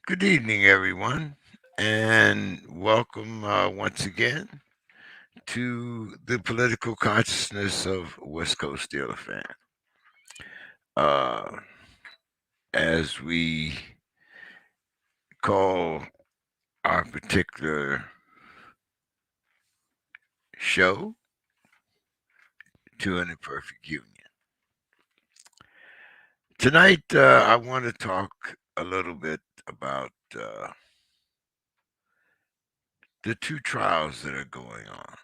Good evening, everyone, and welcome once again to the political consciousness of West Coast Steeler fan. Uh, as we call our particular show to an imperfect union. Tonight, I want to talk a little bit about the two trials that are going on.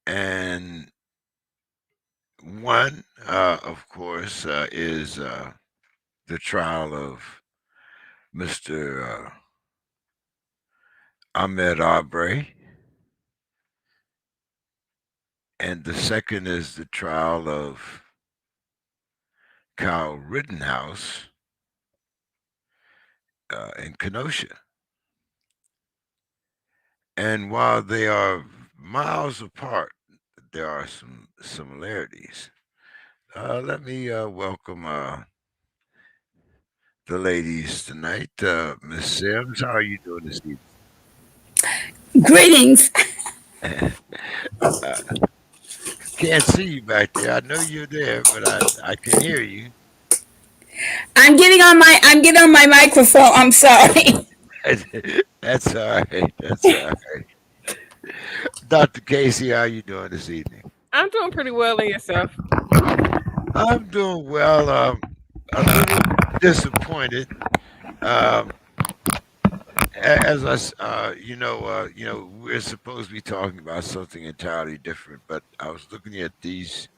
And one, of course, is the trial of Mr. Ahmaud Abrey, and the second is the trial of Kyle Rittenhouse in Kenosha. And while they are miles apart, there are some similarities. Let me welcome the ladies tonight. Miss Sims, how are you doing this Greetings. evening? uh, can't see you back there. I know you're there, but I can hear you. I'm getting on my microphone. I'm sorry. That's all right. That's all right. Dr. Casey, how you doing this evening? I'm doing pretty well in yourself. I'm doing well. A little disappointed. Um, as we're supposed to be talking about something entirely different, but I was looking at these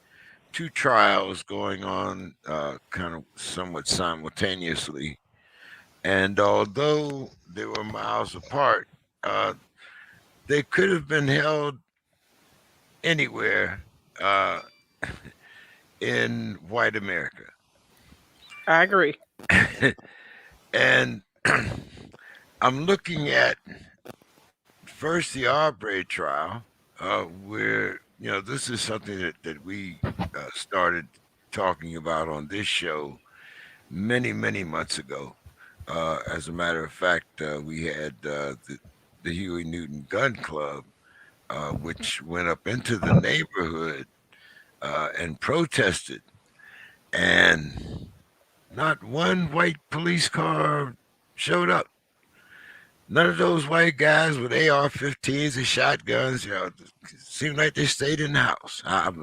two trials going on, kind of somewhat simultaneously, and although they were miles apart, uh, they could have been held anywhere uh, in white America. I agree. And I'm looking at first the Arbery trial, where this is something that we started talking about on this show many months ago. As a matter of fact, we had the Huey Newton Gun Club, which went up into the neighborhood and protested, and not one white police car showed up. None of those white guys with AR-15s and shotguns, seemed like they stayed in the house.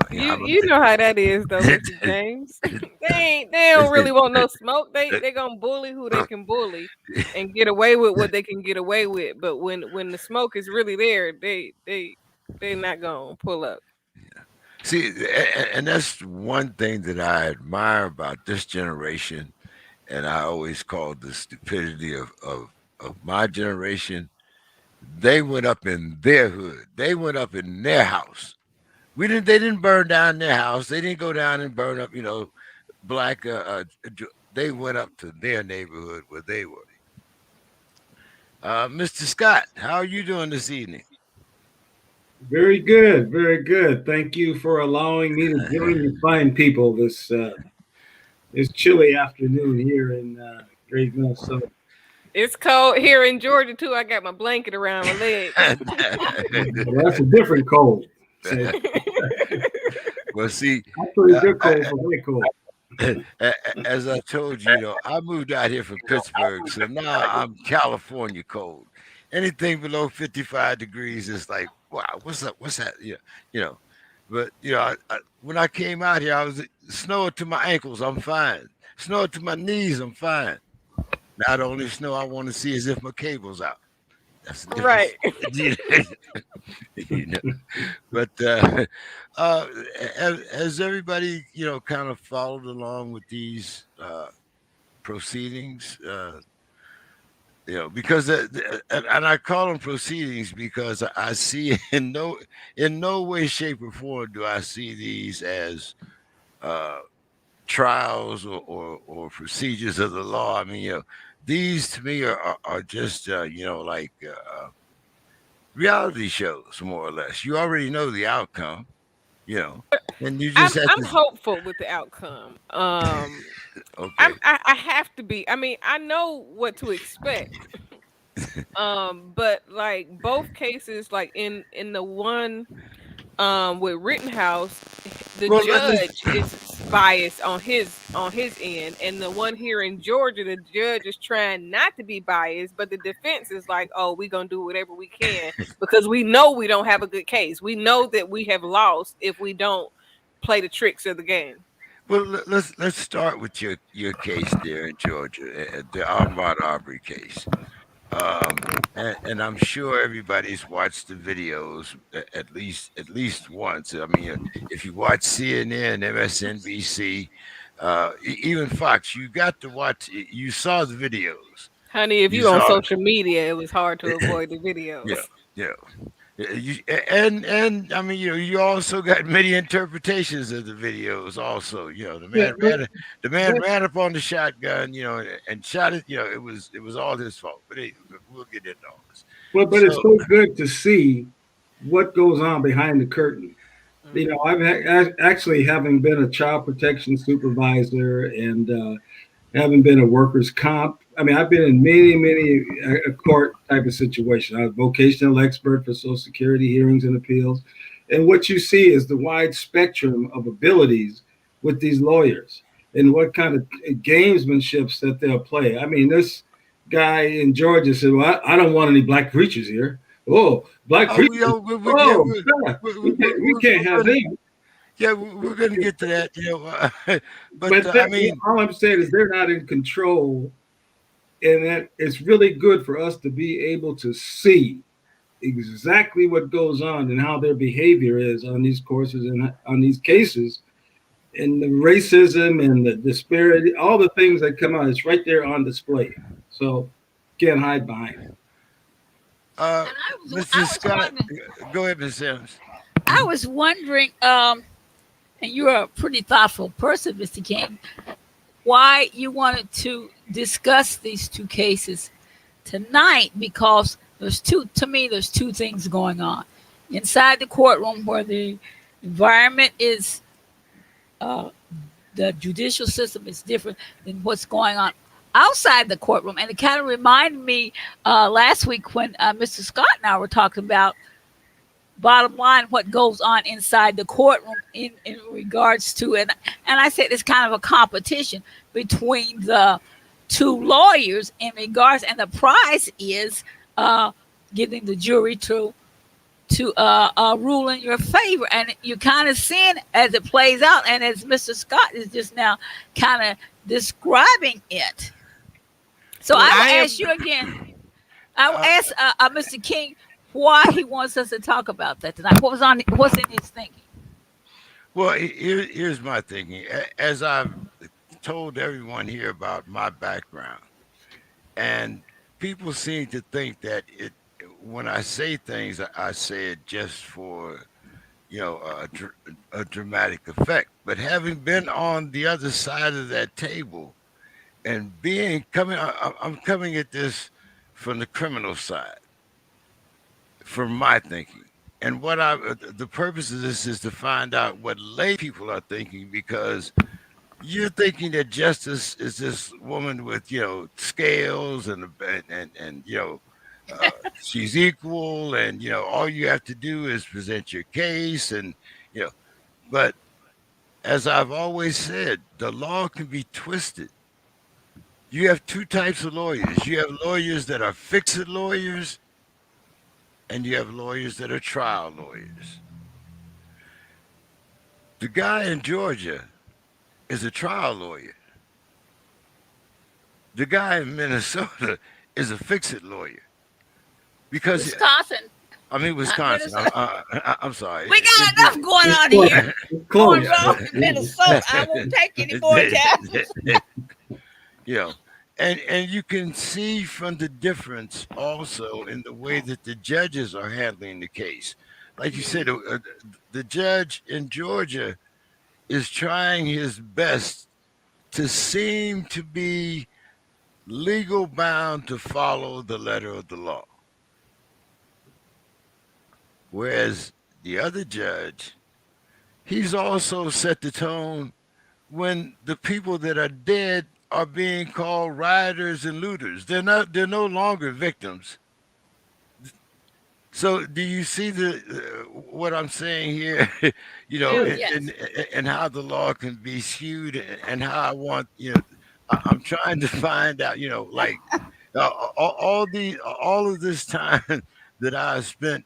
You know how that is though, Mr. James. They don't really want no smoke. They gonna bully who they can bully and get away with what they can get away with. But when the smoke is really there, they not gonna pull up. See, and that's one thing that I admire about this generation, and I always call the stupidity of my generation. They went up in their hood. They went up in their house. We didn't. They didn't burn down their house. They didn't go down and burn up. Black. They went up to their neighborhood where they were. Mr. Scott, how are you doing this evening? Very good, very good. Thank you for allowing me to join you fine people this chilly afternoon here in Great Minnesota. It's cold here in Georgia too. I got my blanket around my legs. Well, that's a different cold. So, Well, see, actually, good cold, but way cold. as I told you, I moved out here from Pittsburgh, so now I'm California cold. Anything below 55 degrees is like, wow, what's up? What's that? Yeah, you know. But when I came out here, I was snow to my ankles. I'm fine. Snow to my knees. I'm fine. Not only snow, I want to see as if my cable's out. That's the difference. Right. you know. But has everybody, kind of followed along with these proceedings? Because and I call them proceedings because I see in no way, shape, or form do I see these as uh, trials or procedures of the law. I mean, these to me are just like reality shows, more or less. You already know the outcome, you know, and you I'm just have I'm to. hopeful with the outcome. Okay. I have to be. I mean, I know what to expect. But like both cases, like in the one with Rittenhouse, the Well, let's. judge is biased on his end, and the one here in Georgia, the judge is trying not to be biased, but the defense is like, "Oh, we're gonna do whatever we can because we know we don't have a good case. We know that we have lost if we don't play the tricks of the game." Well, let's start with your case there in Georgia, the Ahmaud Aubrey case. And I'm sure everybody's watched the videos at least once. I mean, if you watch CNN, MSNBC, even Fox, you got to watch. You saw the videos. Honey, if You you on saw, social media, it was hard to avoid the yeah, videos. yeah. And I mean, you also got many interpretations of the videos. Also, the Yeah, man but, but ran up on the shotgun, and shot it. It was all his fault. But we'll get into all this. but it's So, so good to see what goes on behind the curtain. Mhm. Actually having been a child protection supervisor and having been a workers' comp. I mean, I've been in many court type of situation. I was a vocational expert for Social Security hearings and appeals. And what you see is the wide spectrum of abilities with these lawyers and what kind of gamesmanships that they'll play. I mean, this guy in Georgia said, "Well, I don't want any black preachers here. Oh, black oh, preachers. yeah, Oh, God, we can't have we're them." gonna get to that. But But I mean, all I'm saying is they're not in control, and that it's really good for us to be able to see exactly what goes on and how their behavior is on these courses and on these cases, and the racism and the disparity, all the things that come out. It's right there on display, so can't hide behind it. uh, And Mr. I was Scott, wondering, go ahead, Ms. Sims. and you're a pretty thoughtful person, Mr. King, why you wanted to discuss these two cases tonight, because there's two things going on inside the courtroom where the environment is uh, the judicial system is different than what's going on outside the courtroom. And it kind of reminded me last week when Mr. Scott and I were talking about bottom line what goes on inside the courtroom in regards to, and I said it's kind of a competition between the two lawyers in regards, and the prize is uh, getting the jury to rule in your favor. And you kind of seeing as it plays out, and as Mr. Scott is just now kind of describing it. So Well, I I will am ask you again. I will Uh, ask Mr. King why he wants us to talk about that tonight. What's in his thinking? well, here's my thinking. As I've told everyone here about my background, and people seem to think that when I say things, I say it just for a dramatic effect. But having been on the other side of that table and I'm coming at this from the criminal side, from my thinking. And the purpose of this is to find out what lay people are thinking, because you're thinking that justice is this woman with scales and she's equal, and all you have to do is present your case, and you know but as I've always said, the law can be twisted. You have two types of lawyers. You have lawyers that are fix-it lawyers, and you have lawyers that are trial lawyers. The guy in Georgia is a trial lawyer. The guy in Minnesota is a fix-it lawyer, because Wisconsin, I mean not Wisconsin. Minnesota. I'm sorry. We got enough going It's on close. here. It's Going close. Yeah. wrong in Minnesota. I won't take any more time. you know, and you can see from the difference also in the way that the judges are handling the case. Like you said, the judge in Georgia is trying his best to seem to be legal bound to follow the letter of the law, whereas the other judge, he's also set the tone when the people that are dead are being called rioters and looters? They're no longer victims. So do you see the what I'm saying here? you know, Yeah. and, Yes. and and how the law can be skewed, and how I want I'm trying to find out. Like all of this time that I spent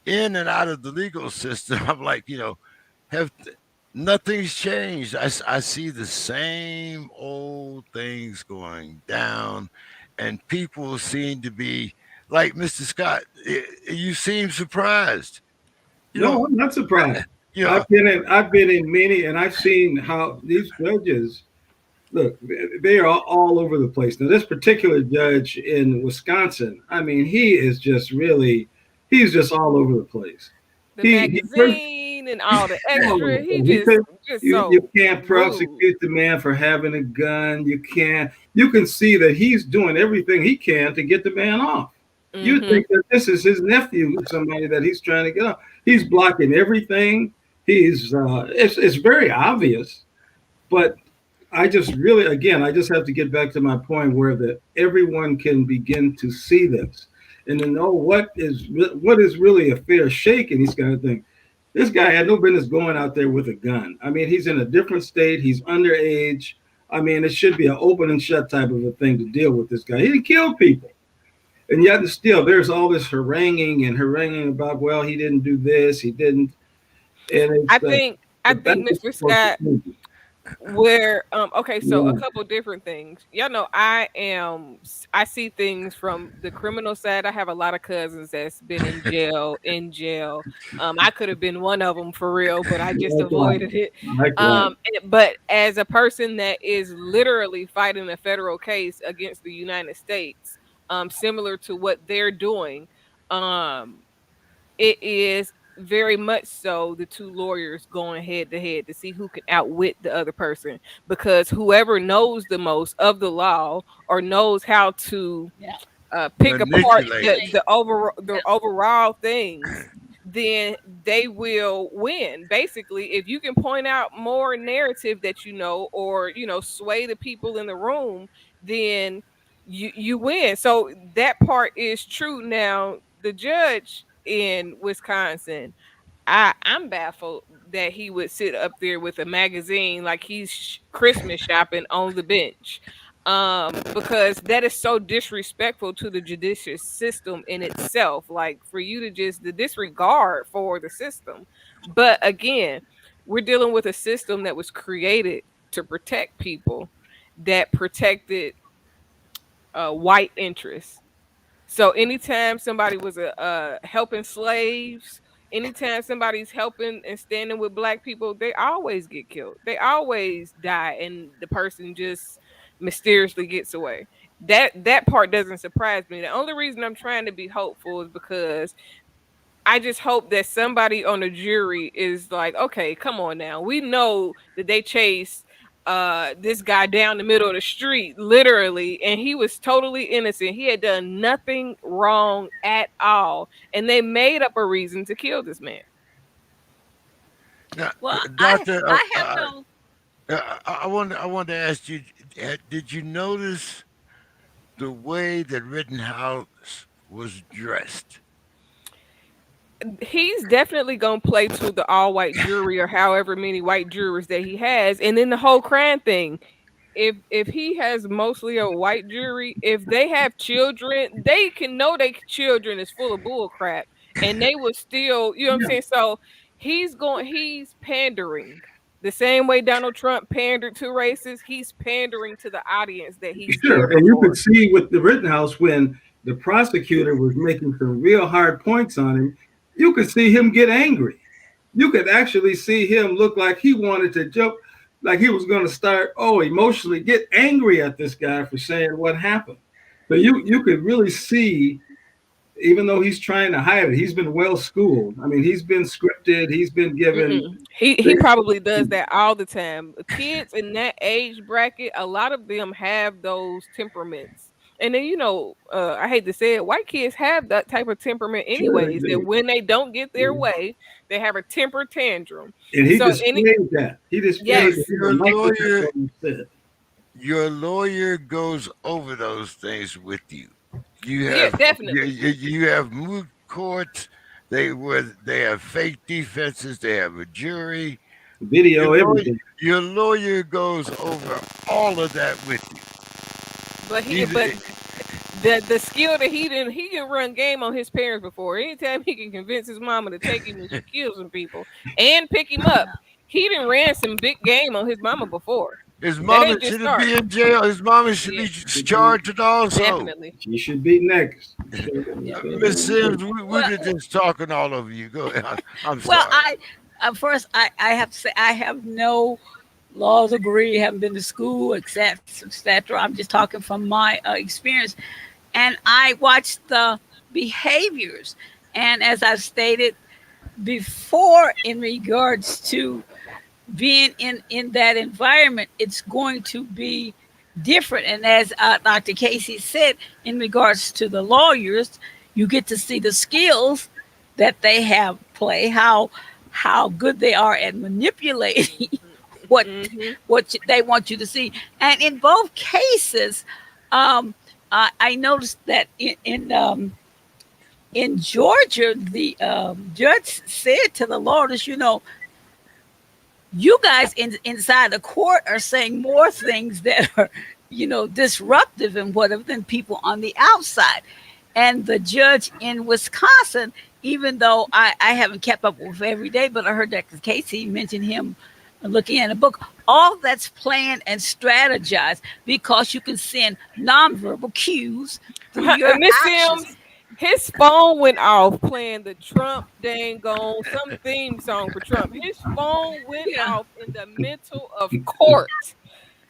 in and out of the legal system, I'm like, have nothing's changed. I see the same old things going down, and people seem to be like Mr. Scott. You seem surprised. You know, No, I'm not surprised. you know, I've been in many, and I've seen how these judges look. They are all over the place. Now, this particular judge in Wisconsin, I mean, he is just really, he's just all over the place. The He first, magazine and all the oh, extra. He he just said, just you so can't rude. prosecute the man for having a gun. You can't. You can see that he's doing everything he can to get the man off. You Mm-hmm. think that this is his nephew, somebody that he's trying to get off. He's blocking everything. It's very obvious, but I just really, again, I just have to get back to my point where that everyone can begin to see this and to know what is really a fair shake and these kind of things. This guy had no business going out there with a gun. I mean, he's in a different state. He's underage. I mean, it should be an open and shut type of a thing to deal with this guy. He didn't kill people. And yet, and still, there's all this haranguing about, well, he didn't do this, he didn't. And I it's think I the back think and Mr. forth Scott, between where okay, so a yeah. couple different things. Y'all know I see things from the criminal side. I have a lot of cousins that's been in jail. I could have been one of them for real, but I just Likewise. avoided it. Likewise. But as a person that is literally fighting a federal case against the United States, similar to what they're doing, um it is very much so the two lawyers going head to head to see who can outwit the other person, because whoever knows the most of the law or knows how to Yeah. pick apart manipulate. the overall things, then they will win. Basically, if you can point out more narrative that or sway the people in the room, then you win. So that part is true. Now, the judge in Wisconsin, I'm baffled that he would sit up there with a magazine like he's Christmas shopping on the bench. Because that is so disrespectful to the judicial system in itself. Like, for you to just the disregard for the system. But again, we're dealing with a system that was created to protect people, that protected white interests. So anytime somebody was helping slaves, anytime somebody's helping and standing with black people, they always get killed. They always die, and the person just mysteriously gets away. That part doesn't surprise me. The only reason I'm trying to be hopeful is because I just hope that somebody on the jury is like, okay, come on now. We know that they chased this guy down the middle of the street, literally, and he was totally innocent. He had done nothing wrong at all. And they made up a reason to kill this man. Now, Well, Doctor, I have no. I wanted to ask you: did you notice the way that Rittenhouse was dressed? He's definitely gonna play to the all white jury or however many white jurors that he has. And then the whole crime thing. If he has mostly a white jury, if they have children, they can know their children is full of bull crap, and they will still, you know what I'm Yeah, saying? So he's pandering. The same way Donald Trump pandered to races, he's pandering to the audience that he's sure. caring And you could for. see with the Rittenhouse when the prosecutor was making some real hard points on him, you could see him get angry. You could actually see him look like he wanted to jump, like he was going to start, emotionally get angry at this guy for saying what happened. But you could really see, even though he's trying to hide it, he's been well schooled. I mean, he's been scripted. He's been given. Mm-mm. He probably does that all the time. Kids in that age bracket, a lot of them have those temperaments And then I hate to say it, white kids have that type of temperament Sure they anyways. That do. when they don't get their Yeah. way, they have a temper tantrum. And he So any displayed that. He displayed yes, that. He Your was like lawyer, what he said. your lawyer goes over those things with you. You yeah, have definitely. you have moot courts. They have fake defenses. They have a jury. Your Video, lawyer, everything. your lawyer goes over all of that with you. He's But the skill that he can run game on his parents before. Anytime he can convince his mama to take him and she kills some people and pick him up, he done ran some big game on his mama before. his That mama ain't just shouldn't be starting. in jail. His mama should Yeah, be charged also. definitely. She should be next. Miss Sims, we Well, were just talking all over you. Go ahead. I'm well, sorry. first I have to say I have no law degree, haven't been to school, etc. I'm just talking from my experience, and I watched the behaviors, and as I've stated before, in regards to being in that environment, it's going to be different. And as Dr. Casey said, in regards to the lawyers, you get to see the skills that they have play, how good they are at manipulating what Hmm. they want you to see. And in both cases, I noticed that in Georgia, the judge said to the lawyers, you guys inside the court are saying more things that are, disruptive and whatever than people on the outside. And the judge in Wisconsin, even though I haven't kept up with every day, but I heard Dr. Casey mention him looking at a book. All that's planned and strategized because you can send nonverbal cues through your Miss actions. Sims, his phone went off playing the Trump dang on some theme song for Trump. His phone went Yeah, off in the middle of court.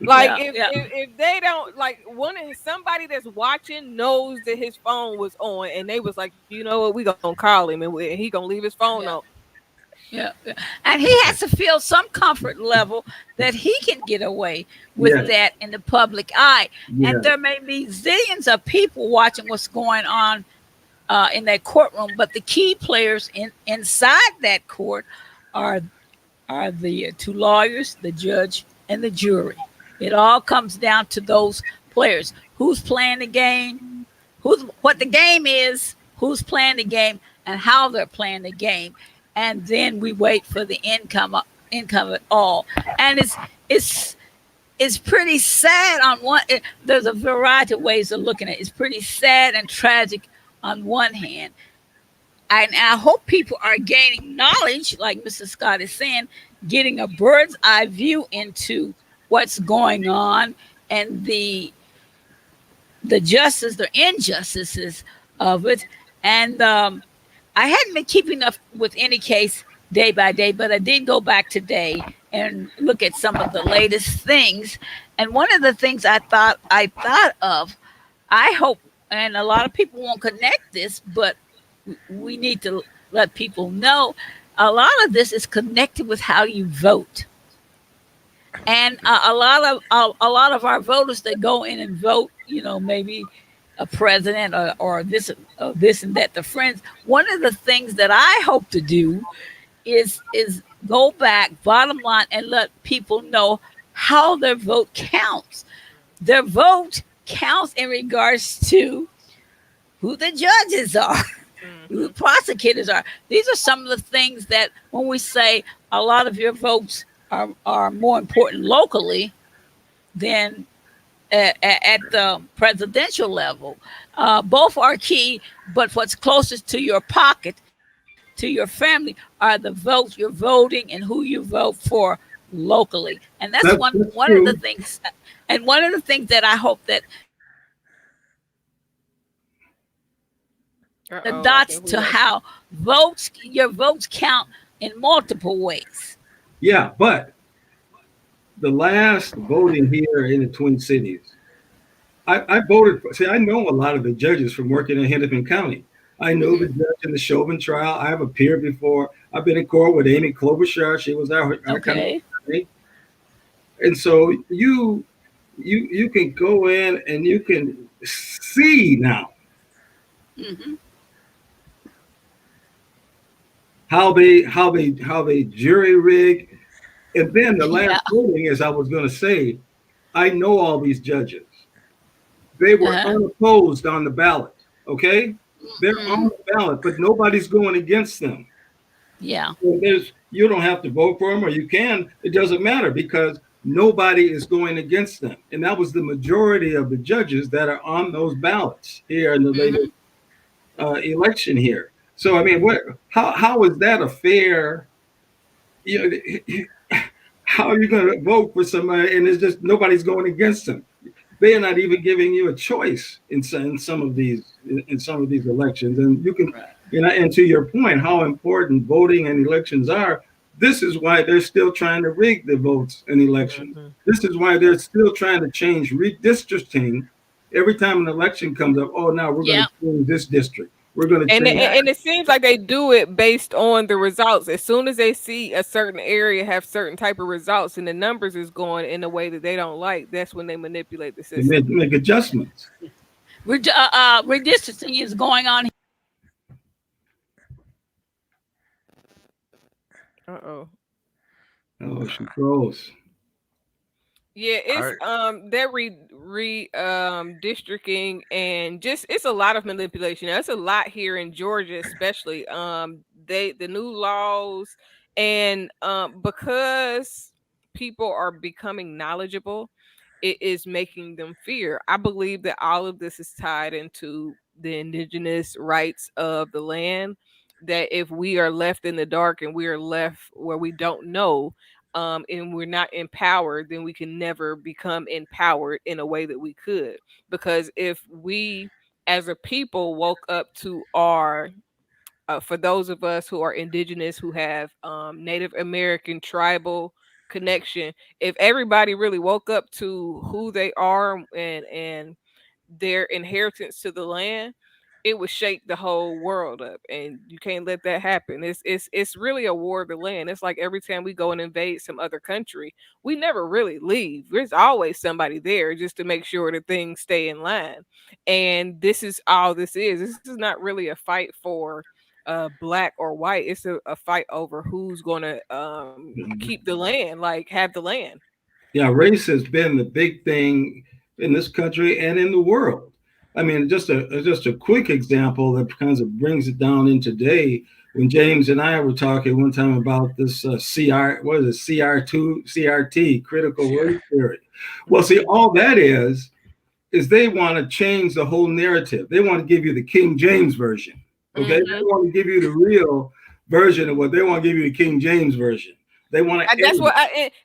Like yeah, yeah, if they don't like somebody that's watching knows that his phone was on and they was like, you know what, we gonna call him and he gonna leave his phone yeah. on. Yeah, yeah. And he has to feel some comfort level that he can get away with Yes, that in the public eye. And yes. there may be zillions of people watching what's going on in that courtroom, but the key players inside that court are the two lawyers, the judge, and the jury. It all comes down to those players. Who's playing the game? What the game is? Who's playing the game? And how they're playing the game? And then we wait for the income of it all. And it's it's pretty sad on one. There's a variety of ways of looking at it. It's pretty sad and tragic on one hand, and I hope people are gaining knowledge, like Mr. Scott is saying, getting a bird's eye view into what's going on and the justice, the injustices of it. And I hadn't been keeping up with any case day by day, but I did go back today and look at some of the latest things. And one of the things I thought of, I hope, and a lot of people won't connect this, but we need to let people know a lot of this is connected with how you vote. And a lot of our voters that go in and vote, maybe a president or this and that, the friends. One of the things that I hope to do is go back, bottom line, and let people know how their vote counts. Their vote counts in regards to who the judges are, who the Hmm. prosecutors are. These are some of the things that when we say a lot of your votes are more important locally than at the presidential level. Both are key, but what's closest to your pocket, to your family, are the votes you're voting and who you vote for locally. And that's one That's of the true. things, and one of the things that I hope that the Uh-oh, I dots think we to lost. how your votes count in multiple ways. Yeah, but the last voting here in the Twin Cities, I voted for, see, I know a lot of the judges from working in Hennepin County. I know the Mhm. judge in the Chauvin trial. I have appeared before. I've been in court with Amy Klobuchar. She was our county Okay. attorney. And so you can go in and you can see now Hmm. how they jury rig. And then the last Yeah. thing is I was going to say, I know all these judges. They were Uh-huh. unopposed on the ballot. Okay, they're Hmm. on the ballot, but nobody's going against them. Yeah. So you don't have to vote for them, or you can. It doesn't matter because nobody is going against them, and that was the majority of the judges that are on those ballots here in the latest Hmm. election here. So I mean, what? How is that a fair? You know, how are you going to vote for somebody and it's just nobody's going against them? They are not even giving you a choice in some of these elections, and you can, and to your point, how important voting and elections are. This is why they're still trying to rig the votes in elections. Mhm. This is why they're still trying to change redistricting. Every time an election comes up, oh, now we're going Yeah. to change this district. We're going to And change. it seems like they do it based on the results. As soon as they see a certain area have certain type of results and the numbers is going in a way that they don't like, that's when they manipulate the They make, system. make adjustments. Redistricting is going on. Uh-oh. Oh, she froze. Yeah, it's I that districting and just it's a lot of manipulation. That's a lot here in Georgia, especially. The new laws and because people are becoming knowledgeable, it is making them fear. I believe that all of this is tied into the indigenous rights of the land. That if we are left in the dark and we are left where we don't know, and we're not empowered, then we can never become empowered in a way that we could. Because if we as a people woke up to our for those of us who are indigenous, who have Native American tribal connection, if everybody really woke up to who they are and their inheritance to the land, it would shake the whole world up, and you can't let that happen. It's really a war of the land. It's like every time we go and invade some other country, we never really leave. There's always somebody there just to make sure that things stay in line. And this is all this is. This is not really a fight for black or white. It's a fight over who's gonna keep the land, like have the land. Yeah, race has been the big thing in this country and in the world. I mean, just a quick example that kind of brings it down in today. When James and I were talking one time about this what is it, CR2, CRT, critical yeah. race theory. Well, see, Mhm. all that is they want to change the whole narrative. They want to give you the King James version. Okay, they Mhm. want to give you the real version of what they want to give you the King James version. They want to That's edit. what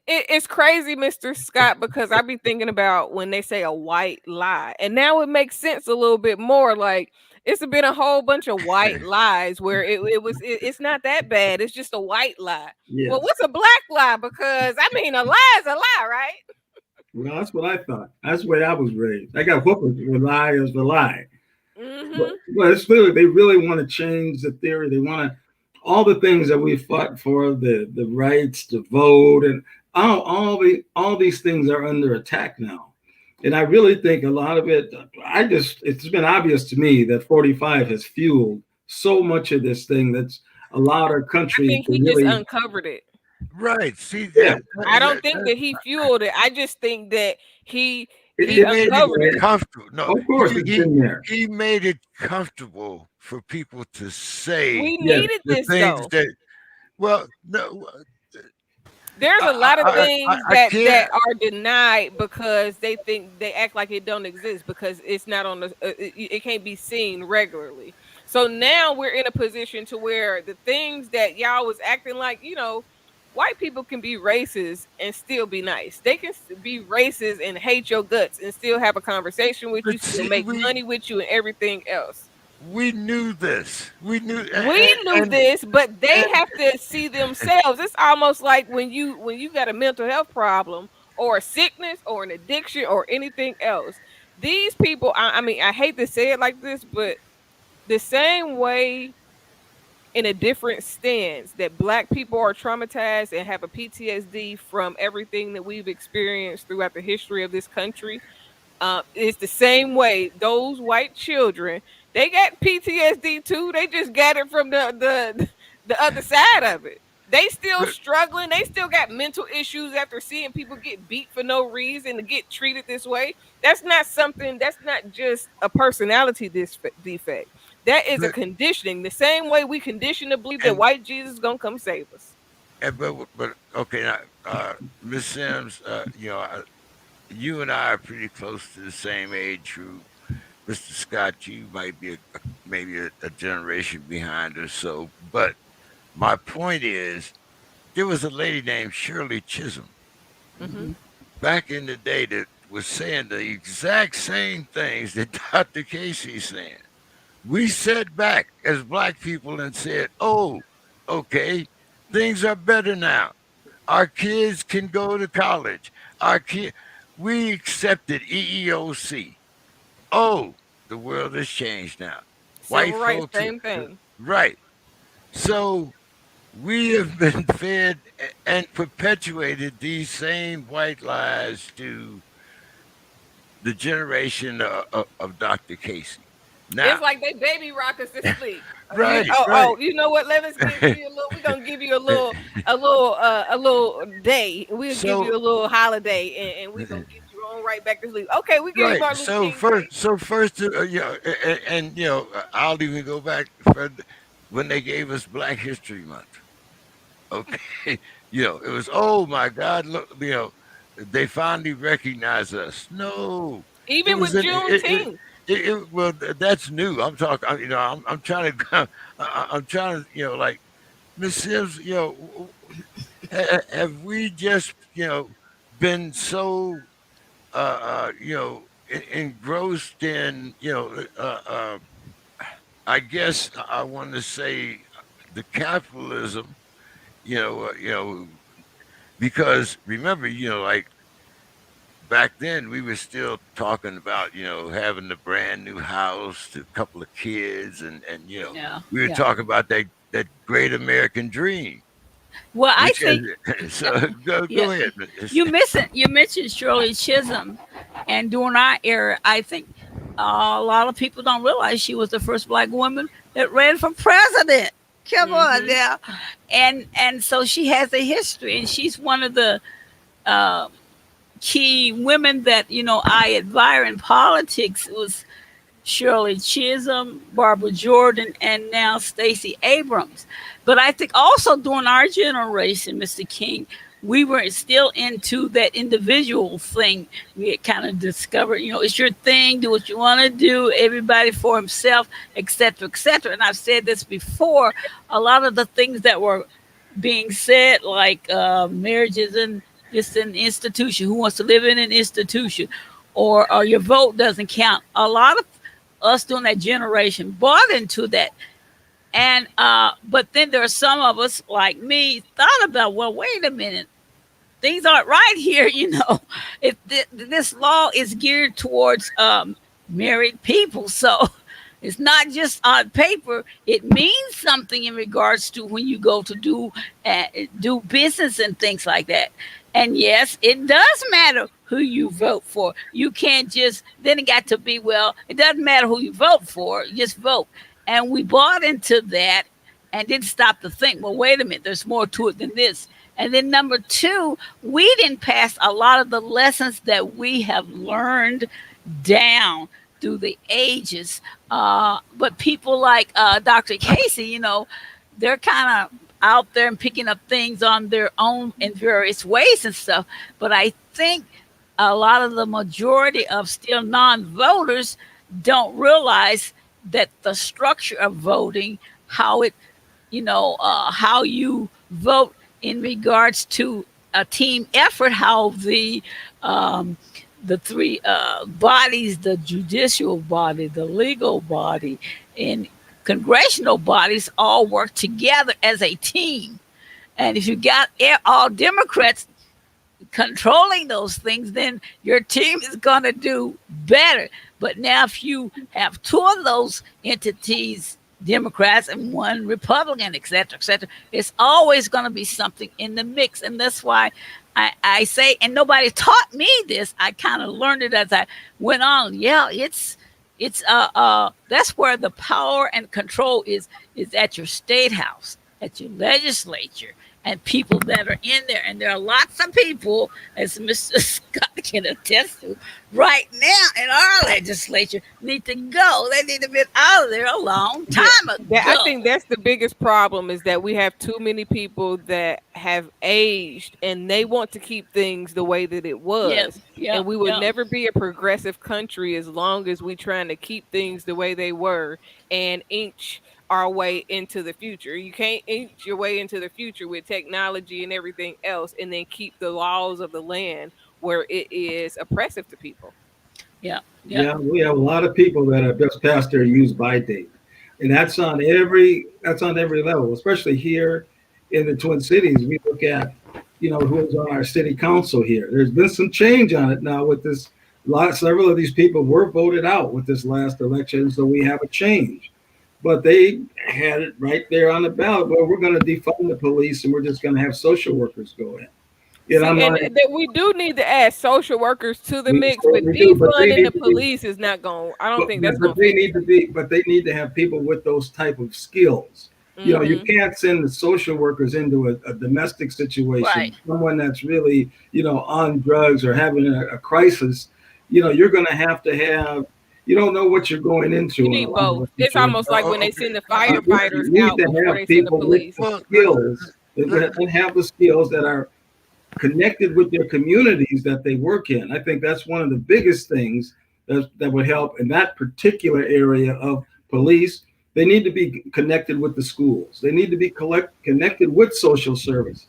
it's crazy, Mr. Scott, because I be thinking about when they say a white lie, and now it makes sense a little bit more. Like it's been a whole bunch of white lies where it's not that bad. It's just a white lie. Well, Yes. what's a black lie? Because I mean, a lie is a lie, right? Well, that's what I thought. That's the way I was raised. I got whooped for lie is the lie. But, Mm-hmm. but it's really, they really want to change the theory. They want to, all the things that we fought for, the rights to vote, and all these things are under attack now. And I really think a lot of it, it's been obvious to me that 45 has fueled so much of this thing that's allowed our I country think to he just really, uncovered it. Right. See yeah, I don't think that he fueled it. I just think that he he it's made been it uncovered it. there. comfortable. No, Of course, it's been there. he made it comfortable for people to say We Yes. needed the this things though. that. Well, no, There's a lot of things I can't. that are denied because they think they act like it don't exist because it's not on the it can't be seen regularly. So now we're in a position to where the things that y'all was acting like, white people can be racist and still be nice. They can be racist and hate your guts and still have a conversation with you, But still see, make money with you and everything else. we knew this. We knew, We knew this, but they and have to see themselves. It's almost like when you got a mental health problem or a sickness or an addiction or anything else. These people, I mean, I hate to say it like this, but the same way in a different stance that Black people are traumatized and have a PTSD from everything that we've experienced throughout the history of this country. It's the same way those white children, they got PTSD too. They just got it from the other side of it. They still But struggling. They still got mental issues after seeing people get beat for no reason to get treated this way. That's not something. That's not just a personality defect. That is a but conditioning. The same way we condition to believe that and white Jesus is gonna come save us. but okay now, Miss Sims, you and I are pretty close to the same age group. Mr. Scott, you might be maybe a generation behind or so. But my point is, there was a lady named Shirley Chisholm Hmm. Mm-hmm. back in the day that was saying the exact same things that Dr. Casey's saying. We sat back as black people and said, "Oh, okay, things are better now. Our kids can go to college. We accepted EEOC. Oh, the world has changed now. White Civil rights, folks, same thing. right? So we have been fed and perpetuated these same white lies to the generation of Dr. Casey. It's Now, like they baby rock us to sleep. right, right. You know what? Let us give you a little. We're gonna give you a little day. We'll give you So a little holiday, and we're gonna get you on right back to sleep. Okay, we give you right. Martin Luther King Day. So first, I'll even go back further when they gave us Black History Month. Okay, it was, oh my God, look, they finally recognize us. No, it Even was with in Juneteenth. well, that's new. I'm talking. I'm trying to I'm trying to like Miss Sims. Have we just been so engrossed in I guess I want to say the capitalism, you know, uh, you know, because remember, like back then we were still talking about, having the brand new house, a couple of kids, and Yeah, we were yeah. talking about that great American dream, Well, I which think has so yeah, go ahead. you mentioned Shirley Chisholm, and during our era, I think a lot of people don't realize she was the first black woman that ran for president. Come on Hmm. now, and so she has a history, and she's one of the uh, key women that I admire in politics. Was Shirley Chisholm, Barbara Jordan, and now Stacey Abrams. But I think also during our generation, Mr. King, we were still into that individual thing. We had kind of discovered, it's your thing, do what you want to do, everybody for himself, etc., etc. And I've said this before. A lot of the things that were being said, like marriage is just an institution. Who wants to live in an institution? Or your vote doesn't count. A lot of us during that generation bought into that. And but then there are some of us like me thought about, well, wait a minute, things aren't right here. If this law is geared towards married people, so it's not just on paper. It means something in regards to when you go to do business and things like that. And yes, it does matter who you vote for. You can't just then it got to be, well, it doesn't matter who you vote for, just vote. And we bought into that and didn't stop to think, well, wait a minute, there's more to it than this. And then number two, we didn't pass a lot of the lessons that we have learned down through the ages. But people like Dr. Casey, they're kind of out there and picking up things on their own in various ways and stuff. But I think a lot of the majority of still non-voters don't realize that the structure of voting, how it, how you vote in regards to a team effort, how the three bodies, the judicial body, the legal body, and congressional bodies all work together as a team. And if you got all Democrats controlling those things, then your team is going to do better. But now, if you have two of those entities Democrats and one Republican, et cetera, et cetera. It's always going to be something in the mix. And that's why I say, and nobody taught me this. I kind of learned it as I went on. Yeah, it's that's where the power and control is at your state house, at your legislature, and people that are in there. And there are lots of people, as Mr. Scott can attest to, right now in our legislature need to go. They need to be out of there a long time ago. I think that's the biggest problem, is that we have too many people that have aged and they want to keep things the way that it was. And we would never be a progressive country as long as we trying to keep things the way they were and inch our way into the future. You can't inch your way into the future with technology and everything else and then keep the laws of the land where it is oppressive to people. Yeah, we have a lot of people that have just passed their use by date. And that's on every level, especially here in the Twin Cities. We look at, who's on our city council here. There's been some change on it now with this. Several of these people were voted out with this last election, so we have a change. But they had it right there on the ballot. Well, we're going to defund the police and we're just going to have social workers go in. We do need to add social workers to the mix, but defunding the police is not going. I don't think that's going to. But they need to have people with those type of skills. Mm-hmm. You can't send the social workers into a domestic situation. Right. Someone that's really, on drugs or having a crisis. You're going to have. You don't know what you're going into. You need both. It's almost like when they send the firefighters out before they send the police. Skills and have the skills that are connected with their communities that they work in. I think that's one of the biggest things that would help in that particular area of police. They need to be connected with the schools. They need to be connected with social service.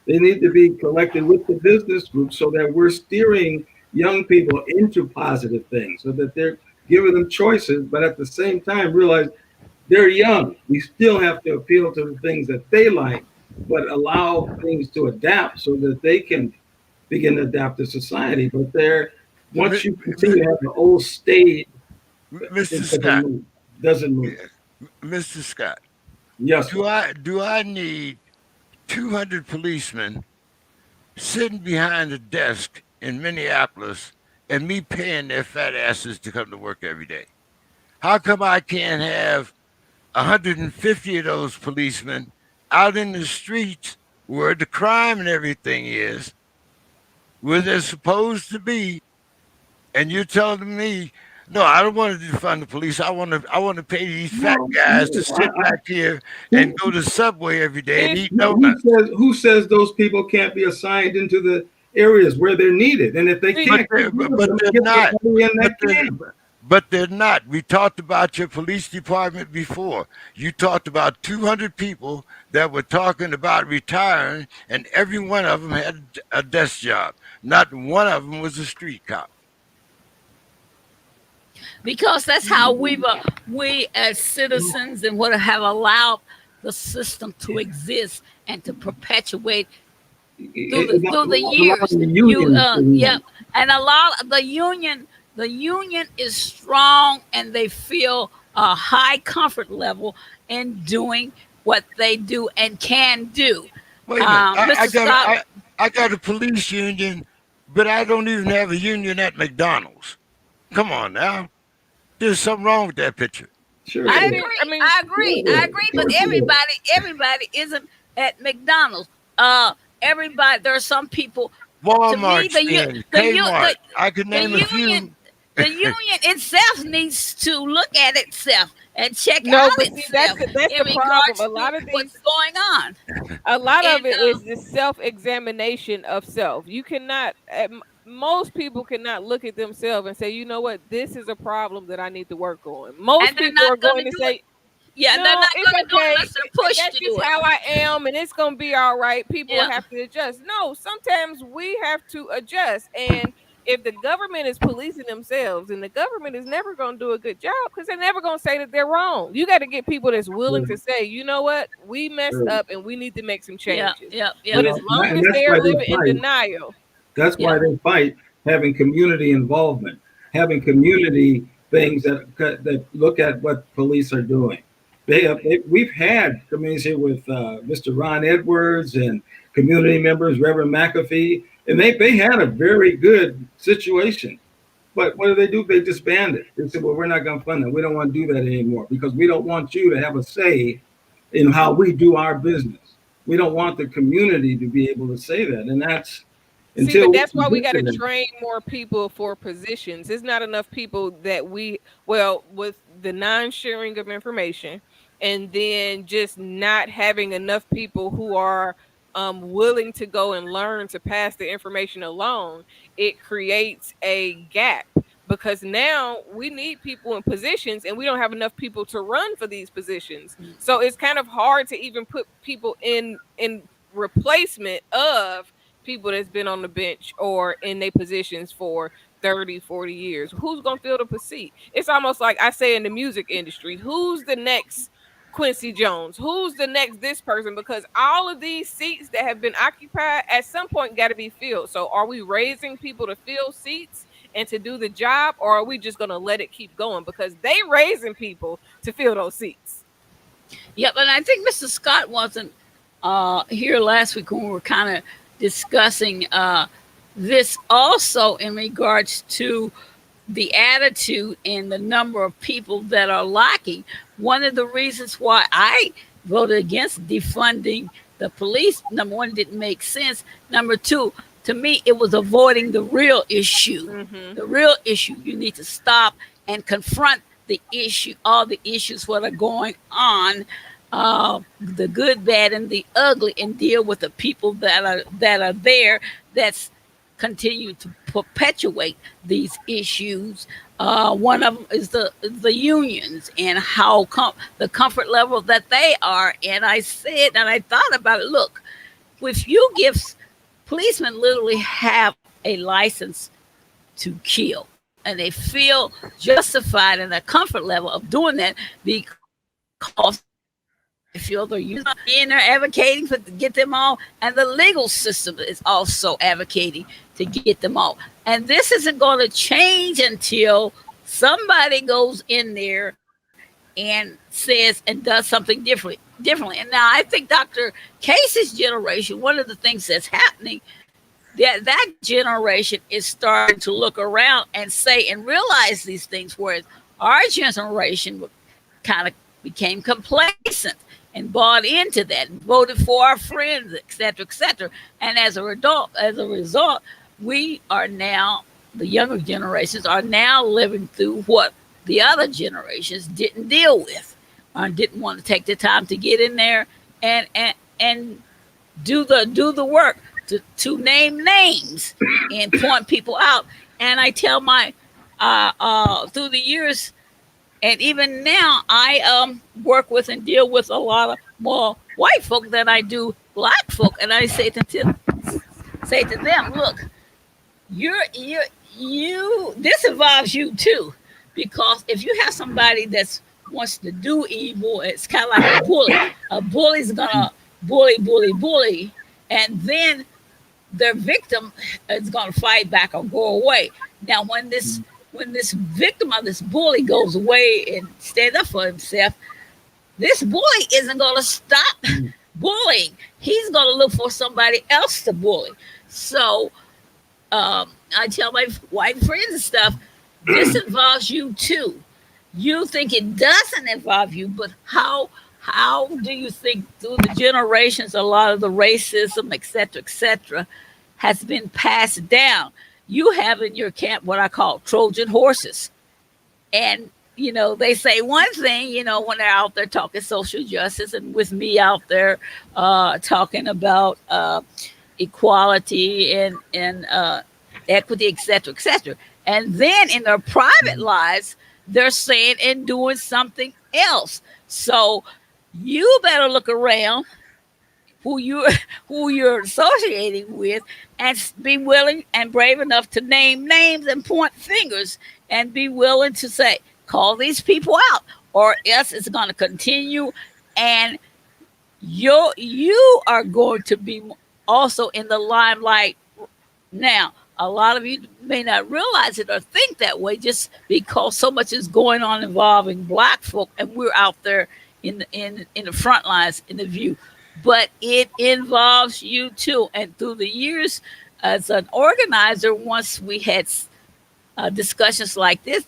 They need to be connected with the business groups so that we're steering young people into positive things, so that they're giving them choices, but at the same time realize they're young. We still have to appeal to the things that they like, but allow things to adapt so that they can begin to adapt to society. But once you continue to have the old state, Mr. Scott doesn't move. Mr. Scott, yes. Do I need 200 policemen sitting behind a desk in Minneapolis and me paying their fat asses to come to work every day? How come I can't have 150 of those policemen out in the streets where the crime and everything is, where they're supposed to be, and you're telling me, no, I don't want to defund the police. I want to pay these fat guys to sit back here and go to Subway every day and eat donuts. Who says those people can't be assigned into the areas where they're needed? And if they can't, but they're not. We talked about your police department before. You talked about 200 people that were talking about retiring, and every one of them had a desk job. Not one of them was a street cop. Because that's how we as citizens and what have allowed the system to exist and to perpetuate through the years. And a lot of the union is strong, and they feel a high comfort level in doing what they do and can do. Wait a minute. I got a police union, but I don't even have a union at McDonald's. Come on now. There's something wrong with that picture. Sure. I agree. But everybody isn't at McDonald's. Everybody. There are some people. Walmart, Kmart. I could name a few. The union itself needs to look at itself and check out itself. That's the problem. A lot of what's going on. A lot of it is the self-examination of self. You cannot. Most people cannot look at themselves and say, you know what, this is a problem that I need to work on. Most people are going to say, they're not going to do it unless they're pushed to do it. That's how I am, and it's going to be all right. People have to adjust. No, sometimes we have to adjust. And if the government is policing themselves, and the government is never going to do a good job, because they're never going to say that they're wrong. You got to get people that's willing to say, you know what, we messed up and we need to make some changes. But as long as they're living in denial. That's why they fight having community involvement, having community things that look at what police are doing. We've had communities here with Mr. Ron Edwards and community members, Reverend McAfee, and they had a very good situation. But what do? They disbanded. They said, well, we're not going to fund it. We don't want to do that anymore because we don't want you to have a say in how we do our business. We don't want the community to be able to say that. And that's See, until but that's why we got to them. train more people for positions. There's not enough people that with the non-sharing of information, and then just not having enough people who are willing to go and learn to pass the information along. It creates a gap because now we need people in positions, and we don't have enough people to run for these positions. So it's kind of hard to even put people in replacement of people that's been on the bench or in their positions for 30, 40 years. Who's going to fill the seat? It's almost like I say in the music industry, who's the next Quincy Jones? Who's the next this person? Because all of these seats that have been occupied at some point got to be filled. So are we raising people to fill seats and to do the job, or are we just going to let it keep going? Because they raising people to fill those seats. Yep, and I think Mr. Scott wasn't here last week when we were kind of discussing this also in regards to the attitude and the number of people that are lacking. One of the reasons why I voted against defunding the police, number one, didn't make sense. Number two, to me, it was avoiding the real issue. Mm-hmm. The real issue. You need to stop and confront the issue, all the issues what are going on. The good, bad, and the ugly, and deal with the people that are there that's continue to perpetuate these issues. One of them is the unions and how the comfort level that they are. And I said, and I thought about it. Look, if you give policemen literally have a license to kill, and they feel justified in their comfort level of doing that because feel they're in there advocating to get them all, and the legal system is also advocating to get them all. And this isn't going to change until somebody goes in there and says and does something differently. And now I think Dr. Casey's generation, one of the things that's happening, that generation is starting to look around and say and realize these things, whereas our generation kind of became complacent and bought into that and voted for our friends, et cetera, and as a result, we are now, the younger generations are now living through what the other generations didn't deal with, or didn't want to take the time to get in there and do the work to name names and point people out. And I tell my through the years. And even now, I work with and deal with a lot of more white folk than I do black folk. And I say to them, look, this involves you too, because if you have somebody that wants to do evil, it's kind of like a bully. A bully's gonna bully, and then their victim is gonna fight back or go away. Now, when this victim of this bully goes away and stands up for himself, this bully isn't going to stop bullying. He's going to look for somebody else to bully. So I tell my white friends and stuff, this involves you too. You think it doesn't involve you, but how do you think through the generations a lot of the racism, et cetera, has been passed down? You have in your camp what I call Trojan horses. And, they say one thing, when they're out there talking social justice, and with me out there talking about equality and equity, et cetera. And then in their private lives, they're saying and doing something else. So you better look around who you're associating with, and be willing and brave enough to name names and point fingers, and be willing to say, call these people out, or else it's going to continue, and you are going to be also in the limelight. Now, a lot of you may not realize it or think that way, just because so much is going on involving black folk, and we're out there in the front lines in the view, but it involves you too. And through the years, as an organizer, once we had discussions like this,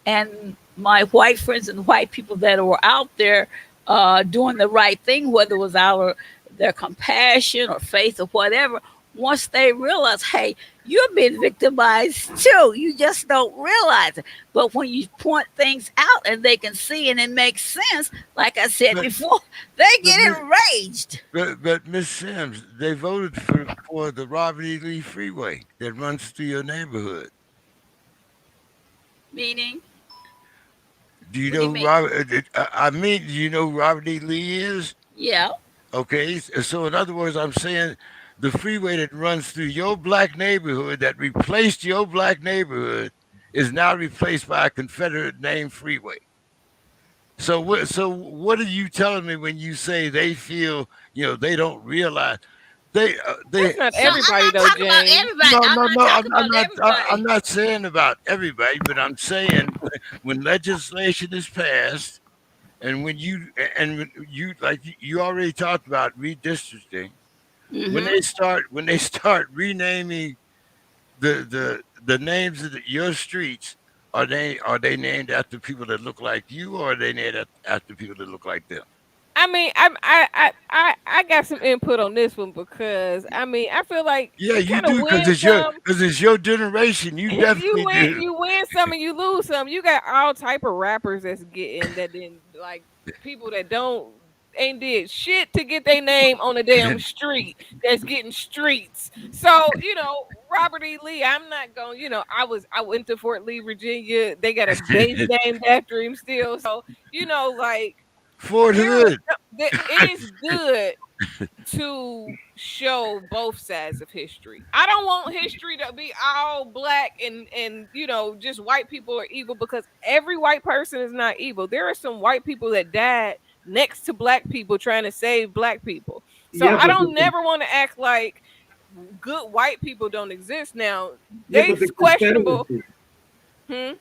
and my white friends and white people that were out there doing the right thing, whether it was their compassion or faith or whatever, once they realize, hey, you're being victimized too. You just don't realize it. But when you point things out and they can see and it makes sense, like I said But before, they but get enraged. but Miss Sims, they voted for the Robert E. Lee Freeway that runs through your neighborhood. Meaning, Do you what do know you who mean? I mean, do you know who Robert E. Lee is? Yeah. Okay, so in other words, I'm saying the freeway that runs through your black neighborhood that replaced your black neighborhood is now replaced by a Confederate named freeway. So what are you telling me when you say they feel, they don't realize they That's not So I'm everybody not though, talking about James. everybody. no, I'm no, not no. talking about I'm everybody. not saying about everybody, but I'm saying when legislation is passed, and when you like you already talked about redistricting, Hmm. when they start renaming the names of your streets, are they named after people that look like you, or are they named after people that look like them? I mean, I got some input on this one because I mean I feel like Yeah, you you kind of do, win some. because it's your generation. You You definitely win, do. you win some and you lose some. You got all type of rappers that's getting that then like people that don't ain't did shit to get their name on the damn street that's getting streets. So Robert E. Lee. I'm not going. I went to Fort Lee, Virginia. They got a base named after him still. So like Fort Hood. it is good to show both sides of history. I don't want history to be all black and just white people are evil because every white person is not evil. There are some white people that died next to black people trying to save black people. So Yeah, I but don't never want to act like good white people don't exist. Now yeah, but they's the questionable. Confederacy, Hmm?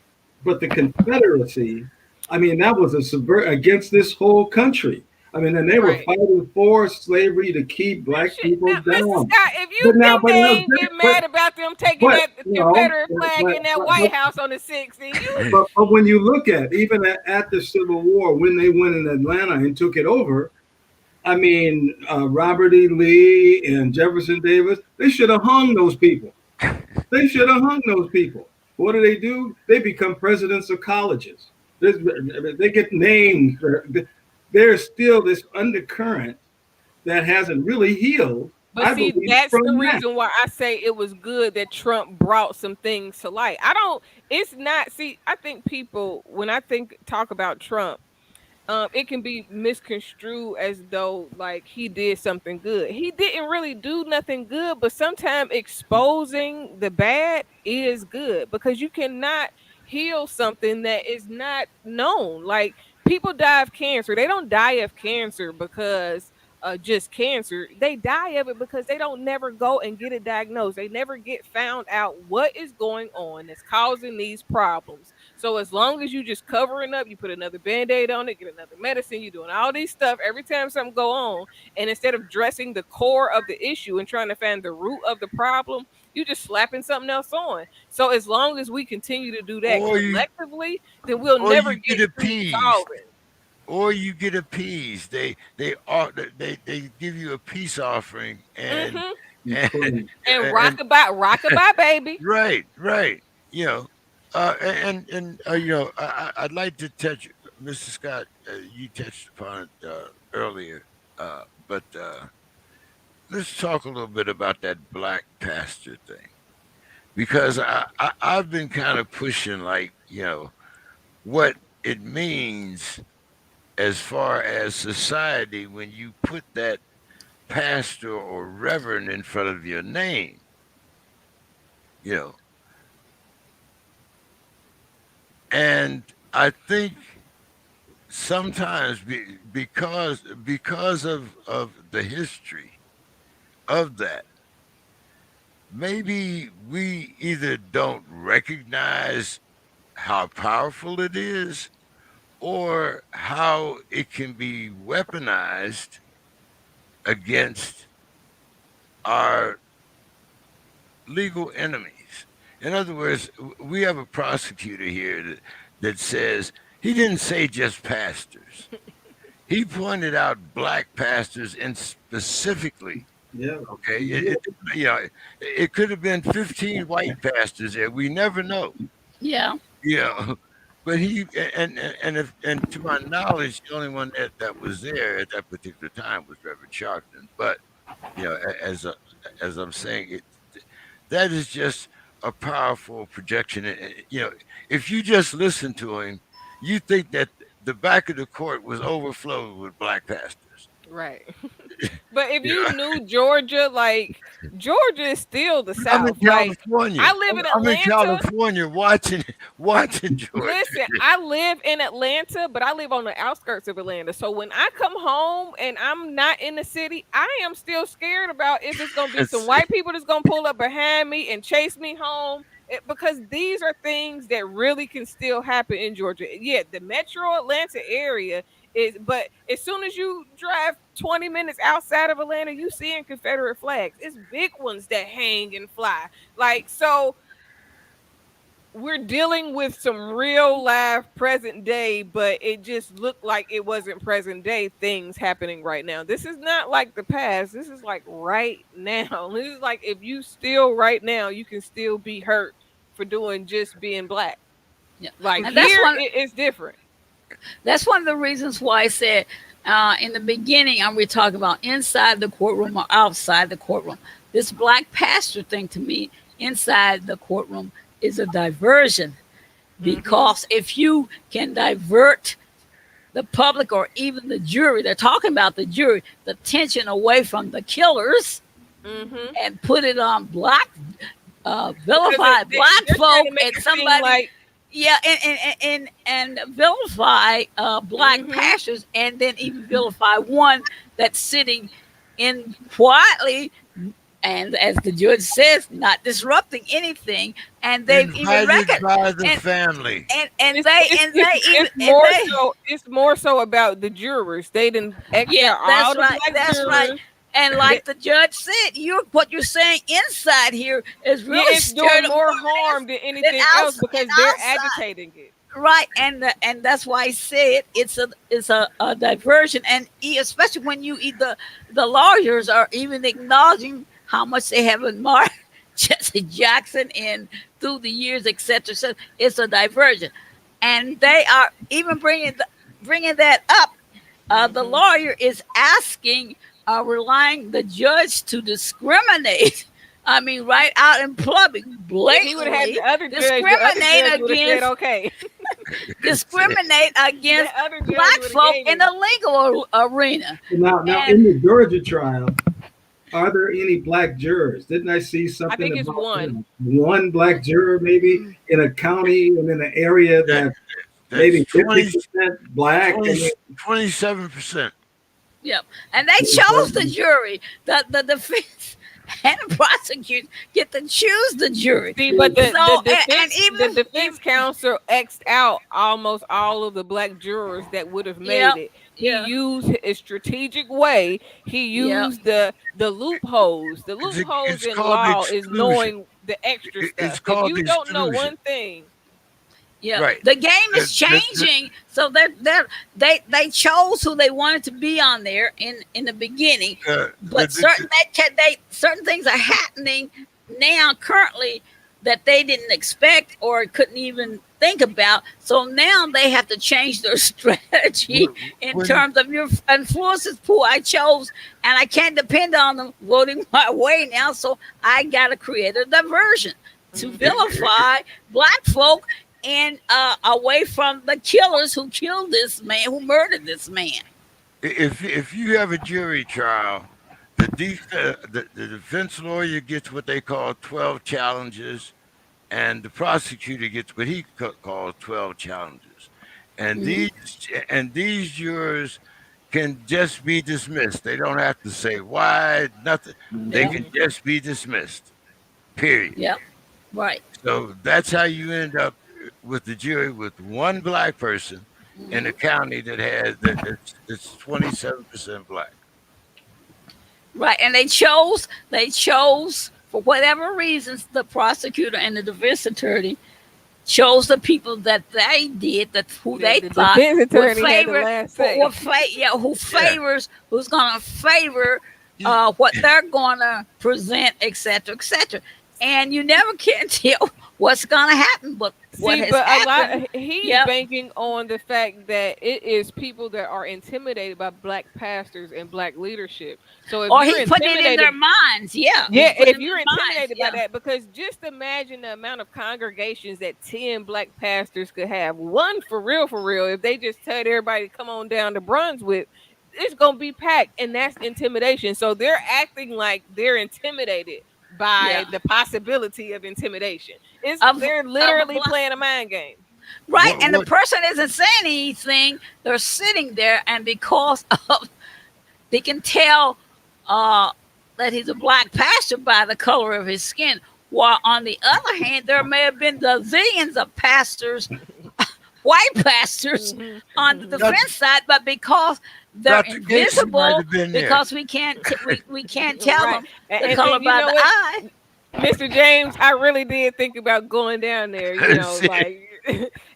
but the Confederacy, I mean, that was a subvert against this whole country. I mean, and they were Right. fighting for slavery to keep Now, black shit. people Now, Mr. down. Scott, if you But now, think but they no, ain't get mad about them taking that no, Confederate flag in that White House on the 6th, then you but when you look at even at the Civil War, when they went in Atlanta and took it over, I mean, Robert E. Lee and Jefferson Davis, they should have hung those people. They should have hung those people. What do? They become presidents of colleges. They get named. There's still this undercurrent that hasn't really healed, But I see, believe, that's the from that. reason why I say it was good that Trump brought some things to light. I don't it's not see, I think people when I think talk about Trump, it can be misconstrued as though like he did something good. He didn't really do nothing good, but sometimes exposing the bad is good because you cannot heal something that is not known. Like people die of cancer. They don't die of cancer because just cancer. They die of it because they don't never go and get it diagnosed. They never get found out what is going on that's causing these problems. So as long as you just covering up, you put another band-aid on it, get another medicine, you're doing all these stuff every time something go on. And instead of addressing the core of the issue and trying to find the root of the problem, you just slapping something else on. So as long as we continue to do that or you collectively, then we'll or never you get get through appeased. solving. Or you get appeased. They give you a peace offering, Hmm. and Ukraine. And and rockabye, baby. right. You know, I'd like to touch, Mr. Scott. You touched upon it earlier, but let's talk a little bit about that black pastor thing because I've been kind of pushing like what it means as far as society when you put that pastor or reverend in front of your name, you know. And I think sometimes because of the history of that, maybe we either don't recognize how powerful it is, or how it can be weaponized against our legal enemies. In other words, we have a prosecutor here that says he didn't say just pastors. He pointed out black pastors and specifically. Yeah. Okay, you know, it could have been 15 white pastors there. We never know. Yeah. You know, but and to my knowledge, the only one that was there at that particular time was Reverend Sharpton. But you know, as I'm saying, that is just a powerful projection. You know, if you just listen to him, you think that the back of the court was overflowed with black pastors. Right. But if You you know, knew Georgia, like Georgia is still the I'm in South. Like California. I live in I'm in Atlanta. California watching Georgia. Listen, I live in Atlanta, but I live on the outskirts of Atlanta. So when I come home and I'm not in the city, I am still scared about if it's gonna be some It's- white people that's gonna pull up behind me and chase me home. Because these are things that really can still happen in Georgia. Yeah, the metro Atlanta area is, but as soon as you drive 20 minutes outside of Atlanta, you seeing Confederate flags. It's big ones that hang and fly. Like so we're dealing with some real life present day, but it just looked like it wasn't present day things happening right now. This is not like the past. This is like right now. This is like if you still right now, you can still be hurt for doing just being black. Yeah. Like And that's here, one. it's different. That's one of the reasons why I said in the beginning, we're talking about inside the courtroom or outside the courtroom. This black pastor thing to me, inside the courtroom, is a diversion because if you can divert the public or even the jury, they're talking about the jury, the tension away from the killers Mm-hmm. and put it on black, Because vilify black they're trying folk to make and it seem somebody. like Yeah, and vilify black Mhm. pastors, and then even vilify one that's sitting in quietly, and as the judge says, not disrupting anything, and they've even Invited reckoned, by the and family. it's more so about the jurors. They didn't X yeah, out all that's the right, black that's right. jurors. And They- like the judge said, what you're saying inside here is Yeah, really it's doing stirred up more more harm than than anything else because they're outside. agitating it. Right, and that's why I said it's a diversion, and especially when you the lawyers are even acknowledging how much they have admired Jesse Jackson and through the years, etc. So it's a diversion, and they are even bringing that up. The lawyer is asking, relying the judge to discriminate. I mean, right out in public, If he would have had blatantly the other judge discriminate would have said against okay. discriminate against The other judge black would've folk gave in it. the legal arena. Now, And in the Georgia trial, are there any black jurors? Didn't I see something think it's about one. one black juror maybe in a county and in an area That, that maybe that's 20, 50% black? 27%. yeah, and they chose the jury. The defense and the prosecutor get to choose the jury. See, but So and even the defense counsel xed out almost all of the black jurors that would have yeah, made it. He yeah, used a strategic way. He yeah, used the loopholes. The It's, loopholes it's in called law is exclusion. knowing the extra It's stuff. If called you don't know exclusion. one thing, yeah. Right. The game is The- changing, so they chose who they wanted to be on there in the beginning. But certain things are happening now currently that they didn't expect or couldn't even think about. So now they have to change their strategy in when- terms of your influences pool I chose, and I can't depend on them voting my way now. So I got to create a diversion to vilify black folk and away from the killers who killed this man, who murdered this man. if you have a jury trial, the defense lawyer gets what they call 12 challenges, and the prosecutor gets what he calls 12 challenges. And these jurors can just be dismissed. They don't have to say why, nothing. They Yeah. can just be dismissed. Period. Yep. Right. So that's how you end up with the jury with one black person in a county that has it's 27% black. Right, and they chose for whatever reasons, the prosecutor and the defense attorney chose the people that they did, that who they The thought defense would attorney had the favor, last say. who favors, who's gonna favor You- what they're gonna present, etc. And you never can tell what's gonna happen, but what See, has but happened. he's Yep. banking on the fact that it is people that are intimidated by black pastors and black leadership. So if Or you're he's putting it in intimidated, their minds. Yeah. yeah, He's putting if it in you're their minds. intimidated by Yeah. that, because just imagine the amount of congregations that 10 black pastors could have. One for real, if they just tell everybody to come on down to Brunswick, it's gonna be packed, and that's intimidation. So they're acting like they're intimidated by Yeah. the possibility of intimidation. They're Of a literally black playing a mind game. Right, What and the what person isn't saying anything. They're sitting there, and because of they can tell that he's a black pastor by the color of his skin. While on the other hand, there may have been the zillions of pastors, white pastors, Mhm. on the Dr. defense side, but because they're Dr. Casey might invisible, have been there. because we can't tell Right. them the And color you by know the what, eye. Mr. James, I really did think about going down there, See? like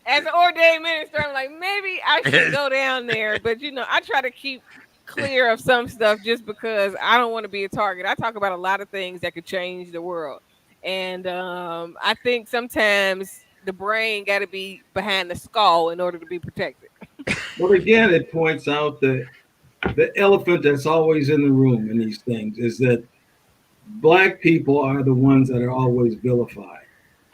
as an ordained minister, I'm like, maybe I should go down there. But I try to keep clear of some stuff just because I don't want to be a target. I talk about a lot of things that could change the world. And I think sometimes the brain got to be behind the skull in order to be protected. Well, again, it points out that the elephant that's always in the room in these things is that black people are the ones that are always vilified.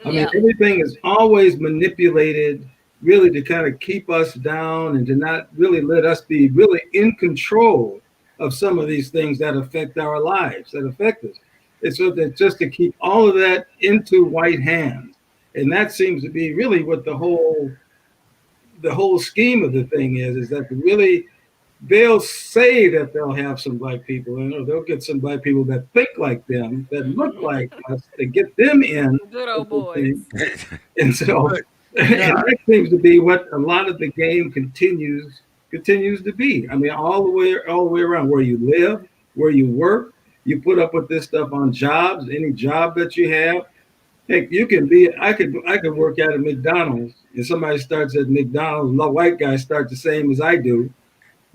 I mean, Yeah. everything is always manipulated really to kind of keep us down and to not really let us be really in control of some of these things that affect our lives, that affect us. It's so that just to keep all of that into white hands. And that seems to be really what the whole scheme of the thing is that really they'll say that they'll have some black people in, or they'll get some black people that think like them, that look like us, to get them in Good with old the boys. thing. And so, But, and that seems to be what a lot of the game continues to be. I mean, all the way around, where you live, where you work, you put up with this stuff on jobs, any job that you have. Heck, you can be. I could work at a McDonald's, and somebody starts at McDonald's. The white guy starts the same as I do.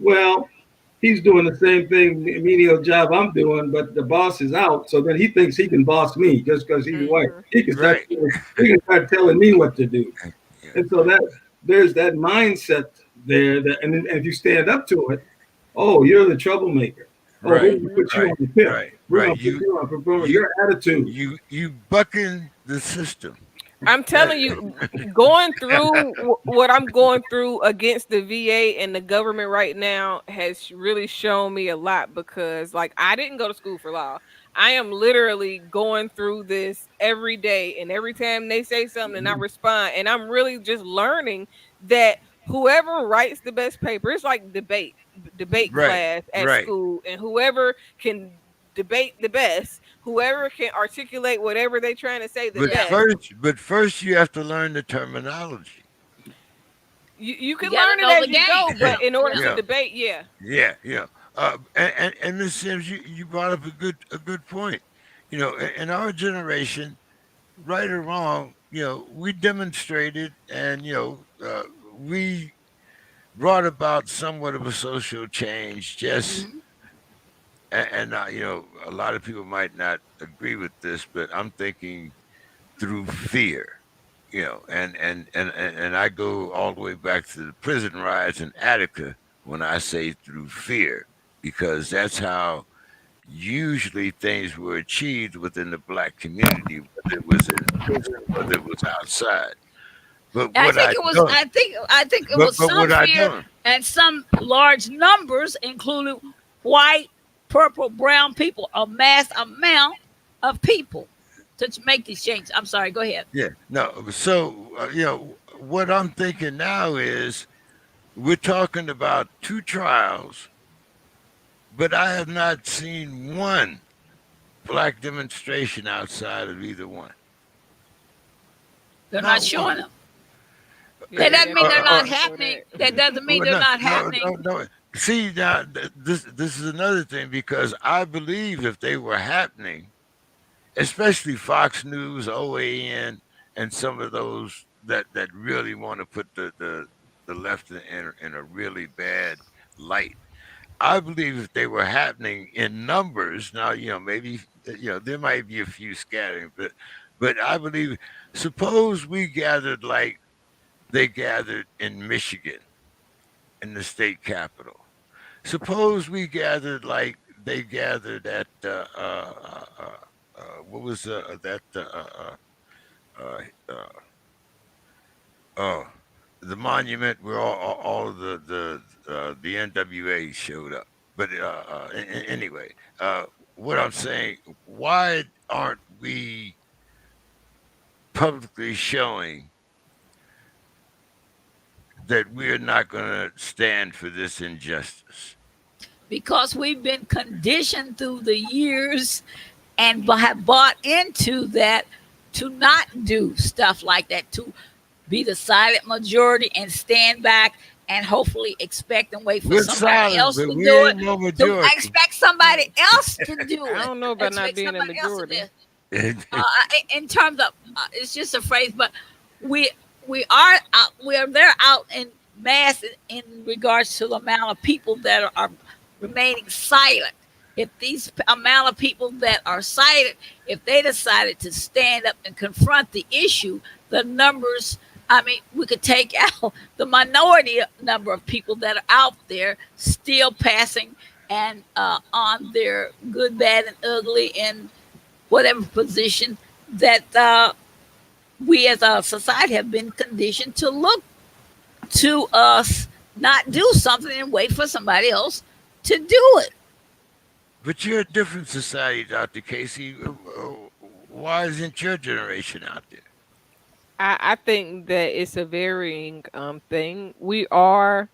Well, he's doing the same thing, menial job I'm doing, but the boss is out. So then he thinks he can boss me just because he's white. Mhm. right. He can start telling me what to do. Yeah. And so there's that mindset there and if you stand up to it, oh, you're the troublemaker. Oh, we're Right. gonna put you Right. on the pit. Right. We're Right. gonna put you on performance. You Your attitude. you bucking the system. I'm telling you, going through what I'm going through against the VA and the government right now has really shown me a lot, because like I didn't go to school for law. I am literally going through this every day, and every time they say something and I respond, and I'm really just learning that whoever writes the best paper, it's like debate Right. class at Right. school, and whoever can debate the best, whoever can articulate whatever they're trying to say the But Yeah. best. first you have to learn the terminology. You can You gotta learn it know as the you game. go, but in order Yeah. to debate, yeah. Yeah, yeah. And Ms. Sims, you brought up a good point. In our generation, right or wrong, we demonstrated and we brought about somewhat of a social change. Just Mhm. and a lot of people might not agree with this, but I'm thinking through fear. And I go all the way back to the prison riots in Attica when I say through fear, because that's how usually things were achieved within the black community, whether it was in prison, whether it was outside. But I what think I it was. don't, I think it but was but some what I fear don't, and some large numbers, including white, purple, brown people, a mass amount of people to make these changes. I'm sorry. Go ahead. yeah, no. So what I'm thinking now is we're talking about two trials, but I have not seen one black demonstration outside of either one. They're not Not showing one. them. That Yeah, doesn't mean they're not definitely for happening. that. That doesn't mean Well, they're no, not no, happening. no. See, now this is another thing because I believe if they were happening, especially Fox News, OAN, and some of those that really want to put the left in a really bad light. I believe if they were happening in numbers, now maybe there might be a few scattering, but I believe suppose we gathered like they gathered in Michigan in the state capitol. Suppose we gathered like they gathered at what was that uh, uh, oh the monument where all of the NWA showed up. But anyway, what I'm saying, why aren't we publicly showing that we're not going to stand for this injustice? Because we've been conditioned through the years and have bought into that to not do stuff like that, to be the silent majority and stand back and hopefully expect and wait for We're somebody silent, else but to we do ain't it. no To majority. expect somebody else to do I it. don't know about not Expect being a somebody else to do majority. it. In terms of, it's just a phrase, but we we are out. They're out in mass in regards to the amount of people that are remaining silent. If these amount of people that are silent, if they decided to stand up and confront the issue, the numbers. I mean, we could take out the minority number of people that are out there still passing and on their good, bad, and ugly in whatever position that we as a society have been conditioned to look to us not do something and wait for somebody else to do it. But you're a different society, Dr. Casey. Why isn't your generation out there? I think that it's a varying thing. We are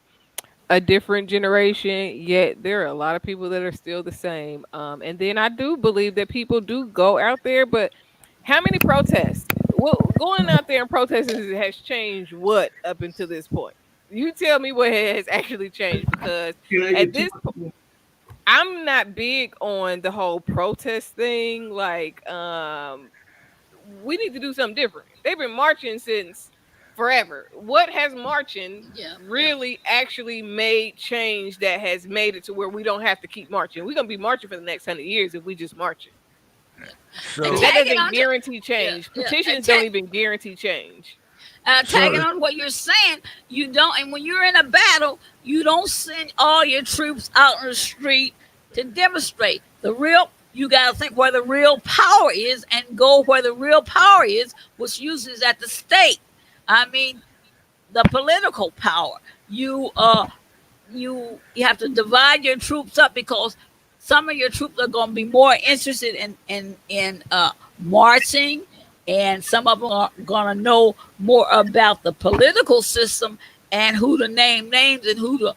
a different generation, yet there are a lot of people that are still the same. And then I do believe that people do go out there, but how many protests? Well, going out there and protesting has changed what up until this point? You tell me what has actually changed because You know, at you this point, I'm not big on the whole protest thing. Like, we need to do something different. They've been marching since forever. What has marching Yeah, yeah. really actually made change that has made it to where we don't have to keep marching? We're gonna be marching for the next 100 years if we just marching. And But So that tagging doesn't on to guarantee yeah, change. yeah, Petitions don't even guarantee change. tagging so on what you're saying, you don't. And when you're in a battle, you don't send all your troops out on the street to demonstrate. The real you got to think where the real power is and go where the real power is, which usually is at the state. I mean, the political power. You have to divide your troops up because some of your troops are going to be more interested in marching, and some of them are going to know more about the political system and who to name names and who to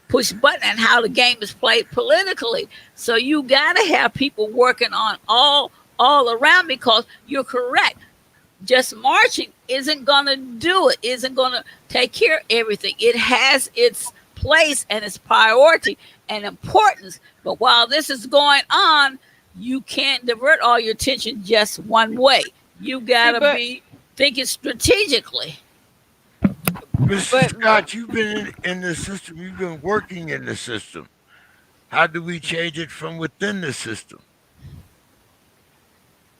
push button and how the game is played politically. So you got to have people working on all around because you're correct. Just marching isn't going to do it, isn't going to take care of everything. It has its place and its priority and importance. But while this is going on, you can't divert all your attention just one way. You got See, to but be thinking strategically. Mr. but Scott, you've been in the system, you've been working in the system. How do we change it from within the system?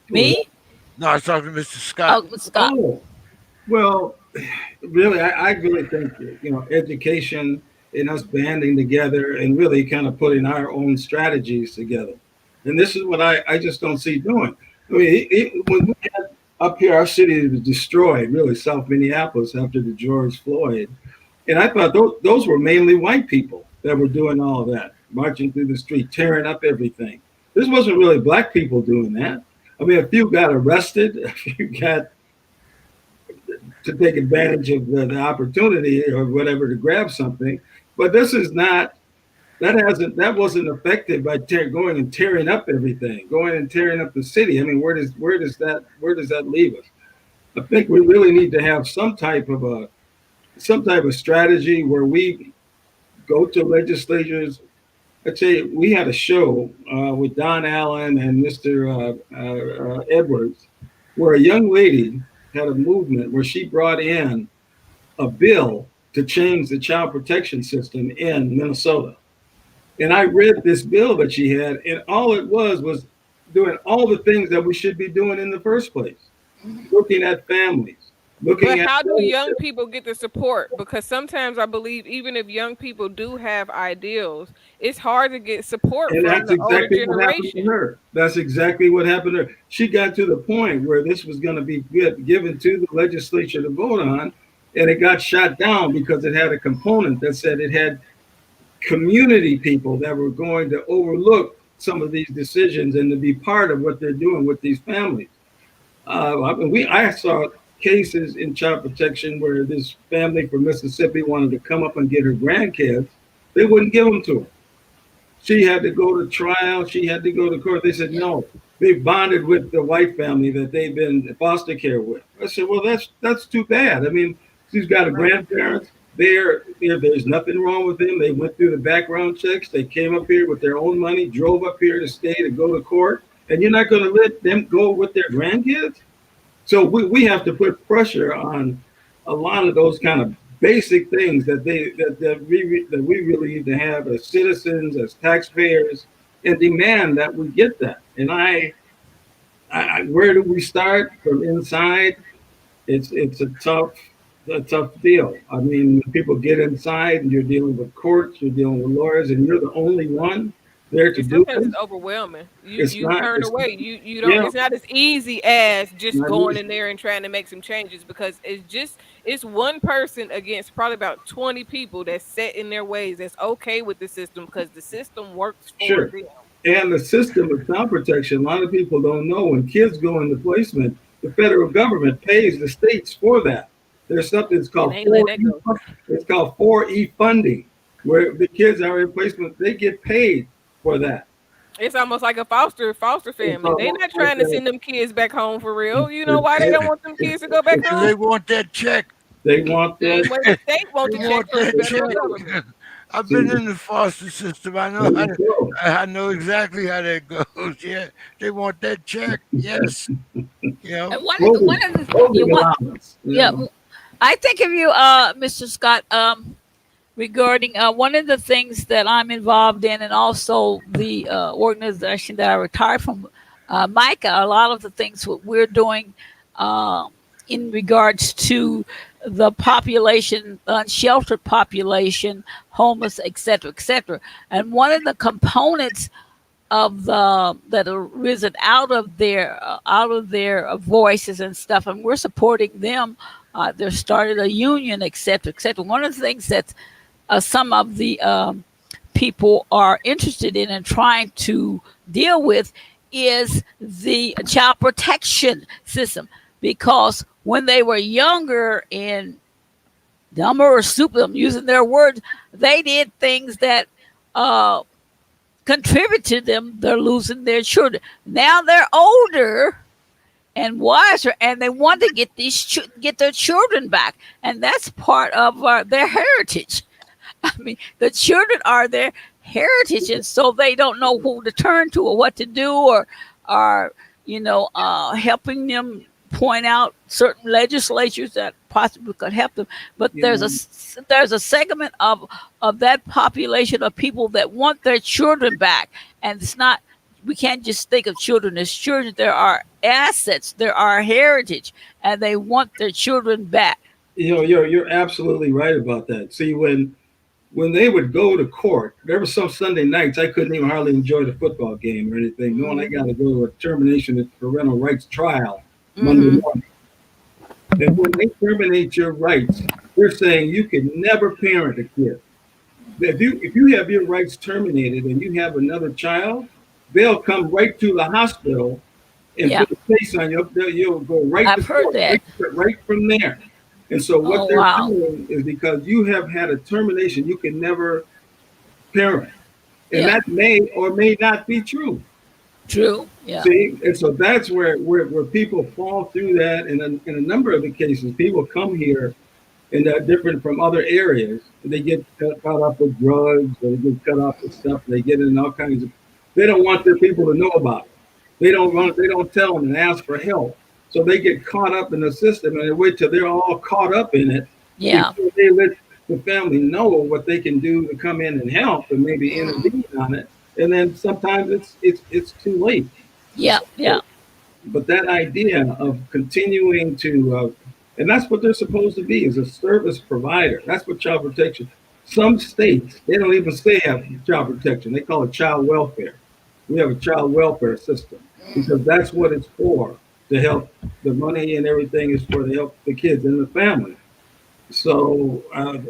Me? No, I was talking to Mr. Scott. Oh, Scott. oh, well, really, I really think education and us banding together and really kind of putting our own strategies together. And this is what I just don't see doing. I mean, when we had up here, our city was destroyed, really, South Minneapolis after the George Floyd. And I thought those were mainly white people that were doing all of that, marching through the street, tearing up everything. This wasn't really black people doing that. I mean, a few got arrested, a few got to take advantage of the opportunity or whatever to grab something. But this is not that wasn't affected by going and tearing up everything, going and tearing up the city. I mean, where does that leave us? I think we really need to have some type of a some type of strategy where we go to legislatures. I'd say we had a show with Don Allen and Mr. Edwards, where a young lady had a movement where she brought in a bill to change the child protection system in Minnesota. And I read this bill that she had, and all it was doing all the things that we should be doing in the first place, looking at families, looking But at. how do young people get the support? Because sometimes I believe even if young people do have ideals, it's hard to get support And from that's the older exactly what happened to generation. her. That's exactly what happened to her. She got to the point where this was going to be given to the legislature to vote on, and it got shot down because it had a component that said it had community people that were going to overlook some of these decisions and to be part of what they're doing with these families. I saw cases in child protection where this family from Mississippi wanted to come up and get her grandkids. They wouldn't give them to her. She had to go to trial. She had to go to court. They said no. They bonded with the white family that they've been in foster care with. I said, well, that's too bad. I mean, she's got a grandparents. There's nothing wrong with them. They went through the background checks. They came up here with their own money, drove up here to stay to go to court, and you're not going to let them go with their grandkids. So we have to put pressure on a lot of those kind of basic things that we really need to have as citizens, as taxpayers, and demand that we get that. And I where do we start from inside? It's a tough deal. I mean, when people get inside and you're dealing with courts, you're dealing with lawyers, and you're the only one there to do Sometimes it. it's overwhelming. It's You not. turn It's away. You don't. yeah. It's not as easy as just Not going easy. in there and trying to make some changes because it's one person against probably about 20 people that's set in their ways that's okay with the system because the system works for Sure. them. And the system of child protection, a lot of people don't know when kids go into placement, the federal government pays the states for that. There's something it's And called they ain't let that 4E, go. it's called 4E funding, where the kids are in placement, they get paid for that. It's almost like a foster It's family. They almost not like trying to send them kids back home for real. You know why they a, don't want them kids to go back Because home? they want that check. they want Same that. way the state wants They a check want from the that federal check. government. I've See, been in the foster system. there you go. I know exactly how that goes. Yeah, they want that check. Yes, you know. And one Clothing, of the clothing one, allowance. yeah, I think of you, Mr. Scott, regarding one of the things that I'm involved in, and also the organization that I retired from, Micah. A lot of the things what we're doing uh, in regards to the population, unsheltered population, homeless, etc., etc. And one of the components of the that are risen out of their voices and stuff, and we're supporting them. They're started a union, etc., etc. One of the things that some of the people are interested in and trying to deal with is the child protection system, because when they were younger and dumber or stupid, I'm using their words, they did things that contribute to them. They're losing their children. Now they're older and wiser, and they want to get get their children back, and that's part of their heritage. I mean, the children are their heritage, and so they don't know who to turn to or what to do, or helping them point out certain legislatures that possibly could help them. But Yeah. there's a segment of that population of people that want their children back, and it's not. We can't just think of children as children. There are assets, there are heritage, and they want their children back. You're absolutely right about that. See, when they would go to court, there were some Sunday nights I couldn't even hardly enjoy the football game or anything, knowing I got to go to a termination of parental rights trial Monday morning. And when they terminate your rights, they're saying you can never parent a kid. If you have your rights terminated and you have another child, they'll come right to the hospital and Yeah, put a case on you. You'll go right I've to heard court, that. right from there. And so what Oh, they're wow. doing is because you have had a termination, you can never parent. And Yeah, that may or may not be true. true. Yeah. See, and so that's where people fall through that. And in a number of the cases, people come here and they're different from other areas. They get caught up with drugs, or they get cut off with stuff. They get in all kinds of. They don't want their people to know about it. They don't want. They don't tell them and ask for help. So they get caught up in the system, and they wait till they're all caught up in it Yeah. before they let the family know what they can do to come in and help and maybe intervene on it. And then sometimes it's too late. Yeah. Yeah. But that idea of continuing to, and that's what they're supposed to be, is a service provider. That's what child protection. Some states, they don't even say have child protection. They call it child welfare. We have a child welfare system because that's what it's for, to help. The money and everything is for to help the kids and the family. So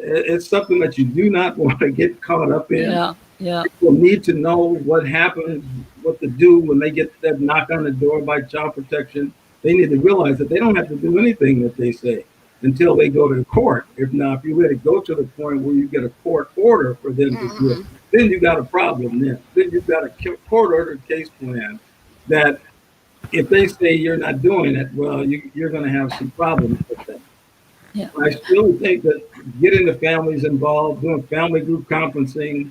it's something that you do not want to get caught up in. Yeah. Yeah. People need to know what happens, what to do when they get that knock on the door by child protection. They need to realize that they don't have to do anything that they say until they go to court. If not, if you let it go to the point where you get a court order for them to do it, then you got a problem. Then you've got a court order case plan that if they say you're not doing it, well, you're going to have some problems with that. Yeah. I still think that getting the families involved, doing family group conferencing,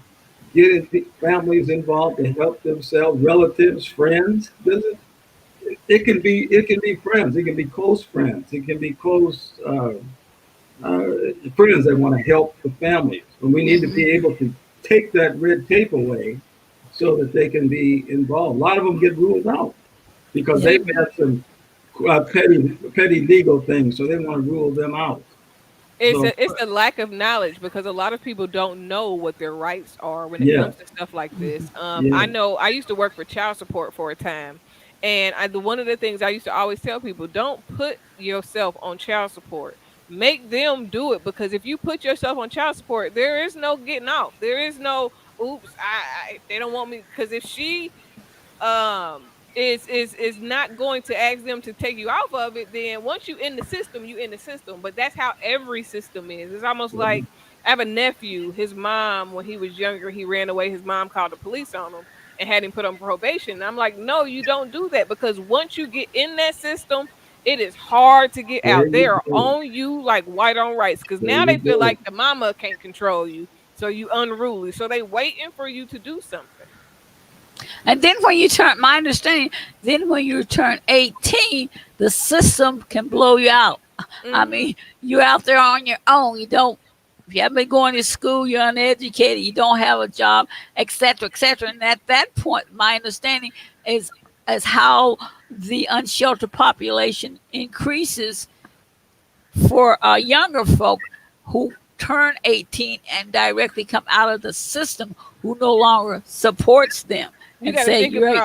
getting families involved to help themselves, relatives, friends. It can be friends. It can be close friends. It can be close friends that want to help the families. And we need to be able to take that red tape away so that they can be involved. A lot of them get ruled out because they've had some petty legal things, so they want to rule them out. It's a lack of knowledge because a lot of people don't know what their rights are when it comes to stuff like this. I know I used to work for child support for a time, and one of the things I used to always tell people: don't put yourself on child support. Make them do it, because if you put yourself on child support, there is no getting out. There is no oops. They don't want me, because if she is not going to ask them to take you off of it, then once you in the system, you in the system. But that's how every system is. It's almost like I have a nephew. His mom, when he was younger, he ran away. His mom called the police on him and had him put on probation. And I'm like, no, you don't do that, because once you get in that system, it is hard to get out. They are on you like white on rice, because now they feel like the mama can't control you, so you unruly. So they waiting for you to do something. And then when you turn, my understanding, then when you turn 18, the system can blow you out. I mean, you're out there on your own. You don't, if you haven't been going to school, you're uneducated, you don't have a job, etc., etc. And at that point, my understanding is as how the unsheltered population increases for younger folk who turn 18 and directly come out of the system, who no longer supports them. And say you're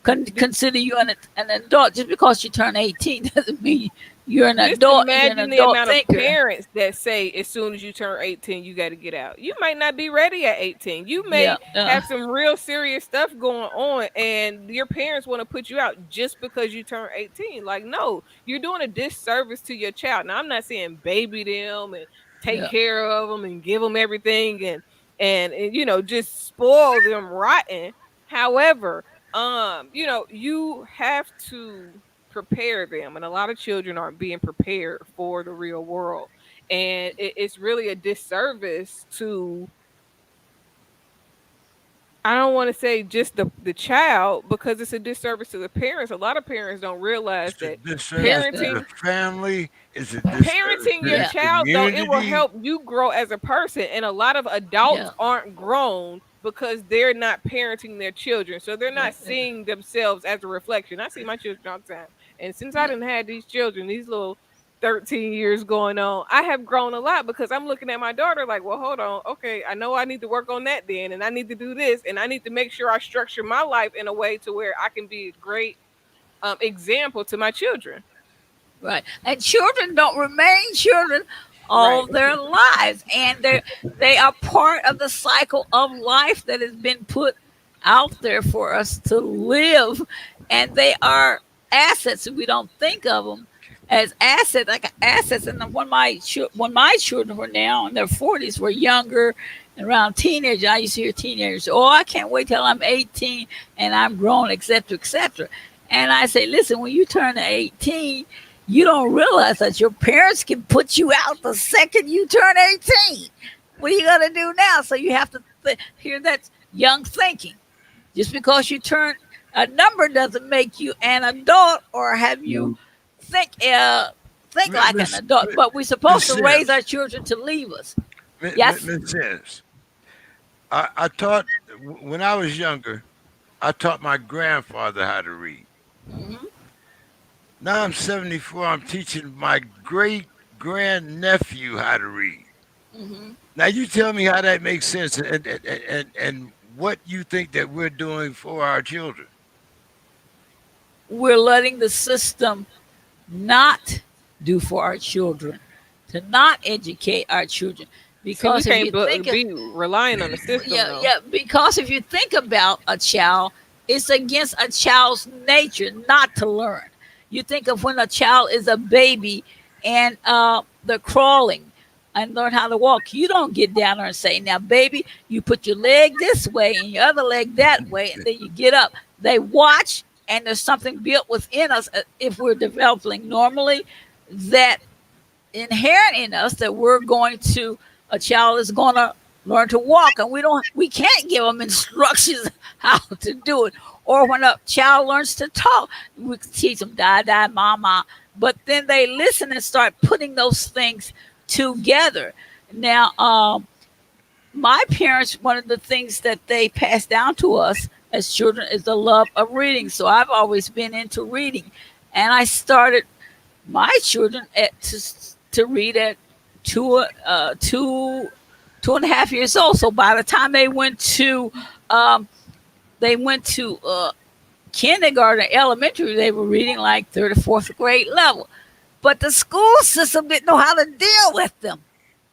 18, consider you an adult. Just because you turn 18 doesn't mean you're an adult. Imagine the amount of parents that say as soon as you turn 18, you got to get out. You might not be ready at 18. You may have some real serious stuff going on, and your parents want to put you out just because you turn 18. Like, no, you're doing a disservice to your child. Now, I'm not saying baby them and take care of them and give them everything and just spoil them rotten. However, you have to prepare them, and a lot of children aren't being prepared for the real world, and it's really a disservice to, I don't want to say just the child, because it's a disservice to the parents. A lot of parents don't realize that parenting the family is parenting your child, though, it will help you grow as a person. And a lot of adults aren't grown because they're not parenting their children, so they're not seeing themselves as a reflection. I see my children all the time, and since I didn't have these children, these little 13 years going on, I have grown a lot, because I'm looking at my daughter like, well, hold on, okay, I know I need to work on that then, and I need to do this, and I need to make sure I structure my life in a way to where I can be a great example to my children. Right. And children don't remain children all their lives, and they are part of the cycle of life that has been put out there for us to live, and they are assets. We don't think of them as assets, like assets. And when my children were now in their 40s, were younger, and around teenagers, I used to hear teenagers, oh, I can't wait till I'm 18 and I'm grown, etc., etc. And I say, listen, when you turn to 18, You don't realize that your parents can put you out the second you turn 18. What are you going to do now? So you have to hear that young thinking. Just because you turn a number doesn't make you an adult or have you No. think like an Miss adult. But we're supposed Miss to raise our Sims, children to leave us. Yes. Miss Sims, I taught when I was younger. I taught my grandfather how to read. Hmm. Now I'm 74. I'm teaching my great grandnephew how to read. Hmm. Now you tell me how that makes sense, and what you think that we're doing for our children. We're letting the system not do for our children, to not educate our children. See, we Because if you can't think be relying on the system yeah, though. yeah, because if you think about a child, it's against a child's nature not to learn. You think of when a child is a baby and they're crawling and learn how to walk. You don't get down there and say, now, baby, you put your leg this way and your other leg that way, and then you get up. They watch, and there's something built within us if we're developing normally that inherent in us that we're going to a child is going to learn to walk, and we can't give them instructions how to do it. Or when a child learns to talk, we can teach them da da mama, but then they listen and start putting those things together. Now my parents, one of the things that they passed down to us as children is the love of reading, so I've always been into reading, and I started my children to read at two and a half years old. So by the time um, they went to kindergarten, elementary, they were reading like third or fourth grade level. But the school system didn't know how to deal with them,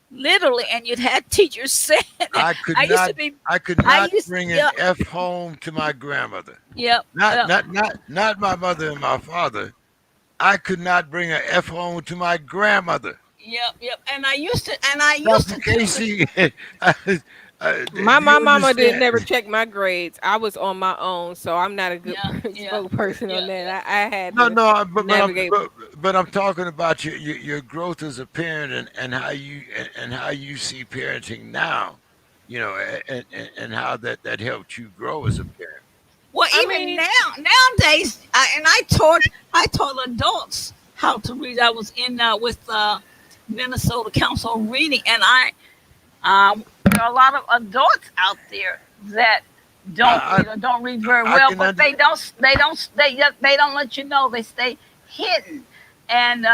literally. And you'd had teachers saying, I could "I used not to be, I could I not used, bring an yep, F home to my grandmother. yep, yep, Not my mother and my father. I could not bring an F home to my grandmother. yep, yep." And I used Dr. to tell them, Casey, do My you mama did understand? never check my grades. I was on my own, so I'm not a good yeah, yeah, spokesperson on yeah, that. I had No, to no, navigate. but I'm talking about your growth as a parent and how and how you see parenting now, and how that helped you grow as a parent. well, I even mean, nowadays, I taught adults how to read. I was in with Minnesota Council on Reading, and there are a lot of adults out there that don't I read or don't read very I well, can but under, they don't let you know. They stay hidden, and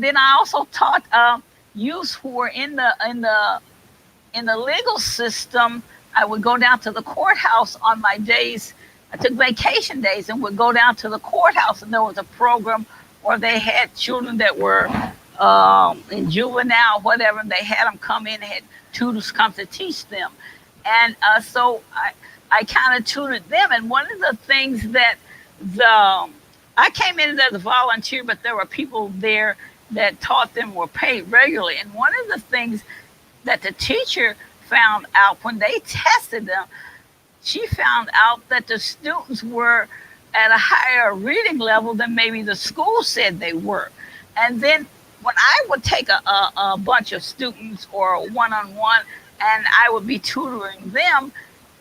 then I also taught youth who were in the legal system. I would go down to the courthouse on my days. I took vacation days and would go down to the courthouse, and there was a program where they had children that were in juvenile, whatever. And they had them come in, had tutors come to teach them, and so I kind of tutored them. And one of the things that the I came in as a volunteer, but there were people there that taught them were paid regularly. And one of the things that the teacher found out when they tested them, she found out that the students were at a higher reading level than maybe the school said they were. And then when I would take a bunch of students or one on one, and I would be tutoring them,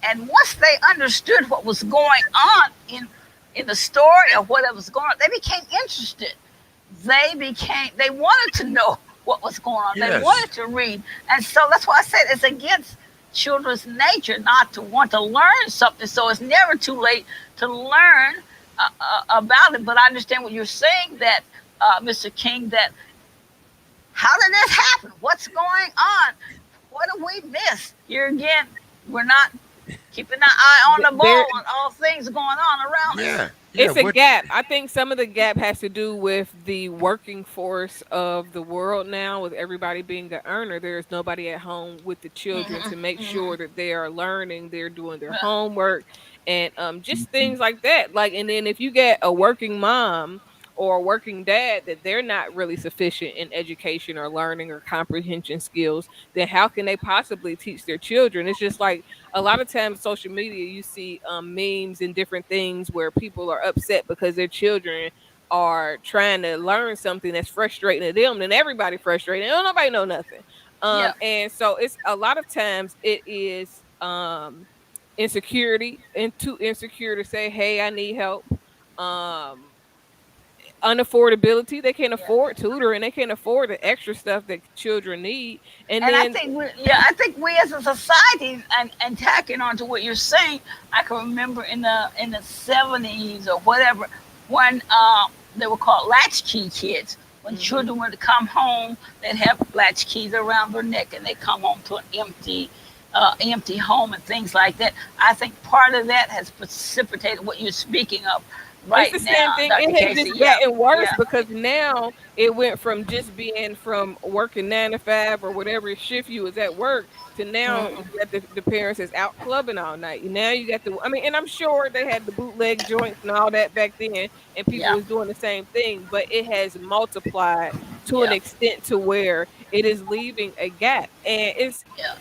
and once they understood what was going on in the story or whatever was going on, they became interested. They wanted to know what was going on. They yes, wanted to read. And so that's why I said it's against children's nature not to want to learn something. So it's never too late to learn about it. But I understand what you're saying, that Mr. King, that how did this happen? What's going on? What have we missed? Here again, we're not keeping an eye on the there ball on all things going on around us. yeah. it's a What? gap. I think some of the gap has to do with the working force of the world now, with everybody being an earner. There's nobody at home with the children Hmm. to make Hmm. sure that they are learning, they're doing their homework, and just things like that. Like, and then if you get a working mom or a working dad that they're not really sufficient in education or learning or comprehension skills, then how can they possibly teach their children? It's just like a lot of times social media, you see memes and different things where people are upset because their children are trying to learn something that's frustrating to them, then everybody frustrated. Don't nobody know nothing. Yeah. And so it's a lot of times it is insecurity and too insecure to say, hey, I need help. Um Unaffordability, they can't Yeah. afford tutoring, they can't afford the extra stuff that children need. And And I then think we as a society, and tacking on to what you're saying, I can remember in the 70s or whatever, when they were called latchkey kids. When children were to come home, they'd have latchkeys around their neck, and they'd come home to an empty home and things like that. I think part of that has precipitated what you're speaking of it's right the same now, thing. Dr. It has Casey. just Yeah, gotten worse yeah, because now it went from just being from working 9 to 5 or whatever shift you was at work to now you mm, got the parents is out clubbing all night. Now you got the, I mean, and I'm sure they had the bootleg joints and all that back then, and people yeah, was doing the same thing, but it has multiplied to an yeah, extent to where it is leaving a gap, and yeah.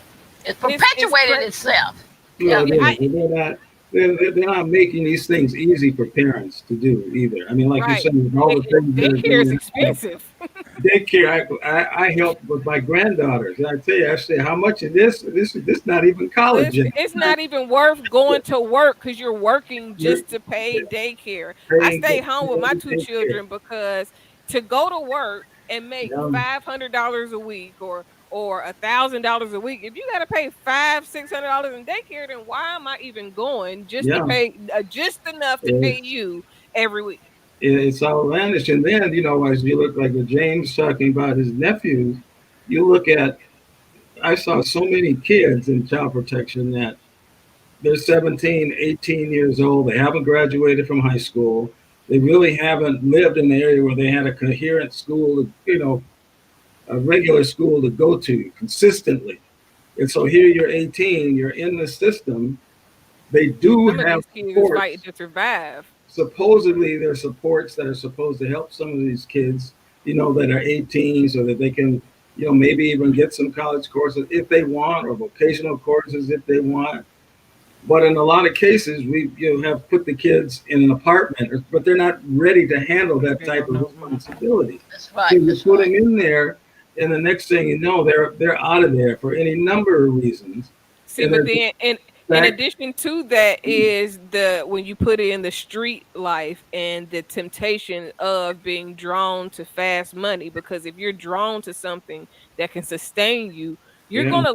It's it's perpetuated crazy. itself. Well, Yeah, it Yeah, is. And they're not making these things easy for parents to do either. I mean, like you're right. saying, with all the things that are Daycare is going on. expensive. Daycare, I help with my granddaughters. And I tell you, I say, how much of this not even college Listen, yet. it's not even worth going to work because you're working You're just to pay daycare. I paying, stay home with my two daycare. children because to go to work and make Yeah, $500 a week or $1,000 a week, if you got to pay $500-600 in daycare, then why am I even going just to yeah. pay just enough to pay It's, you every week? it's outlandish. And then, as you look like with James talking about his nephews, you look at, I saw so many kids in child protection that they're 17, 18 years old. They haven't graduated from high school. They really haven't lived in the area where they had a coherent school, a regular school to go to consistently. And so here you're 18, you're in the system. They do Some of have these kids is fighting supports. to survive. Supposedly, there's supports that are supposed to help some of these kids, that are 18 so that they can, maybe even get some college courses if they want, or vocational courses if they want. But in a lot of cases, we have put the kids in an apartment, but they're not ready to handle that They type don't of know. responsibility. that's So right. you That's put right. them in there, and the next thing you know, they're out of there for any number of reasons. See, And but there's then in fact, addition to that is the when you put it in the street life and the temptation of being drawn to fast money, because if you're drawn to something that can sustain you, you're yeah, gonna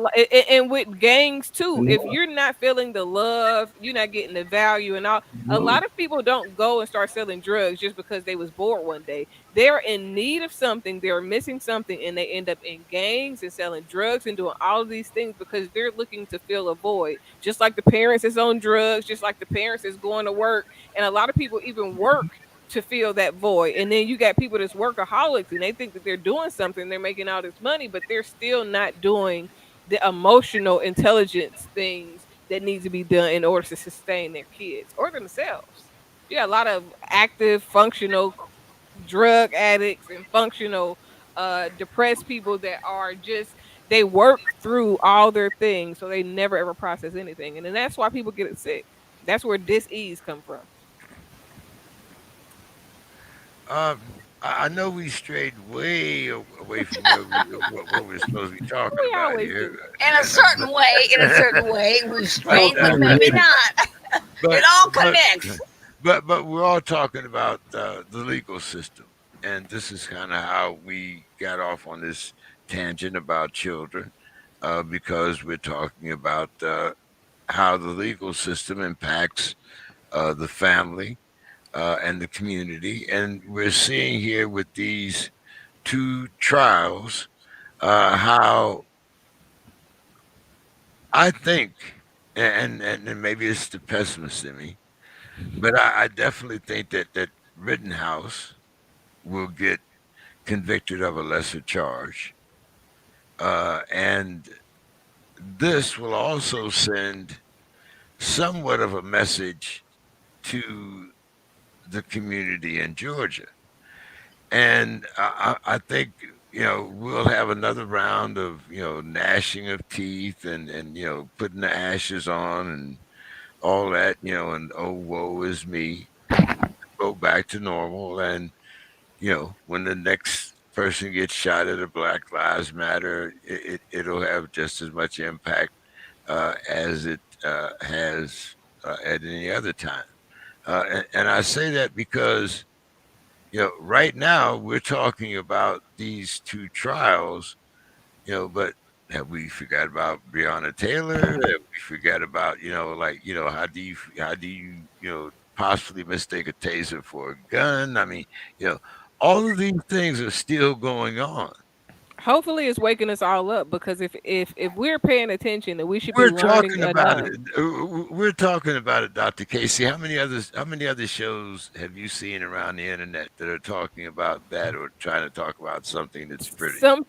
and with gangs I too, if know, you're not feeling the love, you're not getting the value and all. A no, lot of people don't go and start selling drugs just because they was bored one day. They're in need of something, they're missing something, and they end up in gangs and selling drugs and doing all of these things because they're looking to fill a void. Just like the parents is on drugs, just like the parents is going to work, and a lot of people even work to fill that void. And then you got people that's workaholics and they think that they're doing something, they're making all this money, but they're still not doing the emotional intelligence things that needs to be done in order to sustain their kids or themselves. Yeah, a lot of active, functional drug addicts and functional depressed people that are just they work through all their things so they never ever process anything, and then that's why people get sick. That's where dis-ease come from. I know we strayed way away from where what we're supposed to be talking We about always here, do. In a certain way, we've strayed, but sometimes, maybe yeah, not. It but all but connects. but we're all talking about the legal system, and this is kind of how we got off on this tangent about children, because we're talking about how the legal system impacts the family and the community, and we're seeing here with these two trials how I think, and maybe it's the pessimist in me, but I definitely think that Rittenhouse will get convicted of a lesser charge. And this will also send somewhat of a message to the community in Georgia. And I think, we'll have another round of, gnashing of teeth and, putting the ashes on and all that, and oh, woe is me. Go back to normal. And when the next person gets shot at a Black Lives Matter, it'll have just as much impact as it has at any other time. And I say that because right now we're talking about these two trials, but have we forgot about Breonna Taylor? Have we forgot about, how do you possibly mistake a taser for a gun? I mean, you know, all of these things are still going on. Hopefully, it's waking us all up because if we're paying attention, then we should be We're learning talking about enough. it. We're talking about it, Dr. Casey. How many other shows have you seen around the internet that are talking about that or trying to talk about something that's pretty? Some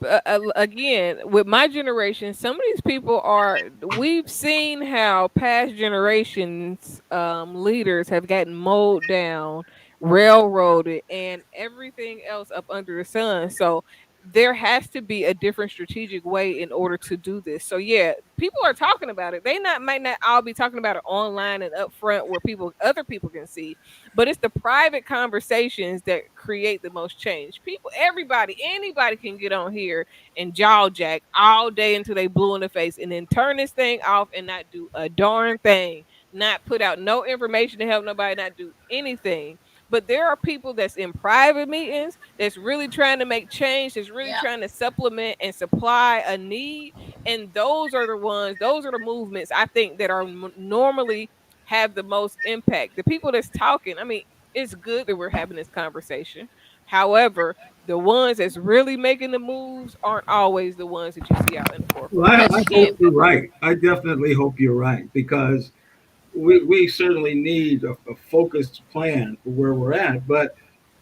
again with my generation, some of these people are. We've seen how past generations leaders have gotten mowed down, railroaded, and everything else up under the sun. So there has to be a different strategic way in order to do this. So yeah, people are talking about it. They not might not all be talking about it online and up front where other people can see, but it's the private conversations that create the most change. People, everybody, anybody can get on here and jaw jack all day until they blue in the face and then turn this thing off and not do a darn thing, not put out no information to help nobody, not do anything. But there are people that's in private meetings that's really trying to make change, that's really Yeah. trying to supplement and supply a need. And those are the movements I think that are normally have the most impact. The people that's talking, I mean, it's good that we're having this conversation. However, the ones that's really making the moves aren't always the ones that you see out in the Well, forefront. That's I true. hope you're right. I definitely hope you're right because we certainly need a focused plan for where we're at. But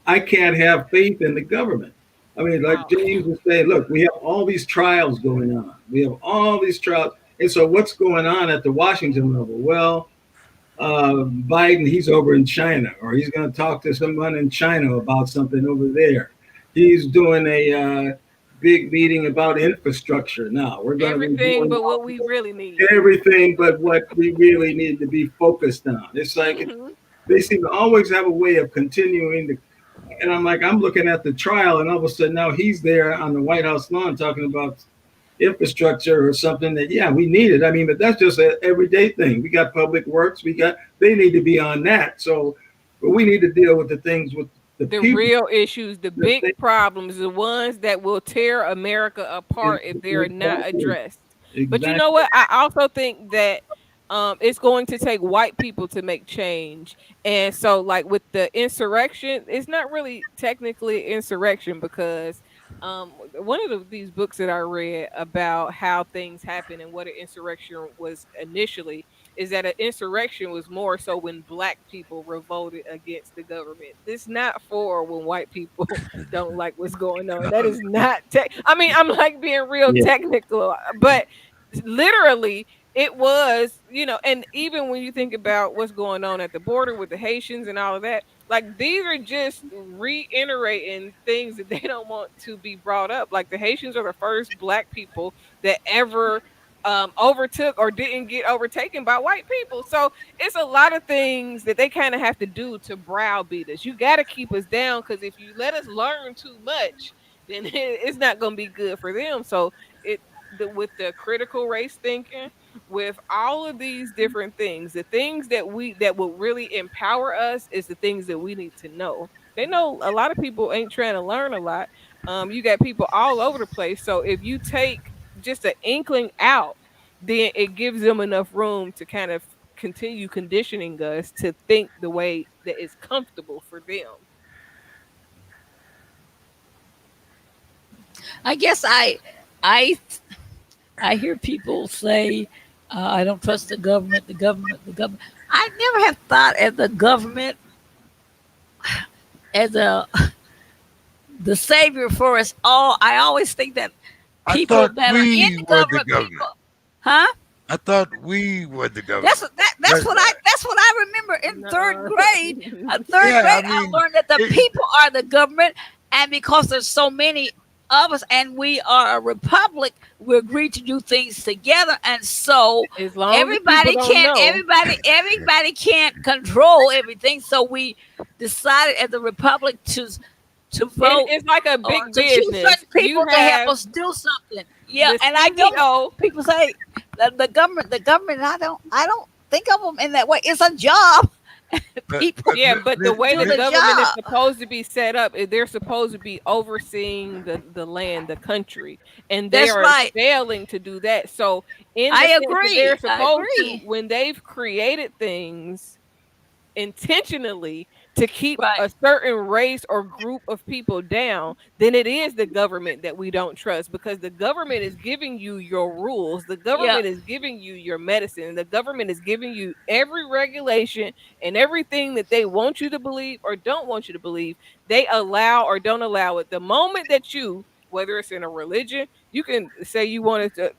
I can't have faith in the government. I mean, like Oh, James was saying, look, we have all these trials going on. We have all these trials. And so what's going on at the Washington level? Well, Biden, he's over in China, or he's going to talk to someone in China about something over there. He's doing a big meeting about infrastructure now. We're going to be everything doing but what we really need. everything but what we really need to be focused on. It's like Mhm. they seem to always have a way of continuing to. And I'm like, I'm looking at the trial, and all of a sudden now he's there on the White House lawn talking about infrastructure or something that yeah we need it. I mean, but that's just an everyday thing. We got public works. They need to be on that. So, but we need to deal with the things with the The people. real issues, the That big they, problems, the ones that will tear America apart if they're not exactly, addressed. But you know exactly. what? I also think that it's going to take white people to make change. And so like with the insurrection, it's not really technically insurrection because one of these books that I read about how things happen and what an insurrection was initially is that an insurrection was more so when black people revolted against the government. It's not for when white people don't like what's going on. That is not tech. I mean, I'm like being real Yeah, technical, but literally it was, and even when you think about what's going on at the border with the Haitians and all of that, like these are just reiterating things that they don't want to be brought up. Like the Haitians are the first black people that ever overtook or didn't get overtaken by white people. So it's a lot of things that they kind of have to do to browbeat us. You got to keep us down because if you let us learn too much, then it's not going to be good for them. So with the critical race thinking, with all of these different things, the things that will really empower us is the things that we need to know. They know a lot of people ain't trying to learn a lot. You got people all over the place. So if you take just an inkling out, then it gives them enough room to kind of continue conditioning us to think the way that is comfortable for them. I guess I I hear people say, I don't trust the government, the government, the government. I never have thought of the government as the savior for us all. I always think that I people thought that are in we the were the government, government. huh? I thought we were the That's government. what that, But that's what I remember in third Nuh-uh. grade. Third yeah, I grade, I mean, learned that the it, people are the government, and because there's so many of us, and we are a republic, we agree to do things together, and so As long as people don't know. everybody can't control everything. So we decided as a republic to vote It's like a or big to choose business. certain people You to help have us do something. Yeah, the and I don't. CEO. People say the government. I don't think of them in that way. It's a job. But People Yeah, but the way do the the government is job. supposed to be set up, they're supposed to be overseeing the land, the country, and they That's are right. failing to do that. So, in the I sense that they're agree. I supposed to, agree. when they've created things intentionally to keep Right. a certain race or group of people down, then it is the government that we don't trust, because the government is giving you your rules, the Yeah. government is giving you your medicine, the government is giving you every regulation and everything that they want you to believe or don't want you to believe. They allow or don't allow it. The moment that you, whether it's in a religion, you can say you wanted to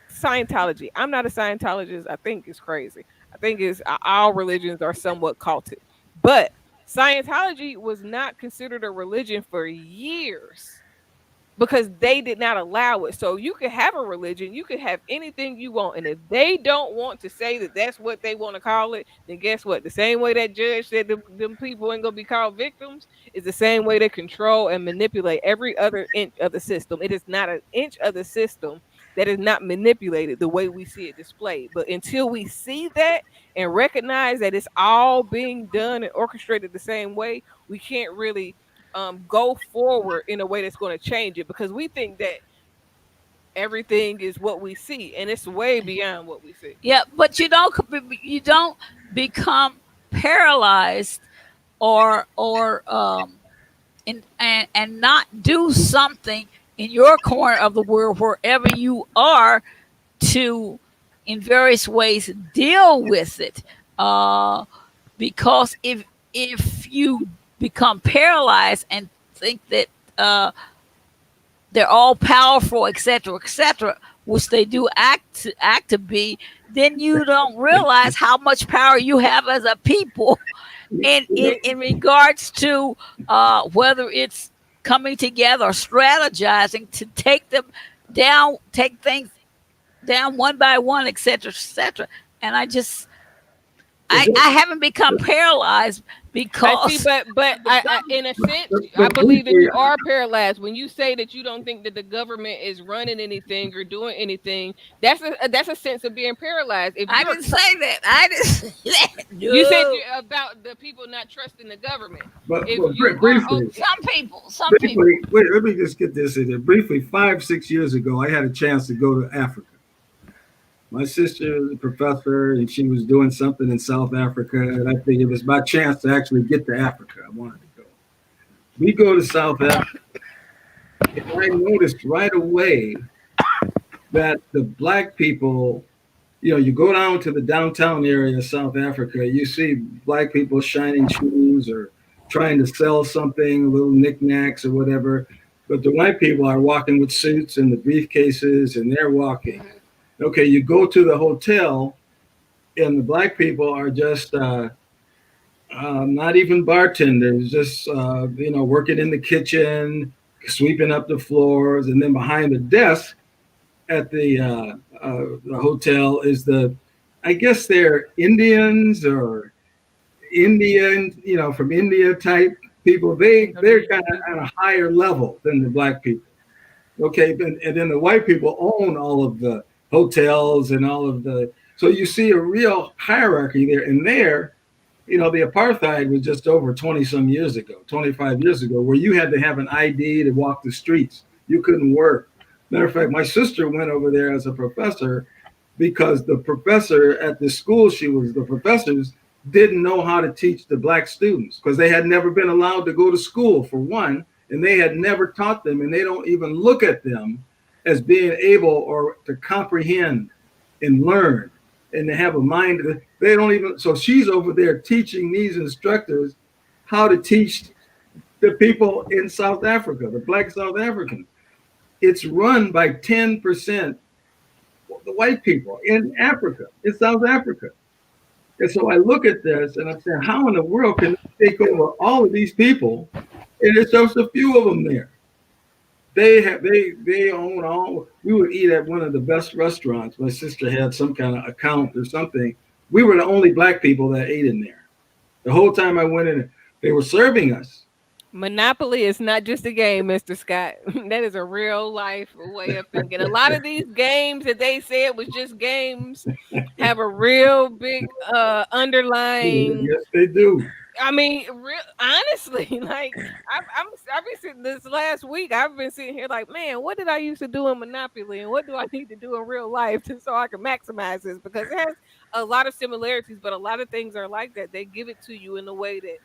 Scientology. I'm not a Scientologist. I think it's crazy. I think it's all religions are somewhat cultic. But Scientology was not considered a religion for years because they did not allow it. So you could have a religion, you could have anything you want, and if they don't want to say that that's what they want to call it, then guess what? The same way that judge said them people ain't gonna be called victims is the same way they control and manipulate every other inch of the system. It is not an inch of the system that is not manipulated the way we see it displayed. But until we see that and recognize that it's all being done and orchestrated the same way, we can't really go forward in a way that's going to change it, because we think that everything is what we see and it's way beyond what we see. Yeah, but you don't become paralyzed or and not do something in your corner of the world wherever you are to in various ways deal with it. Because if you become paralyzed and think that they're all powerful, etc., which they do act to be, then you don't realize how much power you have as a people in regards to whether it's coming together or strategizing to take them down, take things down one by one, etc. And I haven't become paralyzed I see, because but I in a sense, I But believe that briefly, you are paralyzed when you say that you don't think that the government is running anything or doing anything. That's a sense of being paralyzed. If I you're didn't say that. I didn't say that. you said No. about the people not trusting the government. but, If but you are briefly, okay, Some people. wait, let me just get this in there. Briefly, 5, 6 years ago, I had a chance to go to Africa. My sister was a professor, and she was doing something in South Africa, and I figured it was my chance to actually get to Africa. I wanted to go. We go to South Africa, and I noticed right away that the black people, you go down to the downtown area of South Africa, you see black people shining shoes or trying to sell something, little knickknacks or whatever. But the white people are walking with suits and the briefcases, and they're walking. Okay, you go to the hotel, and the black people are just not even bartenders, just working in the kitchen, sweeping up the floors, and then behind the desk at the hotel is I guess they're Indians or Indian, from India type people. They're kind of at a higher level than the black people. Okay, and then the white people own all of the hotels and all of so you see a real hierarchy there. And there, the apartheid was just over 20 some years ago, 25 years ago, where you had to have an ID to walk the streets. You couldn't work. Matter of fact, my sister went over there as a professor because the professor at the school the professors didn't know how to teach the black students because they had never been allowed to go to school, for one, and they had never taught them, and they don't even look at them as being able or to comprehend and learn and to have a mind. They don't even, so she's over there teaching these instructors how to teach the people in South Africa, the black South Africans. It's run by 10% the white people in Africa, in South Africa. And so I look at this and I'm saying, how in the world can they take over all of these people? And there's just a few of them there. They own all. We would eat at one of the best restaurants. My sister had some kind of account or something. We were the only black people that ate in there. The whole time I went in, they were serving us. Monopoly is not just a game, Mr. Scott. That is a real life way of thinking. A lot of these games that they said was just games have a real big underlying. Yes, they do. I mean, honestly, like I've been sitting this last week. I've been sitting here like, man, what did I used to do in Monopoly, and what do I need to do in real life so I can maximize this? Because it has a lot of similarities, but a lot of things are like that. They give it to you in a way that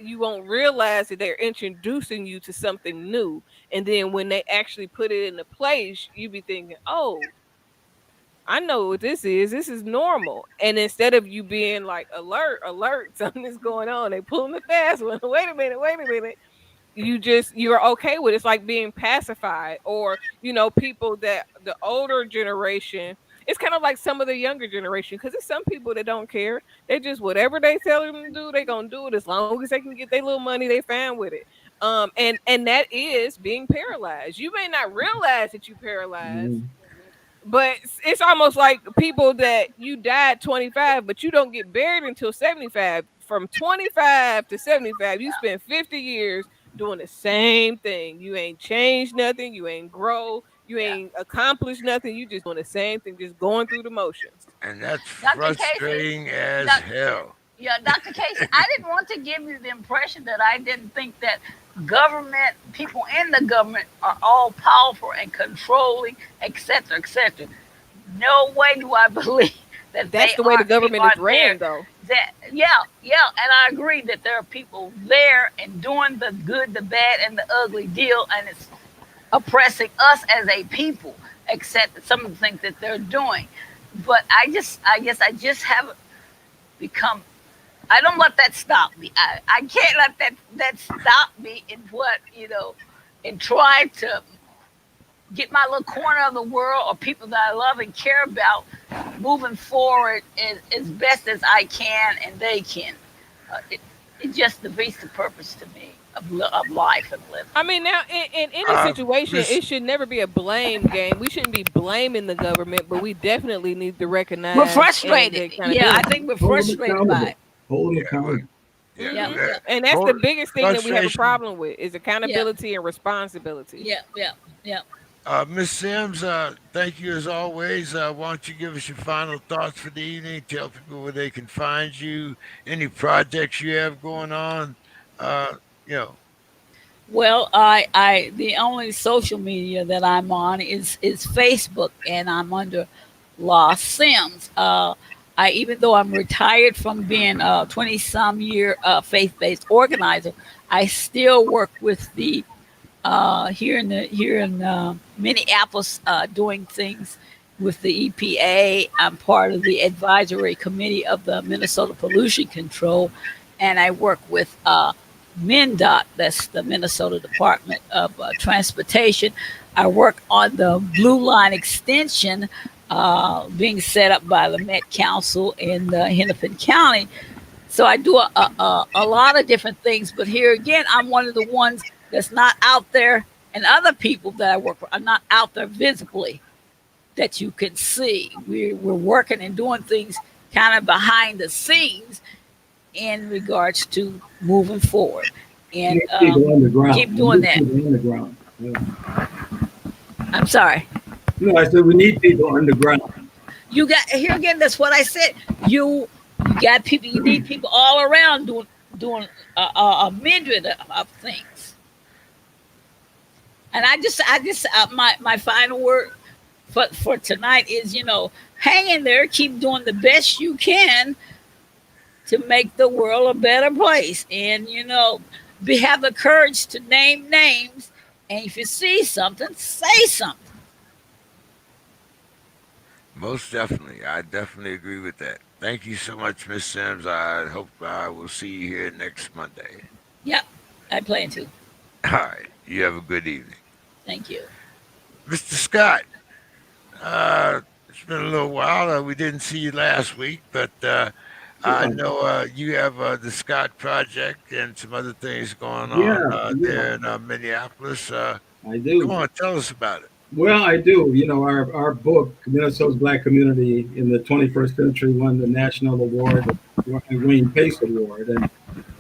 you won't realize that they're introducing you to something new, and then when they actually put it into place, you be thinking, oh, I know what this is. This is normal. And instead of you being like, alert, alert, something is going on, they pulling the fast one. Wait a minute, wait a minute. You're okay with it. It's like being pacified, or people that the older generation. It's kind of like some of the younger generation, because it's some people that don't care. They just, whatever they tell them to do, they gonna do it as long as they can get their little money. They fine with it. And that is being paralyzed. You may not realize that you paralyzed, Mhm. but it's almost like people that you died 25, but you don't get buried until 75. From 25 to 75, you spend 50 years doing the same thing. You ain't changed nothing. You ain't grow. You Yeah. ain't accomplished nothing. You just doing the same thing, just going through the motions. And that's Dr. Casey, frustrating as Doc- hell. yeah, Dr. Casey, I didn't want to give you the impression that I didn't think that government, people in the government are all powerful and controlling, etc., etc. No way do I believe that That's they the way the aren't, people government is aren't there. ran, though. That yeah, and I agree that there are people there and doing the good, the bad, and the ugly deal, and it's oppressing us as a people, except some of the things that they're doing. But I guess I just haven't become. I don't let that stop me. I can't let that stop me in what and try to get my little corner of the world or people that I love and care about moving forward as best as I can and they can. It just defeats the purpose to me of life and living. I mean, now in any Uh, situation, Miss it should never be a blame game. We shouldn't be blaming the government, but we definitely need to We're recognize and the frustrated. Yeah, I accountability. think we're Hold them frustrated by accountable. it. Hold them yeah, well, accountable. yeah, Yeah, Hmm. yeah, And that's the for biggest thing that we have a frustration. problem with is yeah, accountability and responsibility. yeah. Miss Sims, thank you as always. Why don't you give us your final thoughts for the evening? Tell people where they can find you, any projects you have going on. Uh, you know, Well, the only social media that I'm on is Facebook, and I'm under Lost Sims. I even though I'm retired from being a 20 some year faith based organizer, I still work with the here in Minneapolis doing things with the EPA. I'm part of the advisory committee of the Minnesota Pollution Control, and I work with MnDOT, that's the Minnesota Department of Transportation. I work on the Blue Line extension being set up by the Met Council in Hennepin County. So I do a lot of different things, but here again, I'm one of the ones that's not out there, and other people that I work with are not out there visibly that you can see. We're working and doing things kind of behind the scenes in regards to moving forward, We and need people underground. keep We doing need that. people underground. Yeah. I'm sorry. No, I said we need people underground. You got here again. That's what I said. You got people. You need people all around doing a myriad of things. And my final word for tonight is hang in there, keep doing the best you can to make the world a better place, and have the courage to name names, and if you see something, say something. most definitely. I definitely agree with that. Thank you so much, Miss Sims. I hope I will see you here next Monday. Yep, I plan to. All right. You have a good evening. Thank you. Mr. Scott, it's been a little while. We didn't see you last week, but I Yeah, know you have the Scott Project and some other things going on yeah, there in Minneapolis. I Come do. on, tell us about it. Well, I do. You know, our book, Minnesota's Black Community in the 21st Century, won the national award, the Wayne Pace Award. And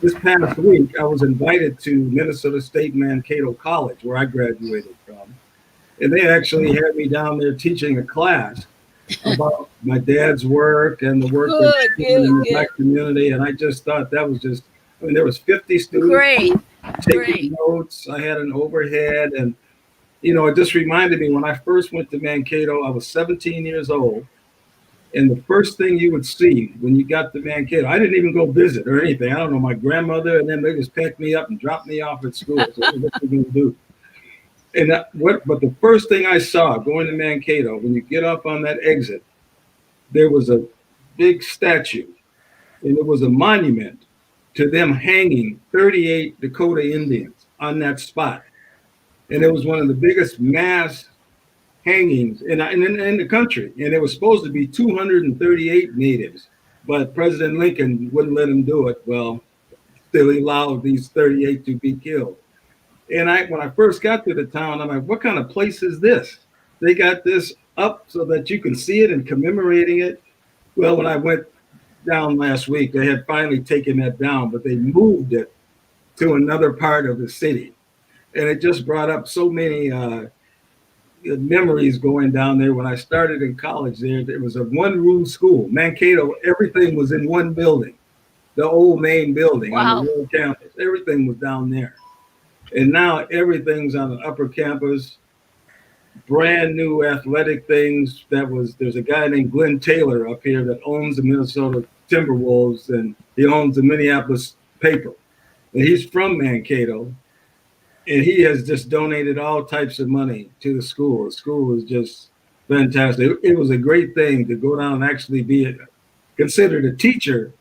this past week, I was invited to Minnesota State Mankato College, where I graduated from. And they actually had me down there teaching a class about my dad's work and the work that Good, he's doing good, in the good. Black community. And I just thought that was just, I mean, there was 50 students Great, taking great. notes. I had an overhead, and it just reminded me when I first went to Mankato, I was 17 years old. And the first thing you would see when you got to Mankato, I didn't even go visit or anything. I don't know, my grandmother, and then they just picked me up and dropped me off at school. So what are you going to do? And but the first thing I saw going to Mankato, when you get off on that exit, there was a big statue, and it was a monument to them hanging 38 Dakota Indians on that spot. And it was one of the biggest mass hangings in the country. And it was supposed to be 238 natives, but President Lincoln wouldn't let him do it. Well, still he allowed these 38 to be killed. And when I first got to the town, I'm like, what kind of place is this? They got this up so that you can see it and commemorating it. Well, when I went down last week, they had finally taken that down, but they moved it to another part of the city. And it just brought up so many memories going down there. When I started in college there was a one-room school. Mankato, everything was in one building, the old main building on the Wow. real campus. Everything was down there. And now everything's on the upper campus, brand new athletic things. There's a guy named Glenn Taylor up here that owns the Minnesota Timberwolves, and he owns the Minneapolis paper. And he's from Mankato, and he has just donated all types of money to the school. The school is just fantastic. It was a great thing to go down and actually be considered a teacher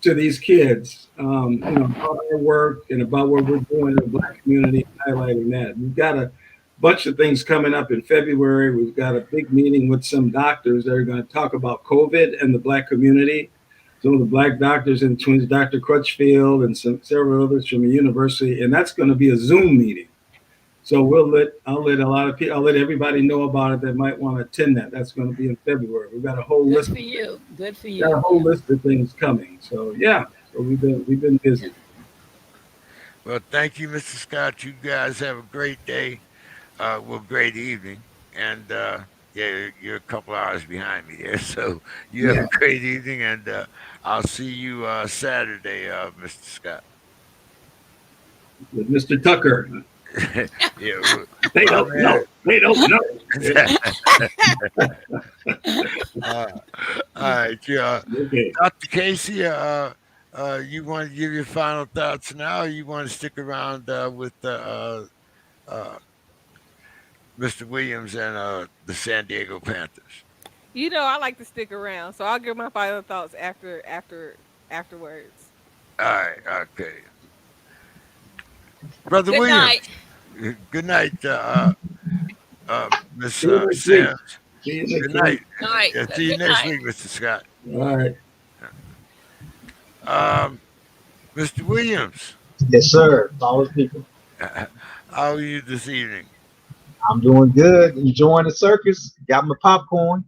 to these kids, about our work and about what we're doing in the Black community, highlighting that. We've got a bunch of things coming up in February. We've got a big meeting with some doctors that are going to talk about COVID and the Black community. Some of the Black doctors and twins, Dr. Crutchfield and several others from the university, and that's going to be a Zoom meeting. So I'll let a lot of people, I'll let everybody know about it that might want to attend that. That's going to be in February. We've got a whole Good list. for you. Good for Got a you. whole list of things coming. So yeah, so we've been busy. Well, thank you, Mr. Scott. You guys have a great day. Great evening. And yeah, you're a couple hours behind me there. So you have Yeah, a great evening, and I'll see you Saturday, Mr. Scott. with Mr. Tucker. Yeah, They well, don't know. They don't know. man. uh, all right, yeah. Okay. Dr. Casey, you want to give your final thoughts now, or you want to stick around with uh, Mr. Williams and the San Diego Panthers? I like to stick around, so I'll give my final thoughts afterwards. All right, okay. Brother Good Williams, night. good night, Miss See you next week. Sims. See you Good next night. week. All right. Yeah, see you Good next night. week, Mr. Scott. All right. Mr. Williams, Yes, sir. Follow people. how are you this evening? I'm doing good. Enjoying the circus. Got my popcorn.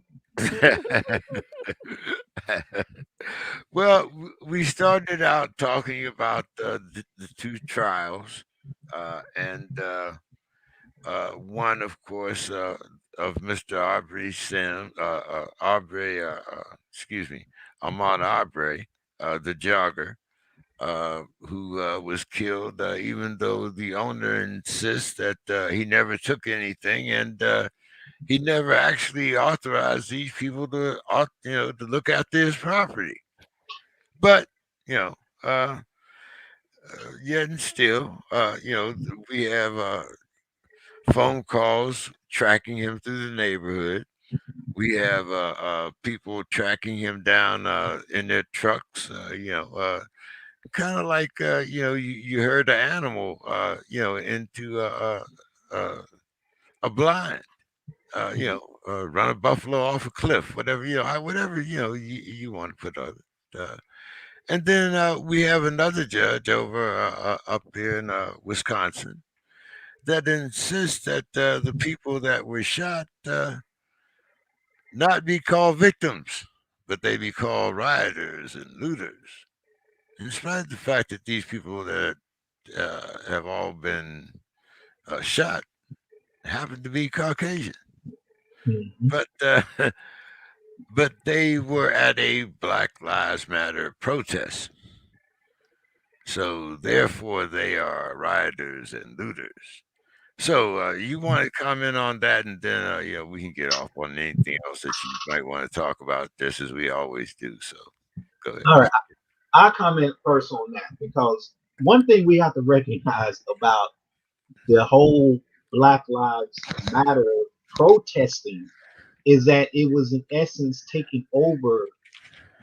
Well, we started out talking about the two trials, and one, of course, of Mr. Excuse me, Ahmaud Abrey, the jogger, who was killed, even though the owner insists that he never took anything, and he never actually authorized these people to look after his property. But you know, uh, yet and still, we have phone calls tracking him through the neighborhood. We have people tracking him down in their trucks. Kind of like you herd an animal, into a blind. Run a buffalo off a cliff, whatever whatever you want to put on it. And then we have another judge over up here in Wisconsin that insist that the people that were shot not be called victims, but they be called rioters and looters. In spite of the fact that these people that have all been shot happen to be Caucasian, Mhm. but but they were at a Black Lives Matter protest, so therefore they are rioters and looters. So you want to comment on that, and then we can get off on anything else that you might want to talk about this, as we always do. So go ahead. All right, I'll comment first on that because one thing we have to recognize about the whole Black Lives Matter protesting is that it was in essence taken over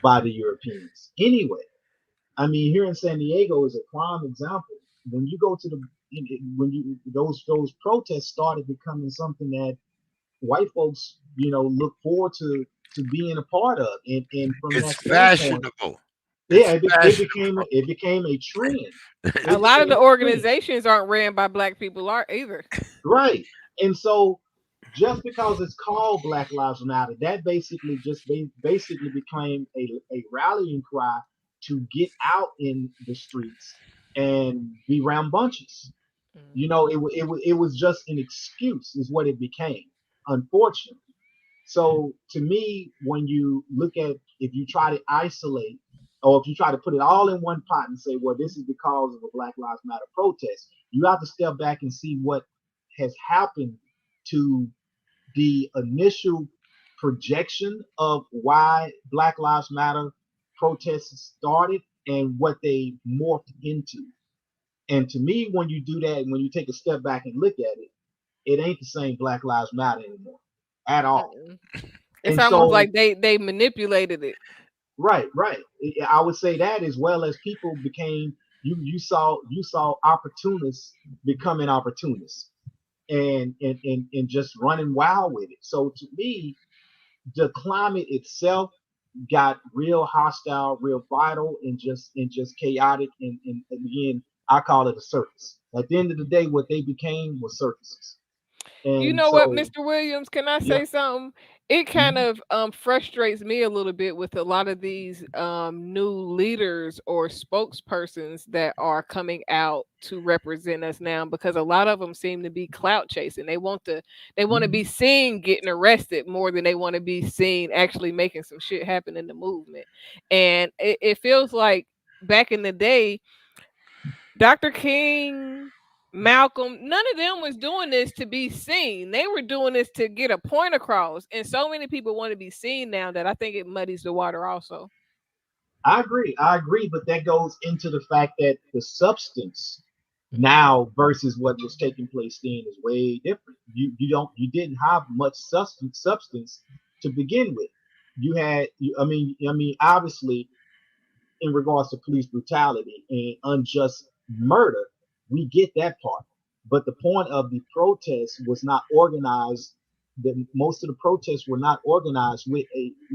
by the Europeans. Anyway, I mean, here in San Diego is a prime example. When you go to when you those protests started becoming something that white folks, look forward to being a part of, and from It's that standpoint, fashionable. yeah, It's fashionable. it became a trend. A It lot of became the a trend. organizations aren't ran by black people either. Right. And so just because it's called Black Lives Matter, that basically basically became a rallying cry to get out in the streets and be rambunctious. It was just an excuse, is what it became, unfortunately. So to me, when you look at, if you try to isolate, or if you try to put it all in one pot and say, well, this is because of a Black Lives Matter protest, you have to step back and see what has happened to the initial projection of why Black Lives Matter protests started and what they morphed into. And to me, when you do that, when you take a step back and look at it, it ain't the same Black Lives Matter anymore at all. Mm-mm. It's And almost so, like they manipulated it. right, right. I would say that, as well as people became, you saw opportunists becoming opportunists and just running wild with it. So to me, the climate itself got real hostile, real vital, and just chaotic. And again, I call it a circus. At the end of the day, what they became was circuses. You And know what, so, Mr. Williams? Can I yeah. say something? It kind Mhm. of frustrates me a little bit with a lot of these new leaders or spokespersons that are coming out to represent us now, because a lot of them seem to be clout chasing. They want to be Mhm. seen getting arrested more than they want to be seen actually making some shit happen in the movement. And it feels like back in the day, Dr. King, Malcolm, none of them was doing this to be seen. They were doing this to get a point across. And so many people want to be seen now that I think it muddies the water also. I agree, but that goes into the fact that the substance now versus what was taking place then is way different. You didn't have much substance to begin with. I mean, obviously, in regards to police brutality and unjust murder, we get that part. But the point of the protest was not organized. Most of the protests were not organized with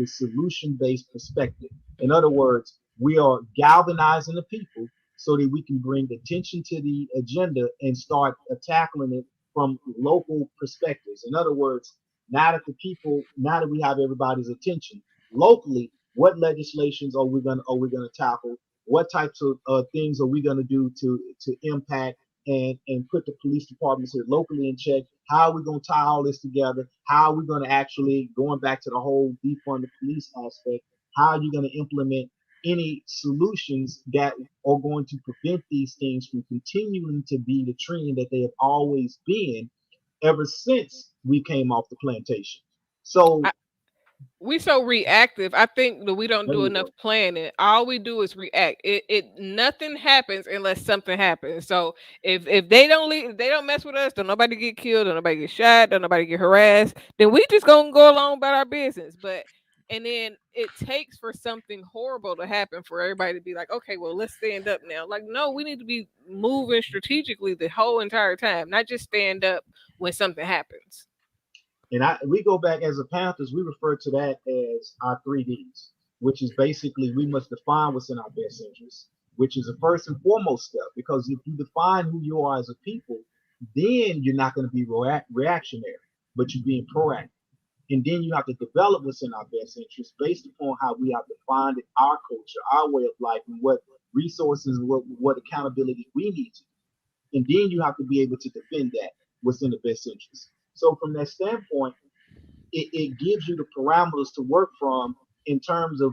solution-based perspective. In other words, we are galvanizing the people so that we can bring attention to the agenda and start tackling it from local perspectives. In other words, now that we have everybody's attention locally, what legislations are we gonna tackle? What types of things are we gonna do to impact and put the police departments here locally in check? How are we gonna tie all this together? How are we gonna actually, going back to the whole defund the police aspect? How are you gonna implement any solutions that are going to prevent these things from continuing to be the trend that they have always been ever since we came off the plantation? So We so reactive. I think that we don't there do you enough go. planning. All we do is react. It nothing happens unless something happens. So if they don't leave, if they don't mess with us, don't nobody get killed, don't nobody get shot, don't nobody get harassed, then we just gonna go along about our business. But and then it takes for something horrible to happen for everybody to be like, okay, well, let's stand up now. Like, no, we need to be moving strategically the whole entire time, not just stand up when something happens. And we go back as a Panthers, we refer to that as our 3Ds, which is basically we must define what's in our best interest, which is a first and foremost step. Because if you define who you are as a people, then you're not going to be reactionary, but you're being proactive. And then you have to develop what's in our best interest based upon how we have defined it, our culture, our way of life, and what resources, what accountability we need to do. And then you have to be able to defend that, what's in the best interest. So from that standpoint, it gives you the parameters to work from in terms of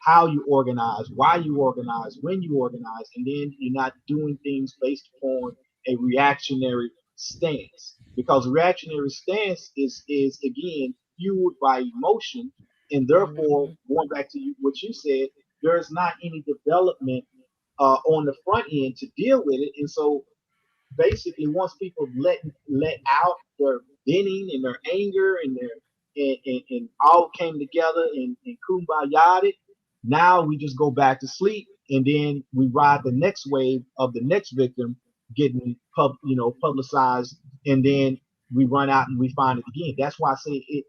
how you organize, why you organize, when you organize, and then you're not doing things based upon a reactionary stance. Because reactionary stance is again fueled by emotion, and therefore going back to what you said, there's not any development on the front end to deal with it, and so basically once people let out their venting and their anger and their and all came together and kumbaya it, now we just go back to sleep and then we ride the next wave of the next victim getting publicized, and then we run out and we find it again. That's why I say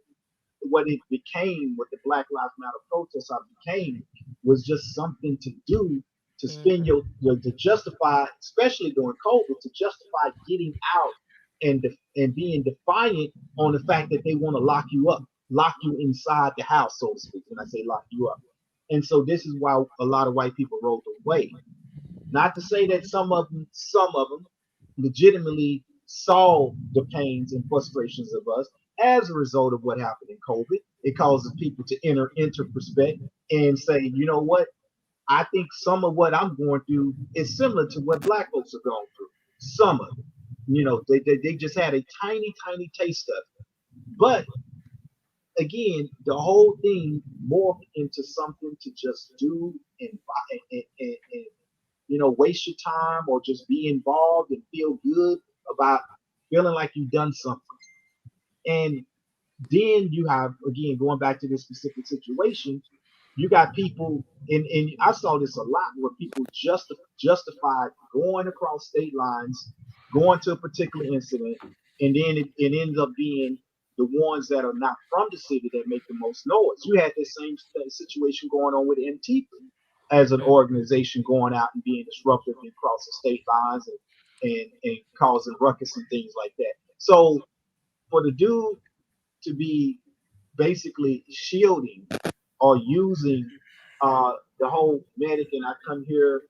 what it became, what the Black Lives Matter protests became, was just something to do to spend to justify, especially during COVID, to justify getting out and being defiant on the fact that they want to lock you up, lock you inside the house, so to speak. When I say lock you up, and so this is why a lot of white people rolled away. Not to say that some of them legitimately saw the pains and frustrations of us as a result of what happened in COVID. It causes people to enter perspective and say, you know what? I think some of what I'm going through is similar to what Black folks are going through. Some of it, they just had a tiny taste of it. But again, the whole thing morphed into something to just do and waste your time or just be involved and feel good about feeling like you've done something. And then you have, again, going back to this specific situation, you got people, and I saw this a lot where people justified going across state lines, going to a particular incident, and then it ends up being the ones that are not from the city that make the most noise. You had the same situation going on with Antifa as an organization going out and being disruptive and crossing state lines and causing ruckus and things like that. So for the dude to be basically shielding or using the whole medic, and I come here,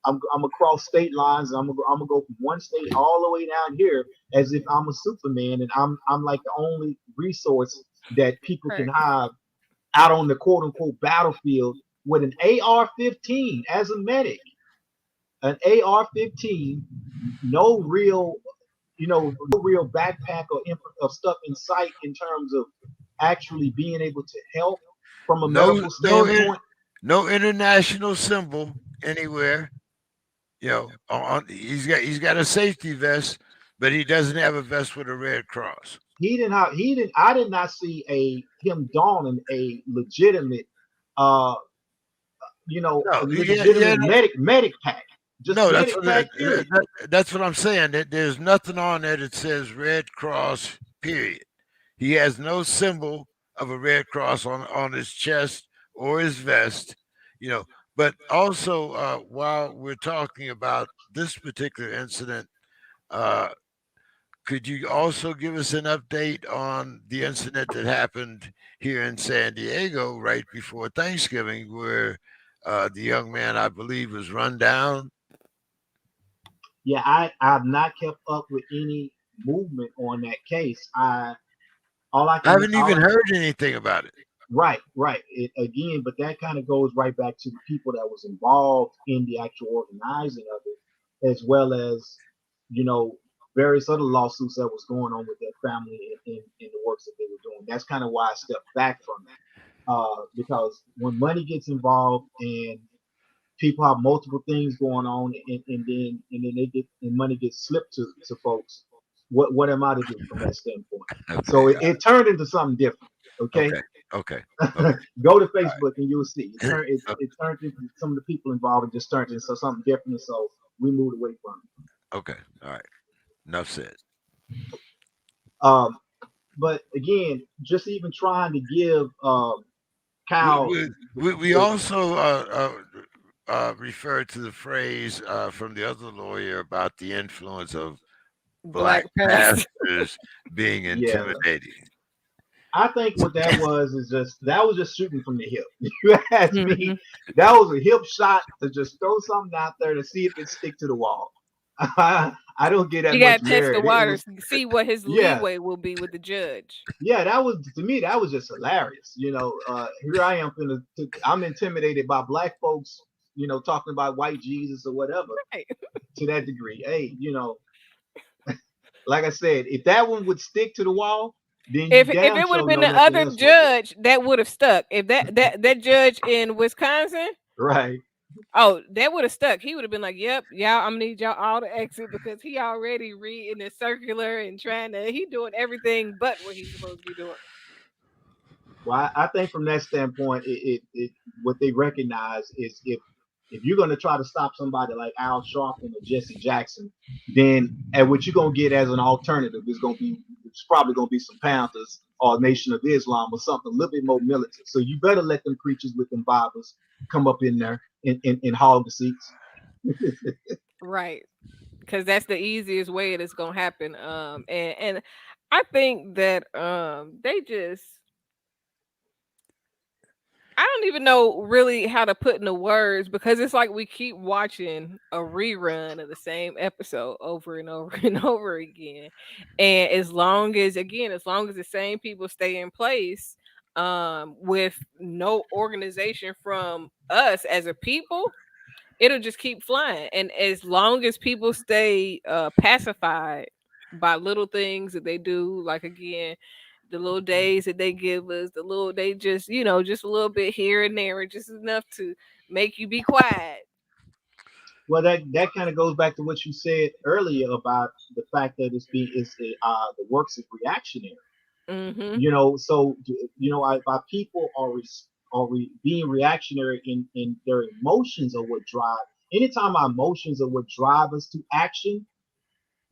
I'm across state lines, and I'm gonna go from one state all the way down here as if I'm a Superman, and I'm like the only resource that people can have out on the quote unquote battlefield with an AR-15 as a medic, an AR-15, no real backpack or stuff in sight in terms of actually being able to help from a medical standpoint. No international symbol anywhere. He's got a safety vest, but he doesn't have a vest with a red cross. I did not see him donning a legitimate medic pack. Just no, medic pack. That's what I'm saying. There's nothing on there that says Red Cross, period. He has no symbol of a red cross on his chest or his vest, But also, while we're talking about this particular incident, could you also give us an update on the incident that happened here in San Diego right before Thanksgiving, where the young man, I believe, was run down? Yeah, I have not kept up with any movement on that case. I haven't even heard anything about it. Right. Again, but that kind of goes right back to the people that was involved in the actual organizing of it, as well as, various other lawsuits that was going on with that family in the works that they were doing. That's kind of why I stepped back from it, because when money gets involved and people have multiple things going on, and then money gets slipped to folks, what am I to do from that standpoint? Okay. So it turned into something different. Okay. Go to Facebook and you'll see it turned into some of the people involved and just turned into something different. And so we moved away from it. Okay. All right. Enough said. But again, just even trying to give Kyle. We also refer to the phrase from the other lawyer about the influence of black past. pastors being Yeah. intimidating. I think what that was is that was just shooting from the hip. You ask Mhm. me, that was a hip shot to just throw something out there to see if it stick to the wall. I don't get that You much gotta test the merit. It was, waters, see what his yeah, leeway will be with the judge. yeah. That was, to me, that was just hilarious. Here I am, I'm intimidated by black folks. Talking about white Jesus or whatever Right. to that degree. Hey, like I said, if that one would stick to the wall, then you If damn it would have sure been know the nothing other else would. judge, that would have stuck. If that judge in Wisconsin, Right. oh, that would have stuck. He would have been like, "Yep, y'all, I'm gonna need y'all all to exit because he already reading the circular and trying to. He doing everything but what he's supposed to be doing." Well, I think from that standpoint, what they recognize is if you're going to try to stop somebody like Al Sharpton or Jesse Jackson, then and what you're going to get as an alternative is it's probably going to be some Panthers or Nation of Islam or something a little bit more militant. So you better let them preachers with them Bibles come up in there and hog the seats. Right, because that's the easiest way it's gonna happen. And I think that they just I don't even know really how to put into words because it's like we keep watching a rerun of the same episode over and over and over again. And as long as the same people stay in place, with no organization from us as a people, it'll just keep flying. And as long as people stay pacified by little things that they do, like again, the little days that they give us, they just, just a little bit here and there, just enough to make you be quiet. Well, that kind of goes back to what you said earlier about the fact that the works is reactionary. Mm-hmm. So our people being reactionary in their emotions are what drive. Anytime our emotions are what drive us to action,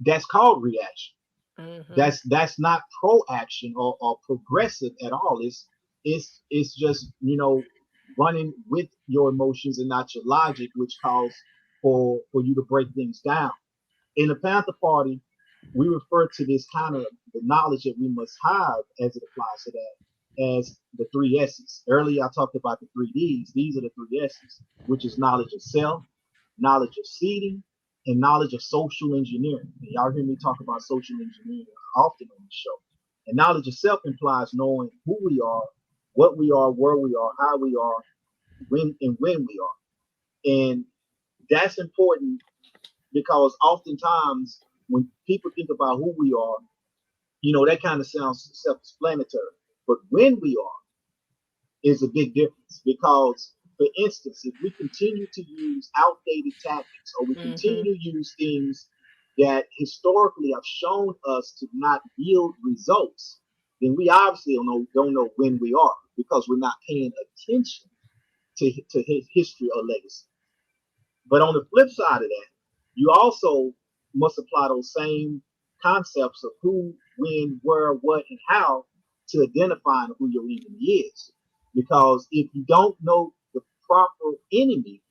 that's called reaction. Mm-hmm. That's not pro-action or progressive at all. It's just running with your emotions and not your logic, which calls for you to break things down. In the Panther Party, we refer to this kind of the knowledge that we must have as it applies to that as the three S's. Earlier, I talked about the three D's. These are the three S's, which is knowledge of self, knowledge of seeding, and knowledge of social engineering. And y'all hear me talk about social engineering often on the show. And knowledge of self implies knowing who we are, what we are, where we are, how we are, when we are. And that's important because oftentimes when people think about who we are, that kind of sounds self-explanatory. But when we are is a big difference because, for instance, if we continue to use outdated tactics or we Mm-hmm. continue to use things that historically have shown us to not yield results, then we obviously don't know when we are because we're not paying attention to his history or legacy. But on the flip side of that, you also must apply those same concepts of who, when, where, what, and how to identifying who your enemy is. Because if you don't know the proper enemy,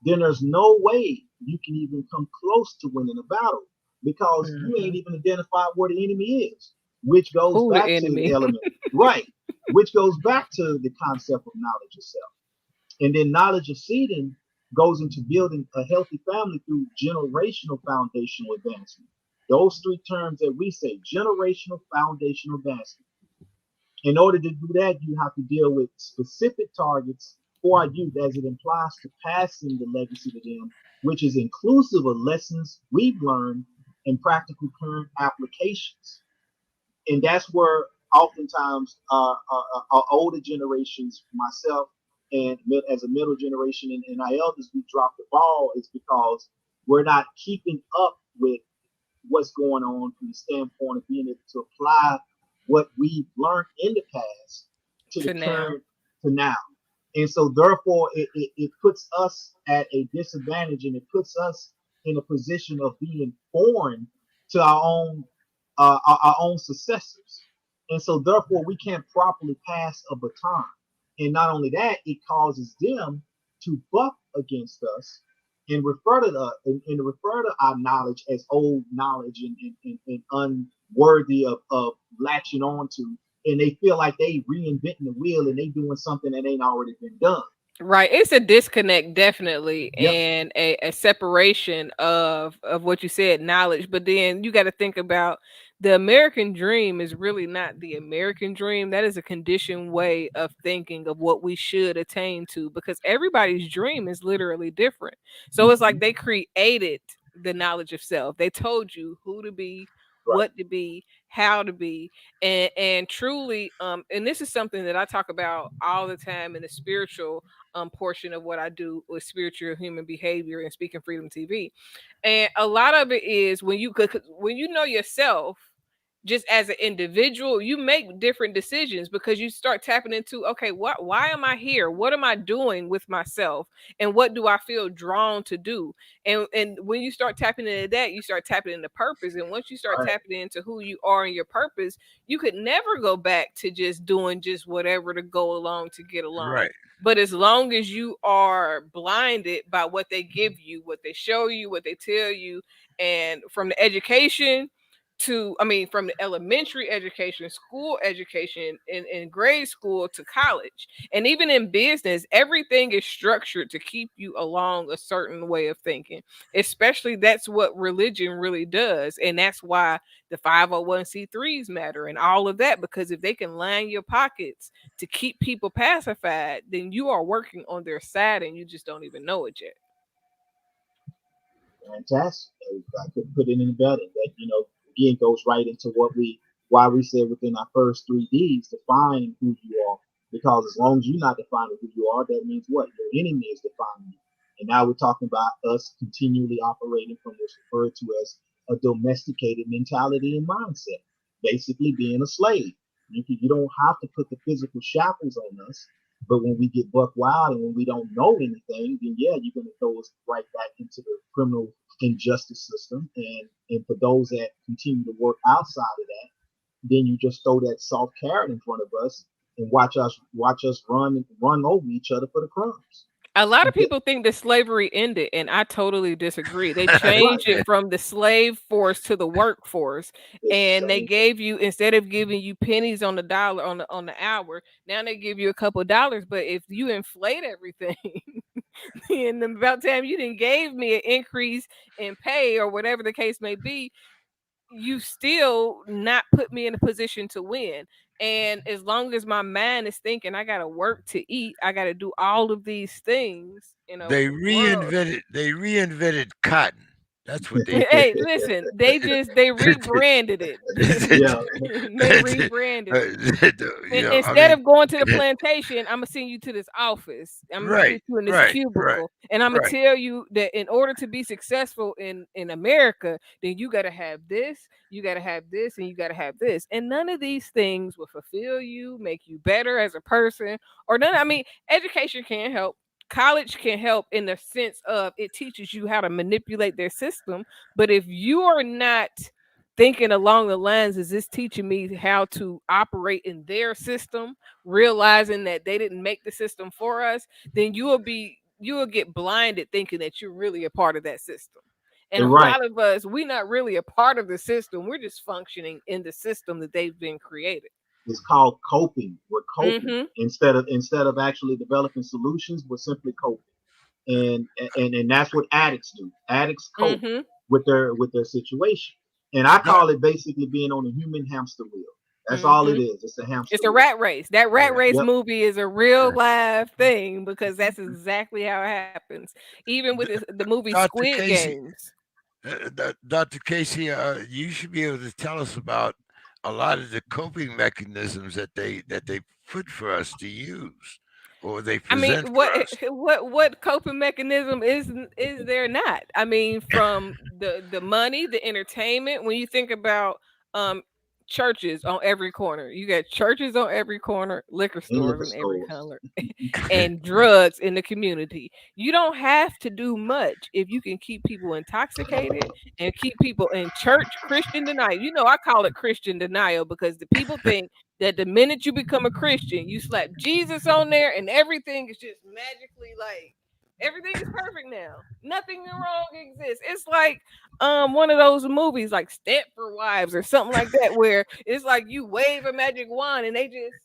then there's no way you can even come close to winning a battle because you Mm-hmm. ain't even identified what the enemy is, which goes Who the back to the enemy? element, right? Which goes back to the concept of knowledge yourself. And then knowledge of seeding goes into building a healthy family through generational foundational advancement. Those three terms that we say, generational foundational advancement. In order to do that, you have to deal with specific targets for our youth as it implies to passing the legacy to them, which is inclusive of lessons we've learned and practical current applications. And that's where oftentimes our older generations, myself, and as a middle generation and our elders, we drop the ball is because we're not keeping up with what's going on from the standpoint of being able to apply what we've learned in the past to the To now. current to now. And so therefore it puts us at a disadvantage and it puts us in a position of being foreign to our own successors. And so therefore we can't properly pass a baton. And not only that, it causes them to buck against us refer to refer to our knowledge as old knowledge and unworthy of latching on to, and they feel like they reinventing the wheel and they doing something that ain't already been done. Right. It's a disconnect, definitely, Yep. and a separation of what you said, knowledge. But then you got to think about the American dream is really not the American dream. That is a conditioned way of thinking of what we should attain to, because everybody's dream is literally different. So it's like Mhm. they created the knowledge of self. They told you who to be, Right. what to be, how to be, and truly, and this is something that I talk about all the time in the spiritual portion of what I do with spiritual human behavior and Speaking Freedom TV. And a lot of it is when you know yourself just as an individual, you make different decisions because you start tapping into, okay, why am I here? What am I doing with myself? And what do I feel drawn to do? And when you start tapping into that, you start tapping into purpose. And once you start Right. tapping into who you are and your purpose, you could never go back to just doing just whatever to go along to get along. Right. But as long as you are blinded by what they give you, what they show you, what they tell you, and from the education to, I mean, from the elementary education, school education, in grade school to college, and even in business, everything is structured to keep you along a certain way of thinking. Especially that's what religion really does. And that's why the 501c3s matter and all of that, because if they can line your pockets to keep people pacified, then you are working on their side and you just don't even know it yet. Fantastic. I couldn't put it any better. That, again, goes right into why we said within our first 3Ds, define who you are. Because as long as you're not defining who you are, that means what? Your enemy is defining you. And now we're talking about us continually operating from what's referred to as a domesticated mentality and mindset, basically being a slave. You don't have to put the physical shackles on us, but when we get buck wild and when we don't know anything, then yeah, you're going to throw us right back into the criminal injustice system. And for those that continue to work outside of that, then you just throw that soft carrot in front of us and watch us run over each other for the crumbs. A lot of Yeah, people think that slavery ended, and I totally disagree. They right. changed it from the slave force to the workforce, It's the and they same. gave you, instead of giving you pennies on the dollar on the hour, now they give you a couple of dollars. But if you inflate everything, and about time you didn't gave me an increase in pay or whatever the case may be, you still not put me in a position to win. And as long as my mind is thinking I gotta work to eat, I gotta do all of these things in a world. They reinvented cotton. That's what they did. Hey, listen, they rebranded it. Yeah, They rebranded it. I Instead mean, of going to the plantation, I'm gonna send you to this office. I'm gonna right, put you in this right, right, cubicle, and I'm gonna right. tell you that in order to be successful in America, then you gotta have this, you gotta have this, and you gotta have this. And none of these things will fulfill you, make you better as a person, or none. I mean, education can help. College can help in the sense of it teaches you how to manipulate their system. But if you are not thinking along the lines, is this teaching me how to operate in their system, realizing that they didn't make the system for us, then you will get blinded thinking that you're really a part of that system. And a right. lot of us, we're not really a part of the system. We're just functioning in the system that they've been created. It's called coping. We're coping Mm-hmm. instead of actually developing solutions. We're simply coping. And that's what addicts do. Addicts cope Mm-hmm. with their situation, and I Doc- call it basically being on a human hamster wheel. That's all Mm-hmm. it is. It's a hamster It's a wheel. rat race. That rat yeah. race Yep. movie is a real live thing because that's exactly how it happens. Even with the movie Dr. Squid Casey, Games. Dr. Casey, you should be able to tell us about a lot of the coping mechanisms that they put for us to use, or they I mean, present for us. what coping mechanism is there not? I mean, from the money, the entertainment. When you think about um churches on every corner, you got churches on every corner, liquor In stores liquor in every stores. corner, and drugs in the community. You don't have to do much if you can keep people intoxicated and keep people in church Christian denial. You know, I call it Christian denial because the people think that the minute you become a Christian, you slap Jesus on there and everything is just magically like Everything is perfect now. Nothing wrong exists. It's like one of those movies like Stepford Wives or something like that, where it's like you wave a magic wand and they just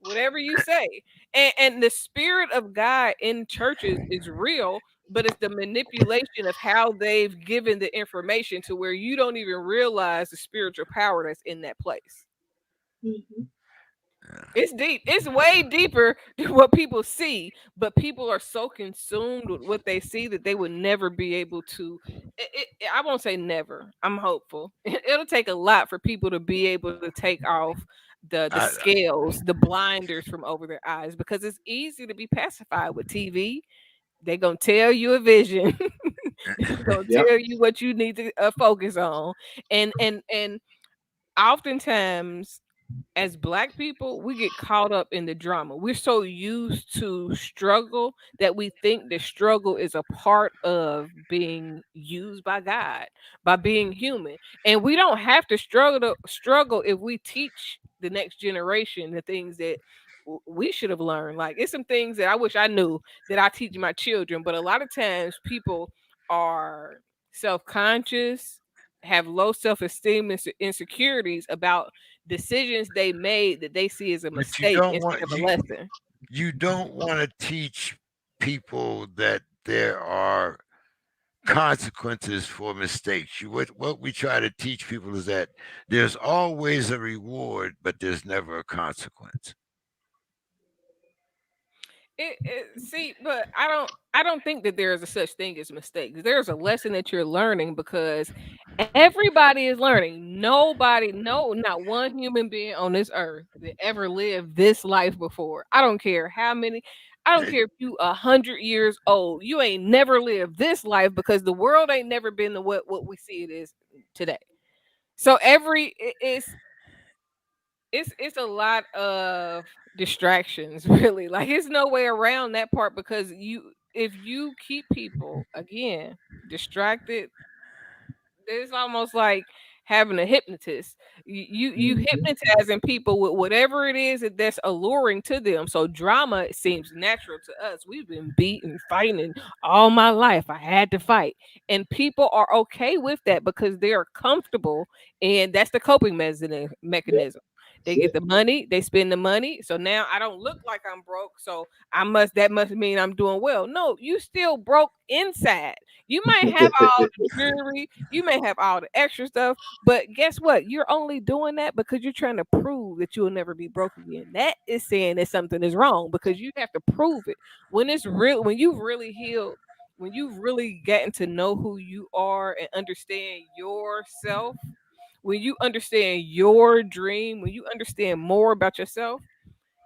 whatever you say. And the spirit of God in churches is real, but it's the manipulation of how they've given the information to where you don't even realize the spiritual power that's in that place. Mhm. It's deep. It's way deeper than what people see, but people are so consumed with what they see that they would never be able to. I won't say never. I'm hopeful. It'll take a lot for people to be able to take off the I, scales, the blinders from over their eyes, because it's easy to be pacified with TV. They're gonna tell you a vision. They're gonna Yep. tell you what you need to focus on, and oftentimes as black people, we get caught up in the drama. We're so used to struggle that we think the struggle is a part of being used by God, by being human. And we don't have to struggle if we teach the next generation the things that we should have learned. Like it's some things that I wish I knew that I teach my children, but a lot of times people are self-conscious, have low self-esteem and insecurities about decisions they made that they see as a but you mistake don't instead want of a lesson. you don't want to teach people that there are consequences for mistakes. What we try to teach people is that there's always a reward, but there's never a consequence. See, but I don't think that there is a such thing as mistakes. There's a lesson that you're learning because everybody is learning. Nobody, no, not one human being on this earth that ever lived this life before. I don't care how many. I don't Eh, care if you 100 years old. You ain't never lived this life because the world ain't never been the what we see it is today. So it's a lot of distractions really, like it's no way around that part because you if you keep people again distracted, it's almost like having a hypnotist. You Mhm. hypnotizing people with whatever it is that's alluring to them. So drama seems natural to us. We've been beaten, fighting all my life. I had to fight, and people are okay with that because they are comfortable, and that's the coping Yep. mechanism. They That's get it. the money, they spend the money. So now I don't look like I'm broke. So that must mean I'm doing well. No, you still broke inside. You might have all the jewelry, you may have all the extra stuff, but guess what? You're only doing that because you're trying to prove that you'll never be broke again. That is saying that something is wrong because you have to prove it. When it's real, when you've really healed, when you've really gotten to know who you are and understand yourself, when you understand your dream, when you understand more about yourself,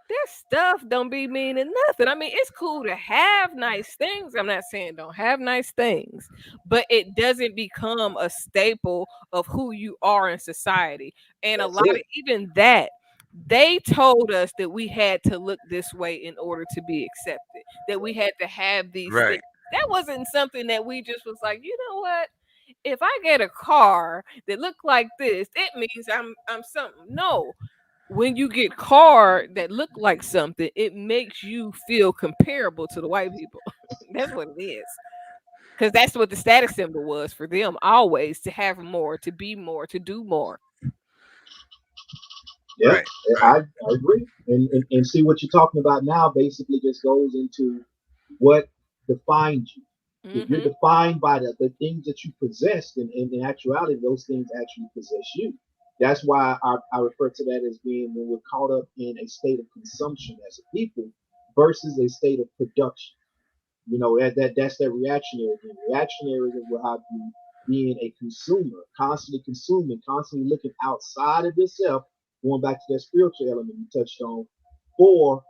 this stuff don't be meaning nothing. I mean, it's cool to have nice things. I'm not saying don't have nice things, but it doesn't become a staple of who you are in society. And a That's lot of it. even that, they told us that we had to look this way in order to be accepted, that we had to have these things. right. That wasn't something that we just was like, you know what? If I get a car that look like this, it means I'm something. No, when you get card that look like something, it makes you feel comparable to the white people. That's what it is. Because that's what the status symbol was for them always to have more, to be more, to do more. Yep. Right. I agree. And see what you're talking about now basically just goes into what defines you. If you're Hmm. defined by the things that you possess, then in actuality, those things actually possess you. That's why I refer to that as being when we're caught up in a state of consumption as a people versus a state of production. You know, that's that reactionary thing. Reactionarism will have you being a consumer, constantly consuming, constantly looking outside of yourself, going back to that spiritual element you touched on, for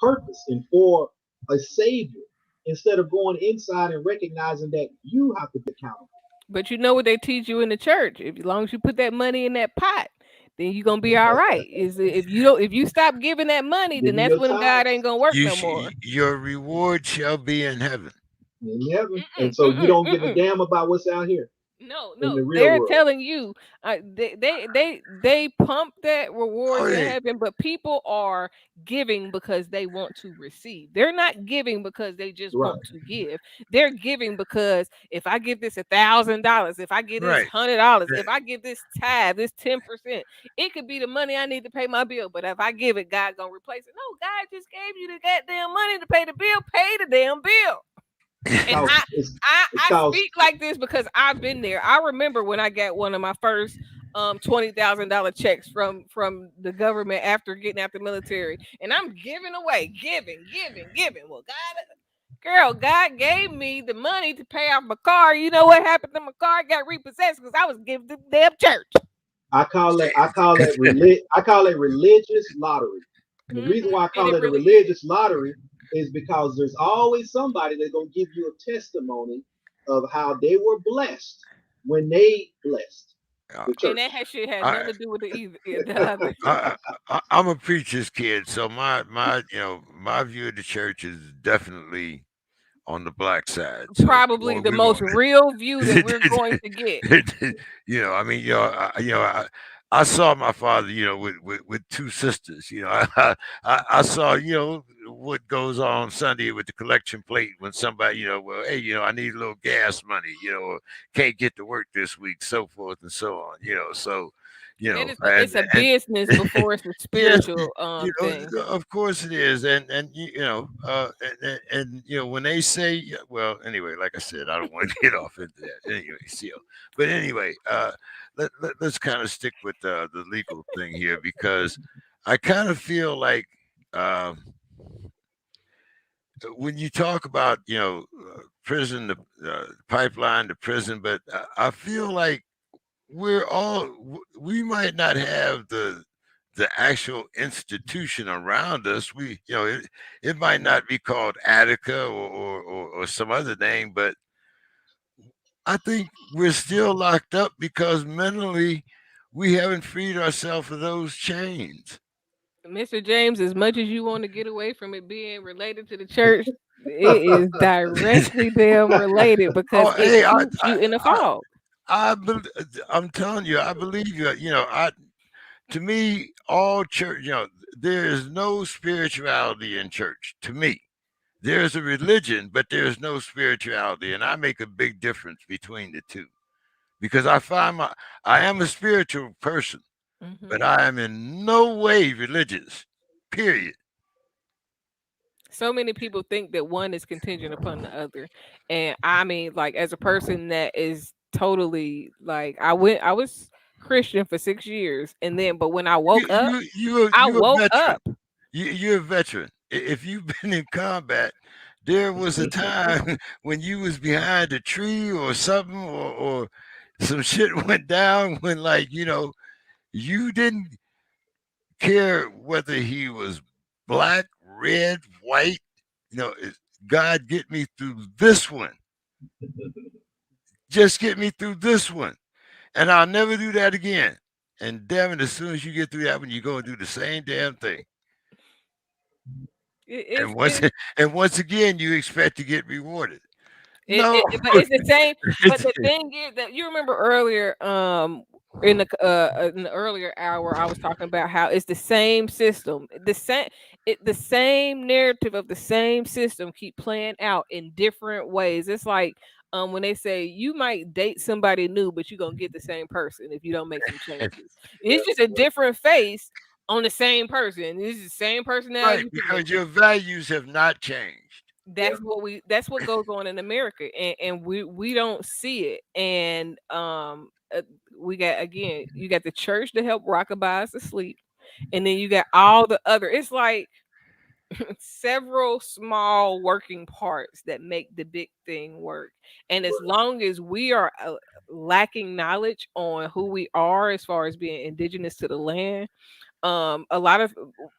purpose and for a savior, instead of going inside and recognizing that you have to be accountable. But you know what they teach you in the church? If as long as you put that money in that pot, then you're gonna be all right. Is if you stop giving that money, then Give me that's your when God ain't tithes gonna work no more. Your reward shall be in heaven. in heaven. And Mm-mm, so you mm-mm, don't give a mm-mm. damn about what's out here. No, in no, the real they're world. telling you they pump that Oh, rewards in yeah. heaven, but people are giving because they want to receive. They're not giving because they just Right. want to give. They're giving because if I give this $1,000, if I give this Right. $100, if I give this tithe, this 10%, it could be the money I need to pay my bill. But if I give it, God gonna replace it. No, God just gave you the goddamn money to pay the bill. Pay the damn bill. It's And called I, it's I it's I called speak like this because I've been there. I remember when I got one of my first $20,000 checks from the government after getting out the military, and I'm giving away, giving. Well, God gave me the money to pay off my car. You know what happened to my car? It got repossessed because I was giving to the damn church. I call it religious lottery. And the reason why I And call it it a really is. religious lottery is because there's always somebody that's gonna give you a testimony of how they were blessed when they blessed Uh, the And church. shit had nothing I, to do with the other. I'm a preacher's kid, so my view of the church is definitely on the black side. So Probably the we're most going. real view that we're going to get. I mean, I saw my father, with two sisters. I saw, what goes on Sunday with the collection plate when somebody, well, hey, I need a little gas money, or can't get to work this week, so forth and so on. So, That is and it's a and business before it's a yes, spiritual thing. of course it is, and when they say, well, anyway, like I said, I don't want to get off into that anyway. But anyway, let's kind of stick with the legal thing here because I kind of feel like when you talk about prison, the pipeline to prison, but I feel like we might not have the actual institution around us. It might not be called Attica or some other name, but I think we're still locked up because mentally we haven't freed ourselves of those chains. Mr. James, as much as you want to get away from it being related to the church, it is directly damn related because Oh, it hey, keeps you in the fog. I, bel- I'm telling you, I believe you. To me, all church, there is no spirituality in church. To me, there's a religion, but there's no spirituality, and I make a big difference between the two because I am a spiritual person, Hmm. but I am in no way religious. Period. So many people think that one is contingent upon the other, and I mean, like as a person that is totally like I was Christian for 6 years, and then but when I You woke up, you you a, I you a woke veteran. up. You're a veteran. If you've been in combat, there was a time when you was behind a tree or something, or some shit went down when, like, you didn't care whether he was black, red, white. God, get me through this one. Just get me through this one, and I'll never do that again. And damn it, as soon as you get through that one, you go and do the same damn thing. It, And it's once it's and once again, you expect to get rewarded. It, No, but it's the same. But it's the thing is that you remember earlier, in the earlier hour, I was talking about how it's the same system, the same narrative of the same system keep playing out in different ways. It's like when they say you might date somebody new, but you're gonna get the same person if you don't make some changes. It's just a different face on the same person. It's the same right personality because your values have not changed. Yeah. that's what goes on in America, and we don't see it. And we got, again, you got the church to help rockabye us to sleep, and then you got all the other, it's like several small working parts that make the big thing work. And as long as we are lacking knowledge on who we are as far as being indigenous to the land, a lot of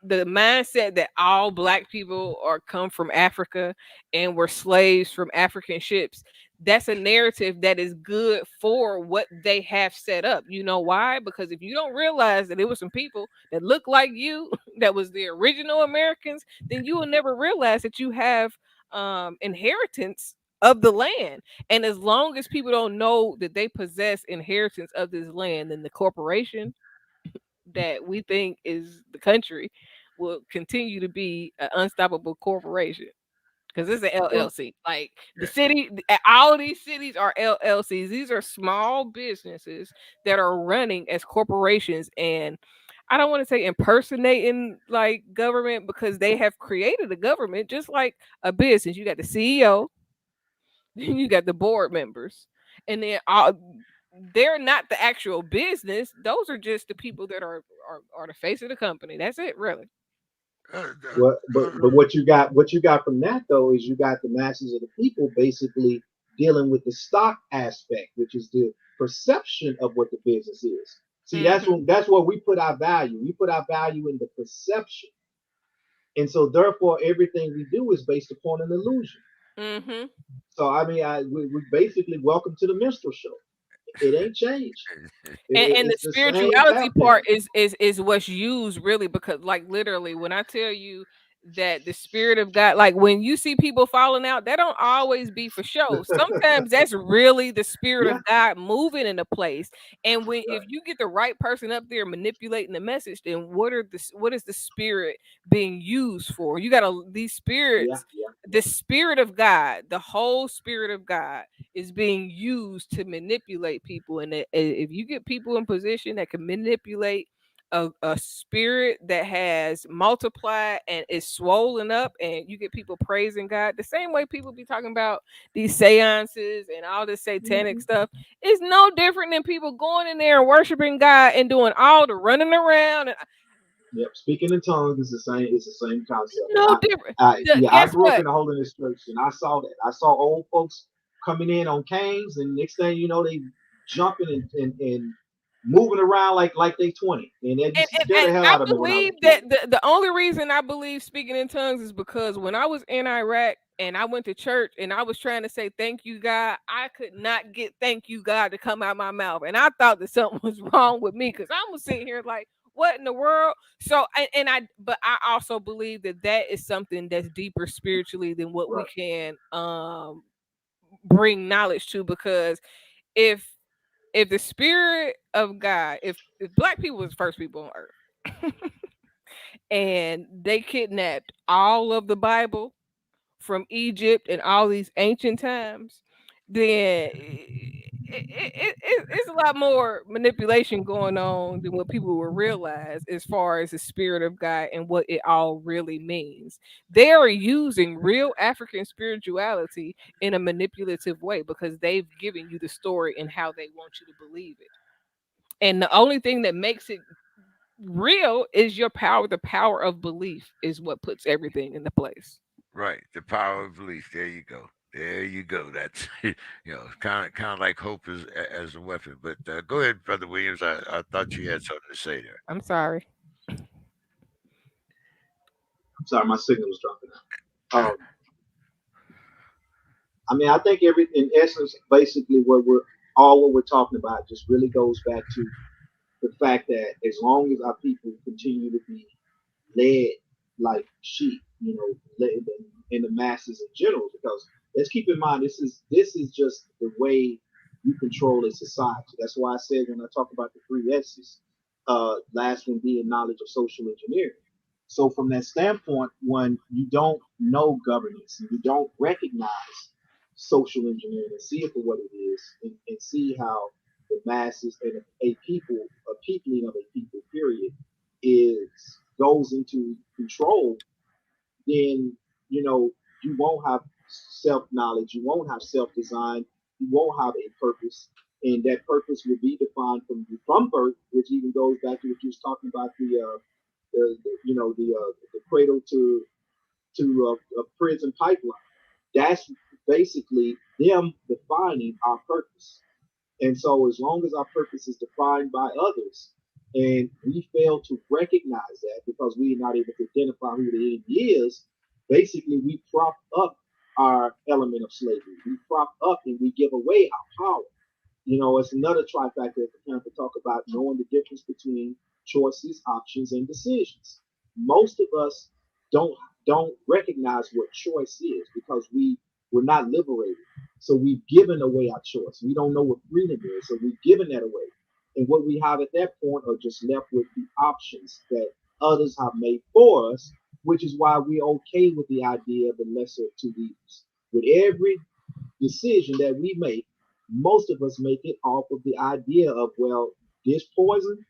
the mindset that all black people are come from Africa and were slaves from African ships, that's a narrative that is good for what they have set up. You know why? Because if you don't realize that it was some people that look like you that was the original Americans, then you will never realize that you have inheritance of the land. And as long as people don't know that they possess inheritance of this land, then the corporation that we think is the country will continue to be an unstoppable corporation because it's an Well, LLC. Like the city, all of these cities are LLCs. These are small businesses that are running as corporations, and I don't want to say impersonating like government because they have created a government just like a business. You got the CEO, then you got the board members, and then they're not the actual business. Those are just the people that are the face of the company. That's it, really. Uh, well, uh, but what you got from that though is you got the masses of the people basically dealing with the stock aspect, which is the perception of what the business is. See, Hmm. that's where we put our value. We put our value in the perception, and so therefore everything we do is based upon an illusion. Hmm. So I mean, we basically welcome to the minstrel show. It ain't changed. And the It's the same spirituality tap part dance. is what's used really because like literally when I tell you that the spirit of God, like when you see people falling out, that don't always be for show. Sometimes that's really the spirit Yeah, of God moving in a place. And when if right. you get the right person up there manipulating the message, then what is the spirit being used for? You got these Yeah, spirits, yeah, the yeah. spirit of God, the whole spirit of God is being used to manipulate people. And if you get people in position that can manipulate a spirit that has multiplied and is swollen up, and you get people praising God, the same way people be talking about these seances and all this satanic Hmm. stuff, is no different than people going in there and worshiping God and doing all the running around. And Yep. Speaking in tongues is the same. It's the same concept. no different. Yeah, I Guess grew up what? in a holiness church, and I saw that. I saw old folks coming in on canes, and next thing you know, they jumping and moving around like they 20, and that and, used to and, scare and the hell I out of me when I was believe a kid. that the only reason I believe speaking in tongues is because when I was in Iraq and I went to church and I was trying to say thank you God, I could not get thank you God to come out my mouth, and I thought that something was wrong with me because I was sitting here like what in the world. So but I also believe that that is something that's deeper spiritually than what we Right. can bring knowledge to, because if the spirit of God, if black people was the first people on earth and they kidnapped all of the Bible from Egypt and all these ancient times, then it's a lot more manipulation going on than what people will realize as far as the spirit of God and what it all really means. They are using real African spirituality in a manipulative way because they've given you the story and how they want you to believe it. And the only thing that makes it real is your power. The power of belief is what puts everything into place. right, the power of belief. There you go. There you go. That's kind of like hope as a weapon. But go ahead, Brother Williams. I thought you had something to say there. I'm sorry. I'm sorry, my signal was dropping out. I mean, I think every in essence, basically, what we're talking about just really goes back to the fact that as long as our people continue to be led like sheep, led in the masses in general. Because let's keep in mind, this is just the way you control a society. That's why I said when I talk about the three S's, last one being knowledge of social engineering. So from that standpoint, when you don't know governance and you don't recognize social engineering and see it for what it is, and see how the masses and a people, a peopling of a people, period, is goes into control, then you won't have self knowledge, you won't have self design, you won't have a purpose, and that purpose will be defined from birth, which even goes back to what you was talking about the cradle to prison pipeline. That's basically them defining our purpose. And so, as long as our purpose is defined by others, and we fail to recognize that because we're not able to identify who the enemy is, basically we prop up our element of slavery. We prop up and we give away our power. It's another trifactor that the camp talk about knowing the difference between choices, options, and decisions. Most of us don't don't recognize what choice is because we We're not liberated. So we've given away our choice. We don't know what freedom is, so we've given that away. And what we have at that point are just left with the options that others have made for us, which is why we're okay with the idea of the lesser of two evils. With every decision that we make, most of us make it off of the idea of, well, this poison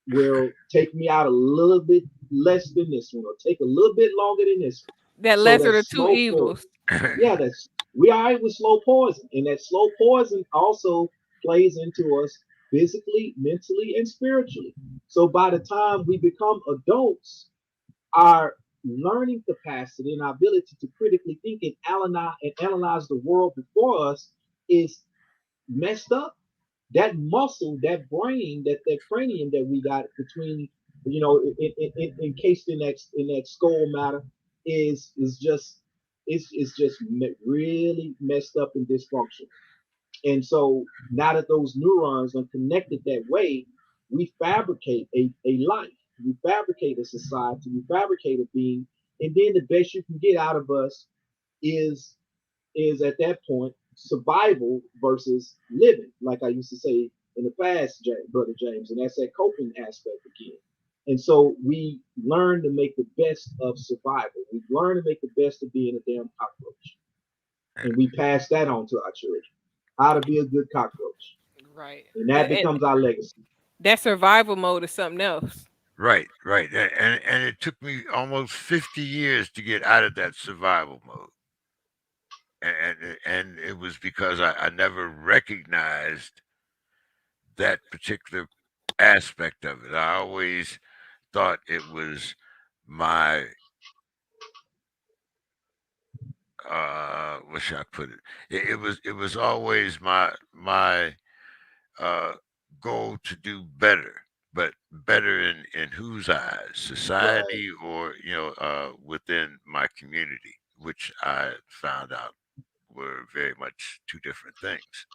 will take me out a little bit less than this one, or take a little bit longer than this one. That So lesser that of two slow poison, evils. yeah, that's we are right with slow poison, and that slow poison also plays into us physically, mentally, and spiritually. So by the time we become adults, our learning capacity and our ability to critically think and analyze the world before us is messed up. That muscle, that brain, that cranium that we got between, encased in that skull matter is just really messed up and dysfunctional. And so now that those neurons are connected that way, we fabricate a life, we fabricate a society, we fabricate a being, and then the best you can get out of us is is at that point survival versus living, like I used to say in the past, Brother James, and that's that coping aspect again. And so we learn to make the best of survival. We learn to make the best of being a damn cockroach, and we pass that on to our children, how to be a good cockroach, Right. and that And becomes our legacy. that survival mode is something else. Right, right. And it took me almost 50 years to get out of that survival mode. And it was because I never recognized that particular aspect of it. I always thought it was my what should I put it? It was always my uh goal to do better, but better in whose eyes? Right. Society, or within my community, which I found out were very much two different things.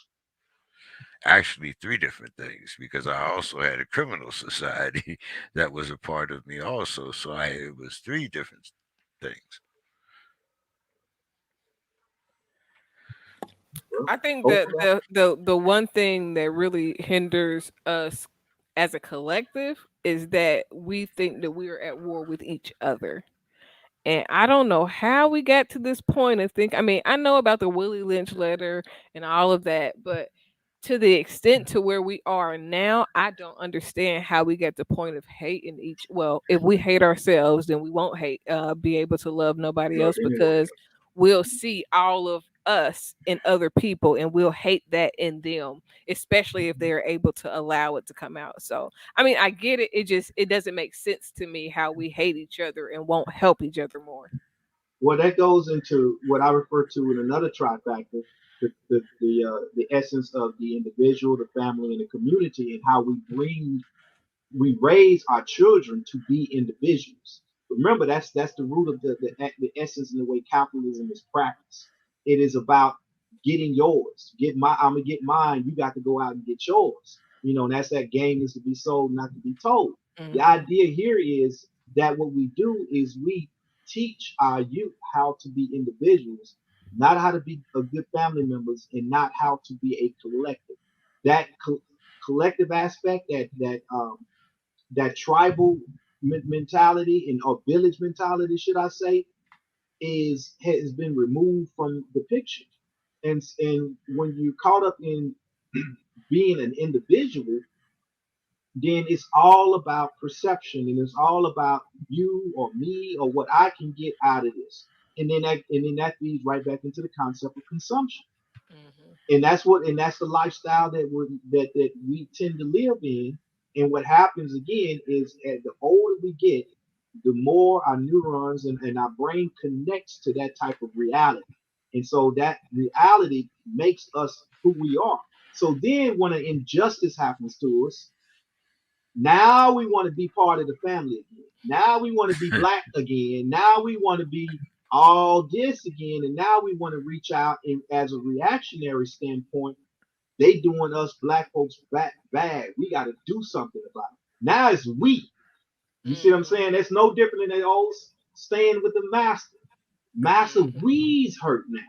Actually, three different things, because I also had a criminal society that was a part of me also. So it was three different things. Well, I think that hopefully, the one thing that really hinders us as a collective is that we think that we are at war with each other. And I don't know how we got to this point and think, I mean, I know about the Willie Lynch letter and all of that, but to the extent to where we are now, I don't understand how we get the point of hating each. Well, if we hate ourselves, then we won't be able to love nobody love else, anyone because else. we'll see all of us in other people and we'll hate that in them, especially if they're able to allow it to come out. So I mean, I get it. It doesn't make sense to me how we hate each other and won't help each other more. Well, that goes into what I refer to in another trifactor, the essence of the individual, the family, and the community, and how we raise our children to be individuals. Remember, that's the root of the essence and the way capitalism is practiced. It is about getting yours. I'm gonna get mine. You got to go out and get yours. And that's that game is to be sold, not to be told. The Hmm. idea here is that what we do is we teach our youth how to be individuals, not how to be a good family members, and not how to be a collective. That collective aspect, that tribal mentality and or village mentality, should I say, is has been removed from the picture. And when you're caught up in being an individual, then it's all about perception, and it's all about you or me or what I can get out of this. And then that feeds right back into the concept of consumption. Hmm. And that's the lifestyle that we tend to live in. And what happens again is, as the older we get, the more our neurons and our brain connects to that type of reality, and so that reality makes us who we are. So then when an injustice happens to us, now we want to be part of the family again. Now we want to be black again. Now we want to be all this again. And now we want to reach out, and as a reactionary standpoint, they doing us black folks bad. We got to do something about it. Now it's we. You see what I'm Hmm. saying? That's no different than they always staying with the master. Master, Hmm. we's hurt now.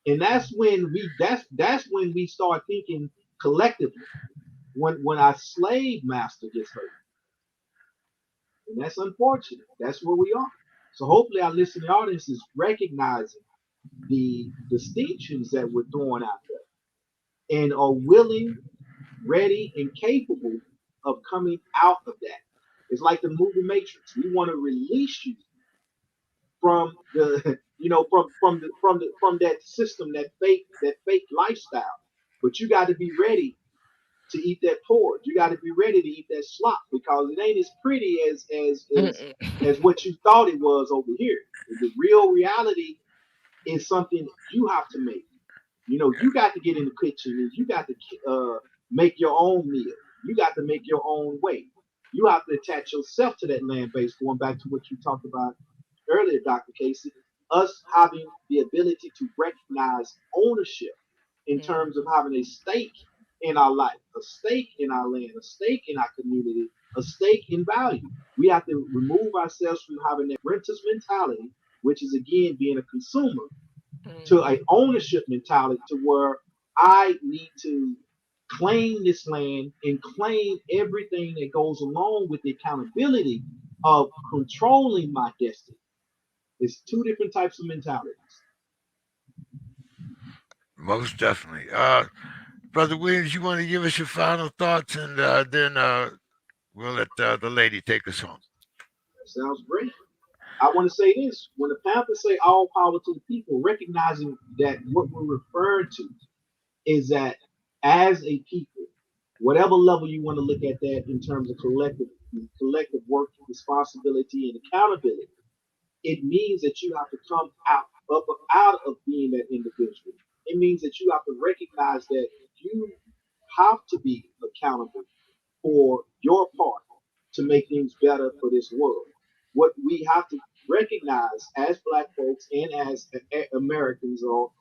And that's when we start thinking collectively. When our slave master gets hurt, and that's unfortunate. That's where we are. So hopefully our listening audience is recognizing the distinctions that we're throwing out there and are willing, ready, and capable of coming out of that. It's like the movie Matrix. We want to release you from the from that system, that fake lifestyle. But you got to be ready to eat that porridge. You got to be ready to eat that slop because it ain't as pretty as what you thought it was over here. The real reality is something you have to make. You got to get in the kitchen and you got to make your own meal. You got to make your own way. You have to attach yourself to that land base. Going back to what you talked about earlier, Dr. Casey, us having the ability to recognize ownership in terms of having a stake in our life, a stake in our land, a stake in our community, a stake in value. We have to remove ourselves from having that renters mentality, which is again being a consumer, to a ownership mentality to where I need to claim this land and claim everything that goes along with the accountability of controlling my destiny. It's two different types of mentalities. Most definitely. Brother Williams, you want to give us your final thoughts, and then we'll let the lady take us home. That sounds great. I want to say this: when the Panthers say "all power to the people," recognizing that what we're referring to is that as a people, whatever level you want to look at that in terms of collective work, responsibility, and accountability, it means that you have to come out of being that individual. It means that you have to recognize that you have to be accountable for your part to make things better for this world. What we have to recognize as Black folks and as Americans or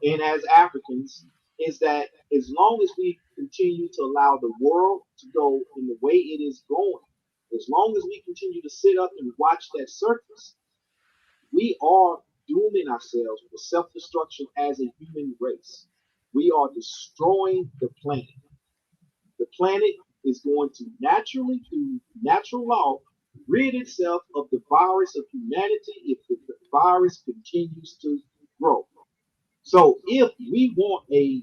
and as Africans is that as long as we continue to allow the world to go in the way it is going, as long as we continue to sit up and watch that surface, we are dooming ourselves for self destruction as a human race. We are destroying the planet. The planet is going to naturally, through natural law, rid itself of the virus of humanity if the virus continues to grow. So if we want a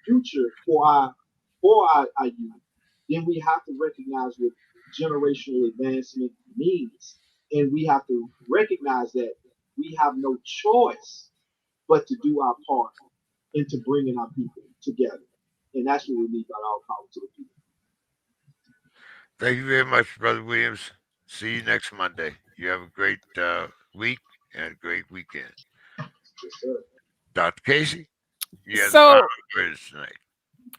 future for our youth, then we have to recognize what generational advancement means, and we have to recognize that we have no choice but to do our part into bringing our people together, and that's what we need by our power to the people. Thank you very much, Brother Williams. See you next Monday. You have a great week and a great weekend. Yes, sir. Dr. Casey, you have the final So words tonight.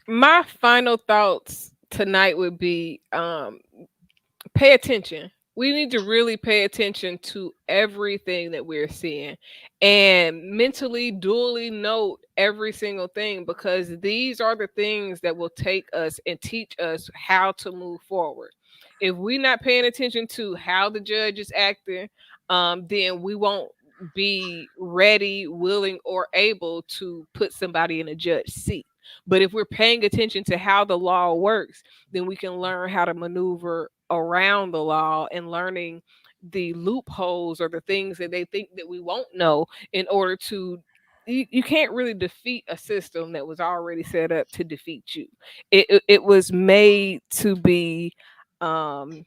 my final thoughts tonight would be pay attention. We need to really pay attention to everything that we're seeing and mentally dually note every single thing because these are the things that will take us and teach us how to move forward. If we're not paying attention to how the judge is acting, then we won't be ready, willing, or able to put somebody in a judge seat. But if we're paying attention to how the law works, then we can learn how to maneuver around the law and learning the loopholes or the things that they think that we won't know in order to you can't really defeat a system that was already set up to defeat you. It was made to be um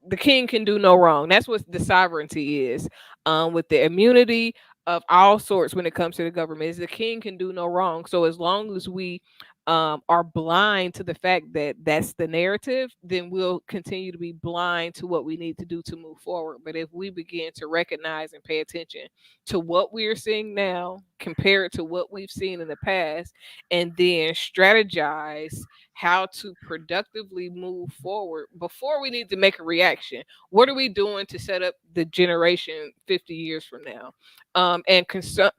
the king can do no wrong. That's what the sovereignty is. With the immunity of all sorts when it comes to the government, is the king can do no wrong. So as long as we are blind to the fact that that's the narrative, then we'll continue to be blind to what we need to do to move forward. But if we begin to recognize and pay attention to what we are seeing now, compare it to what we've seen in the past, and then strategize how to productively move forward before we need to make a reaction. What are we doing to set up the generation 50 years from now? And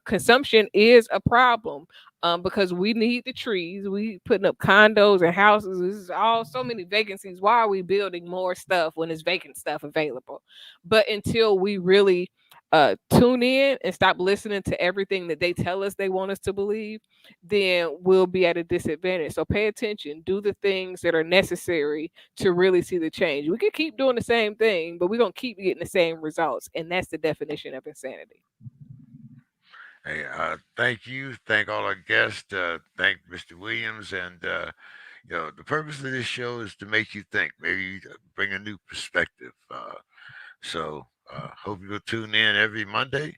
consumption is a problem. because we need the trees. We putting up condos and houses. This is all so many vacancies. Why are we building more stuff when there's vacant stuff available? But until we really tune in and stop listening to everything that they tell us they want us to believe, then we'll be at a disadvantage. So pay attention, do the things that are necessary to really see the change. We can keep doing the same thing, but we're going to keep getting the same results. And that's the definition of insanity. Hey, thank you. Thank all our guests. Thank Mr. Williams. And, the purpose of this show is to make you think, maybe bring a new perspective. So hope you'll tune in every Monday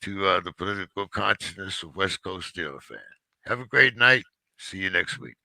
to the political consciousness of West Coast Steeler fan. Have a great night. See you next week.